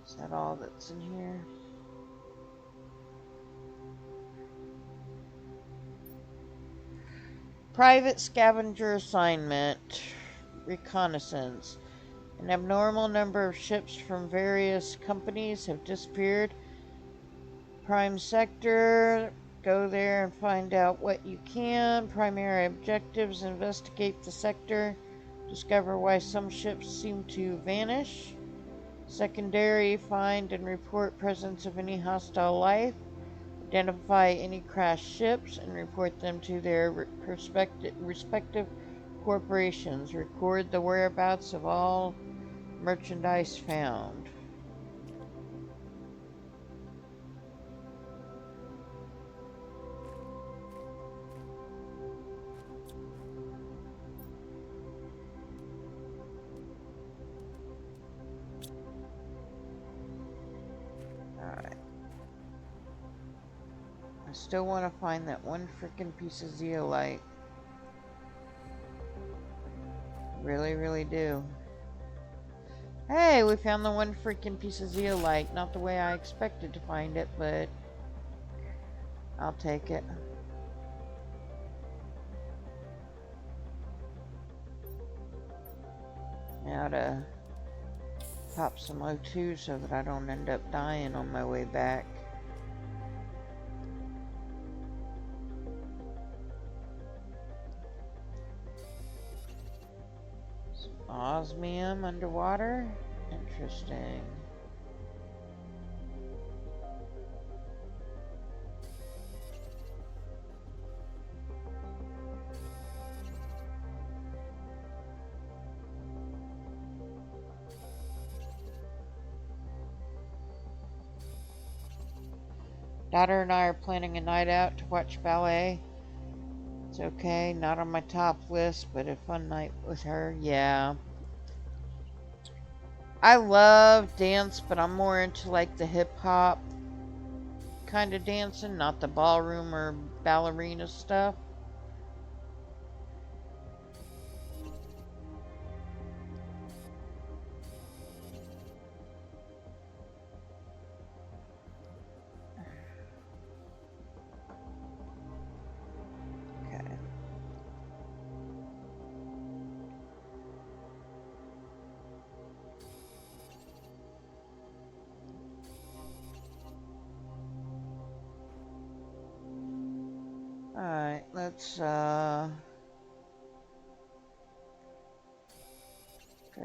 Is that all that's in here? Private scavenger assignment. Reconnaissance. An abnormal number of ships from various companies have disappeared. Prime sector. Go there and find out what you can. Primary objectives. Investigate the sector. Discover why some ships seem to vanish. Secondary. Find and report presence of any hostile life. Identify any crashed ships and report them to their respective corporations. Record the whereabouts of all merchandise found. Alright. still want to find that one freaking piece of zeolite. Really, really do. Hey, we found the one freaking piece of zeolite. Not the way I expected to find it, but I'll take it. Now to pop some O2 so that I don't end up dying on my way back. Some osmium underwater? Interesting. Daughter and I are planning a night out to watch ballet. It's okay, not on my top list, but a fun night with her, yeah. I love dance, but I'm more into like the hip hop kind of dancing, not the ballroom or ballerina stuff. Alright, let's go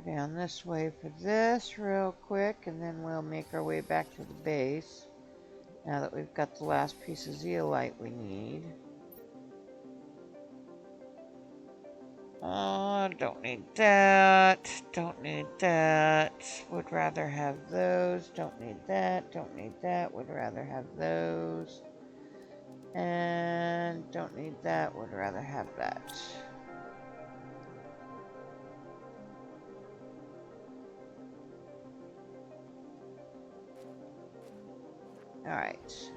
down this way for this real quick, and then we'll make our way back to the base now that we've got the last piece of zeolite we need. Oh, don't need that. Don't need that. Would rather have those. Don't need that. Don't need that. Would rather have those. And don't need that. Would rather have that. Alright.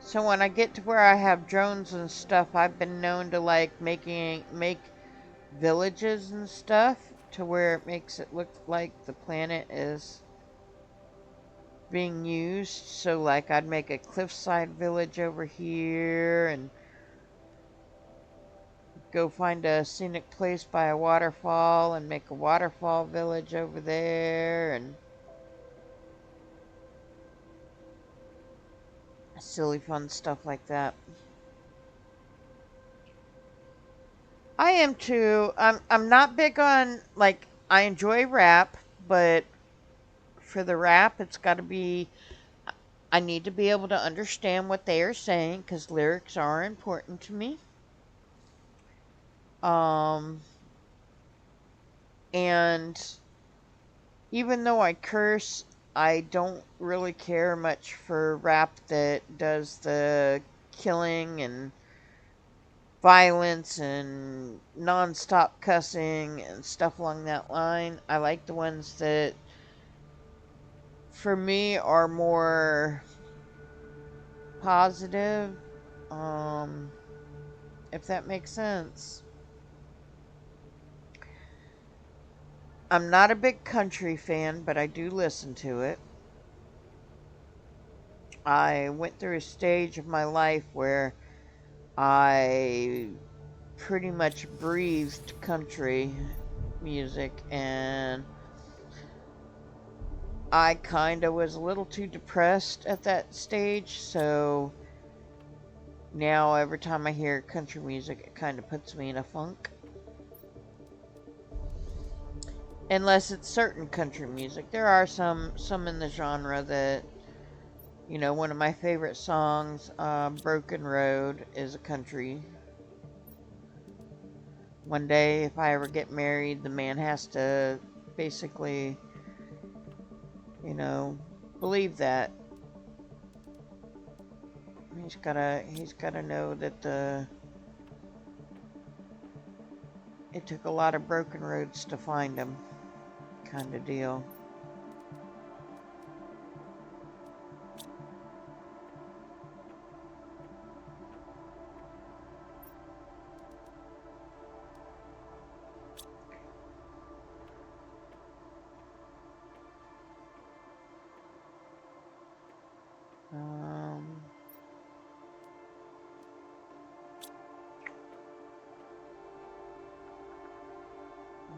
So when I get to where I have drones and stuff, I've been known to like make villages and stuff to where it makes it look like the planet is being used. So like I'd make a cliffside village over here and go find a scenic place by a waterfall and make a waterfall village over there, and silly fun stuff like that. I am too. I'm not big on, like, I enjoy rap, but for the rap it's got to be, I need to be able to understand what they are saying because lyrics are important to me. And even though I curse, I don't really care much for rap that does the killing and violence and non-stop cussing and stuff along that line. I like the ones that, for me, are more positive, if that makes sense. I'm not a big country fan, but I do listen to it. I went through a stage of my life where I pretty much breathed country music, and I kind of was a little too depressed at that stage, so now every time I hear country music, it kind of puts me in a funk. Unless it's certain country music. There are some in the genre that, you know, one of my favorite songs, Broken Road, is a country. One day, if I ever get married, the man has to basically, you know, believe that. He's gotta know that the It took a lot of broken roads to find them, kind of deal.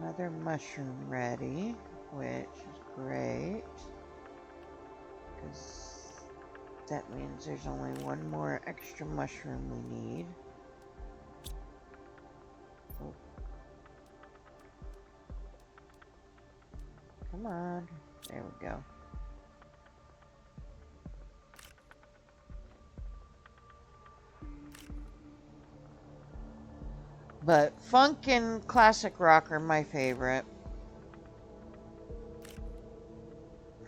Another mushroom ready, which is great, because that means there's only one more extra mushroom we need. Oh. Come on, there we go. But funk and classic rock are my favorite.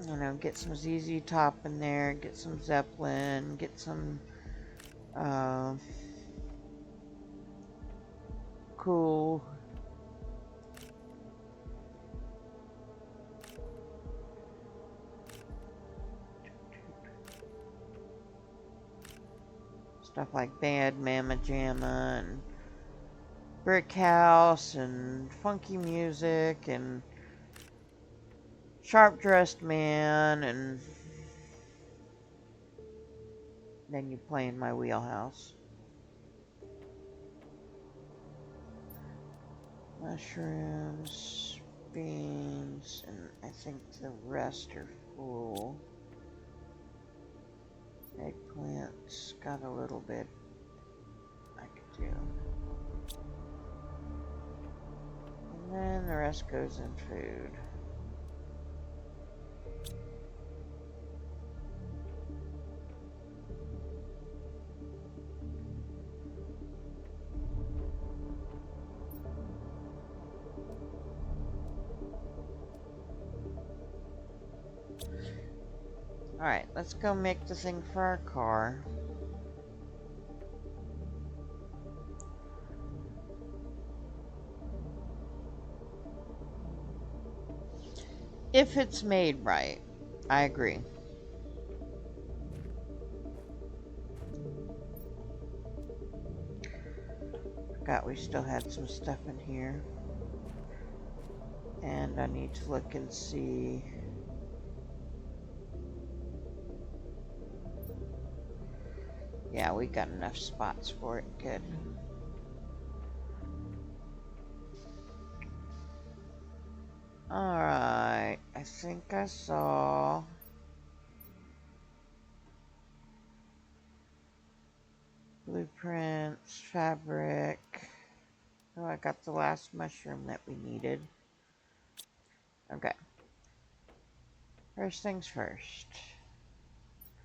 You know, get some ZZ Top in there, get some Zeppelin, get some cool. Stuff like Bad Mama Jamma and Brick House and funky music and Sharp Dressed Man, and then you play in my wheelhouse. Mushrooms, beans, and I think the rest are full. Eggplants, got a little bit I could do. And then the rest goes in food. Alright, let's go make the thing for our car. If it's made right, I agree. Forgot we still had some stuff in here. And I need to look and see. Yeah, we got enough spots for it. Good. Alright, I think I saw blueprints, fabric. Oh, I got the last mushroom that we needed. Okay. First things first.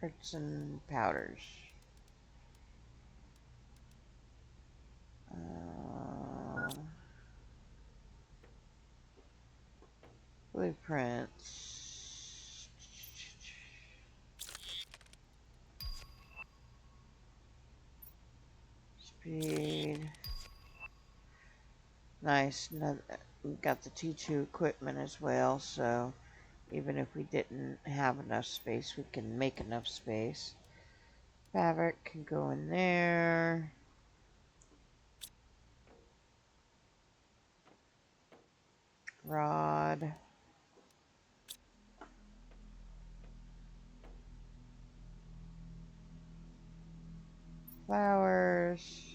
Fruits and powders. Blueprints. Speed. Nice. We got the T2 equipment as well, so even if we didn't have enough space, we can make enough space. Fabric can go in there. Rod. Flowers.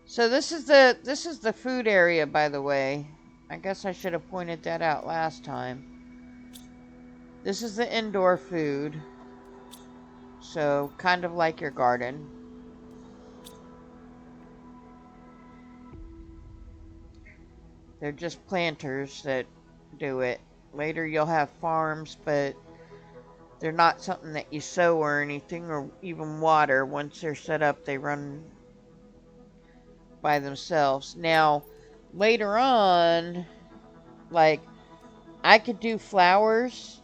So this is the food area, by the way. I guess I should have pointed that out last time. This is the indoor food. So kind of like your garden. They're just planters that do it. Later you'll have farms, but They're not something that you sew or anything, or even water. Once they're set up, they run by themselves. Now, later on, like, I could do flowers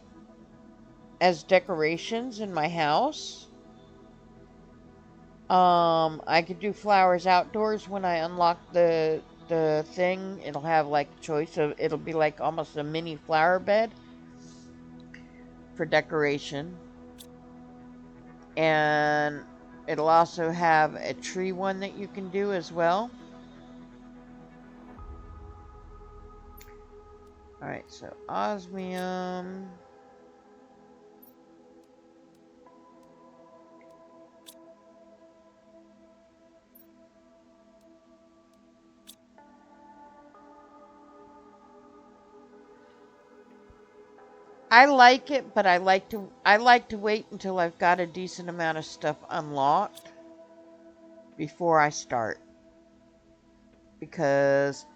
as decorations in my house. I could do flowers outdoors when I unlock the thing. It'll have like a choice of, it'll be like almost a mini flower bed for decoration. And it'll also have a tree one that you can do as well. Alright, so osmium. I like it, but I like to wait until I've got a decent amount of stuff unlocked before I start. Because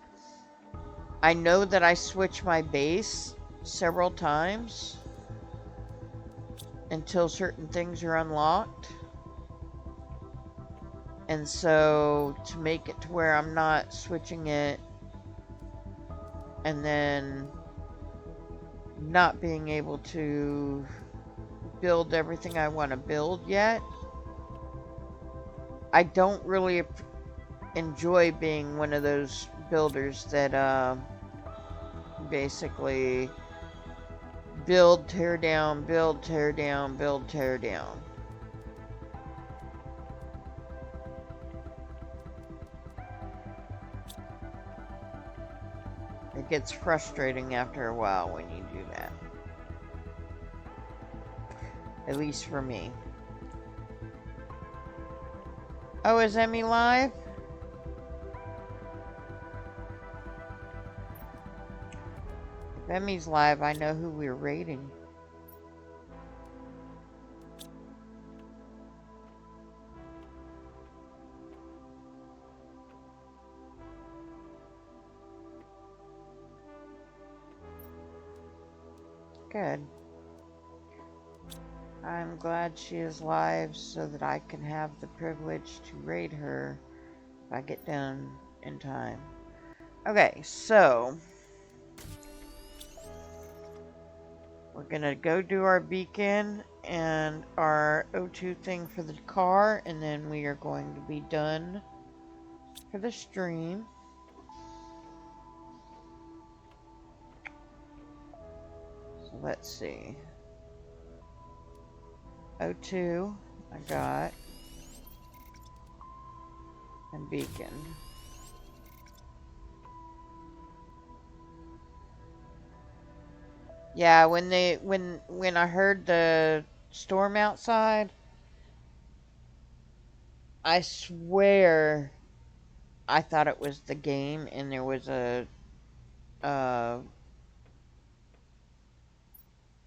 I know that I switch my base several times until certain things are unlocked. And so to make it to where I'm not switching it and then not being able to build everything I want to build yet, I don't really enjoy being one of those builders that basically build, tear down, build, tear down, build, tear down. It gets frustrating after a while when you do that. At least for me. Oh, is Emmy live? If Emmy's live, I know who we're raiding. Good. I'm glad she is live so that I can have the privilege to raid her if I get done in time. Okay, so we're gonna go do our beacon and our O2 thing for the car, and then we are going to be done for the stream. Let's see. O2, I got. And beacon. Yeah, when I heard the storm outside, I swear I thought it was the game and there was a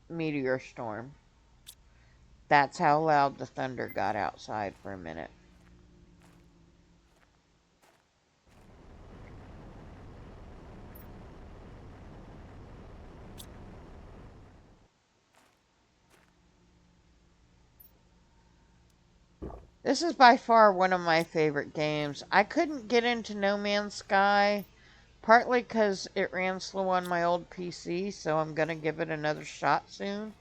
meteor storm. That's how loud the thunder got outside for a minute. This is by far one of my favorite games. I couldn't get into No Man's Sky, partly because it ran slow on my old PC, so I'm going to give it another shot soon.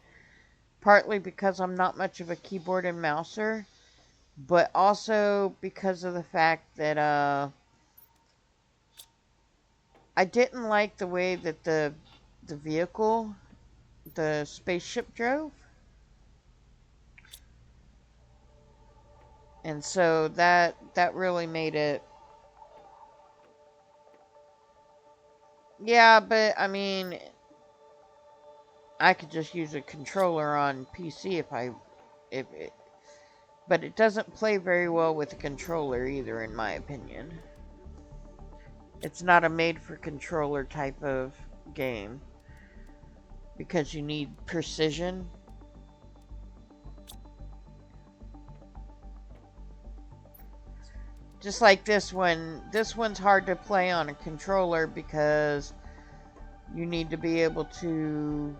Partly because I'm not much of a keyboard and mouser, but also because of the fact that I didn't like the way that the vehicle, the spaceship, drove. And so that really made it. Yeah, but I mean, I could just use a controller on PC but it doesn't play very well with a controller either, in my opinion. It's not a made-for-controller type of game because you need precision. Just like this one. This one's hard to play on a controller because you need to be able to,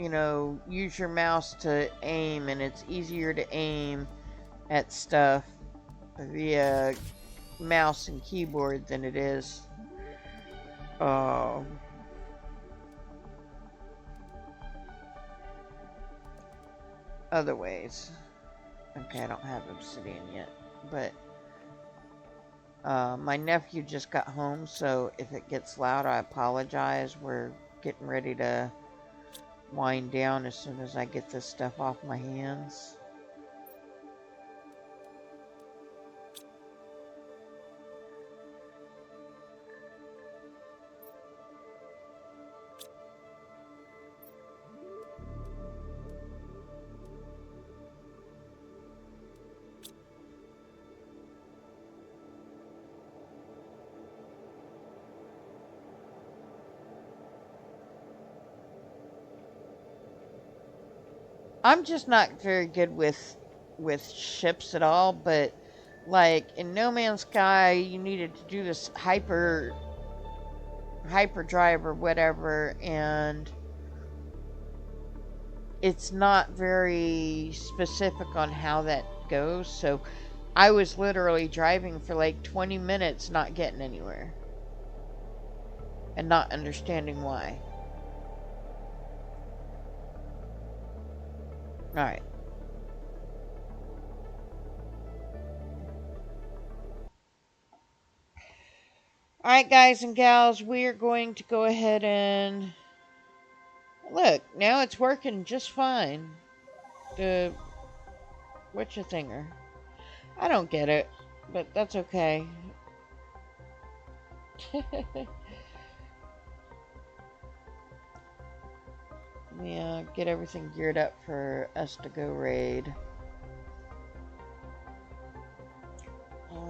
you know, use your mouse to aim, and it's easier to aim at stuff via mouse and keyboard than it is other ways. Okay, I don't have obsidian yet, but my nephew just got home, so if it gets loud, I apologize. We're getting ready to wind down as soon as I get this stuff off my hands. I'm just not very good with ships at all, but like in No Man's Sky, you needed to do this hyperdrive or whatever, and it's not very specific on how that goes. So I was literally driving for like 20 minutes not getting anywhere and not understanding why. Alright. Alright, guys and gals, we are going to go ahead and... Look, now it's working just fine. The... Whatcha-thinger. I don't get it, but that's okay. Let me get everything geared up for us to go raid.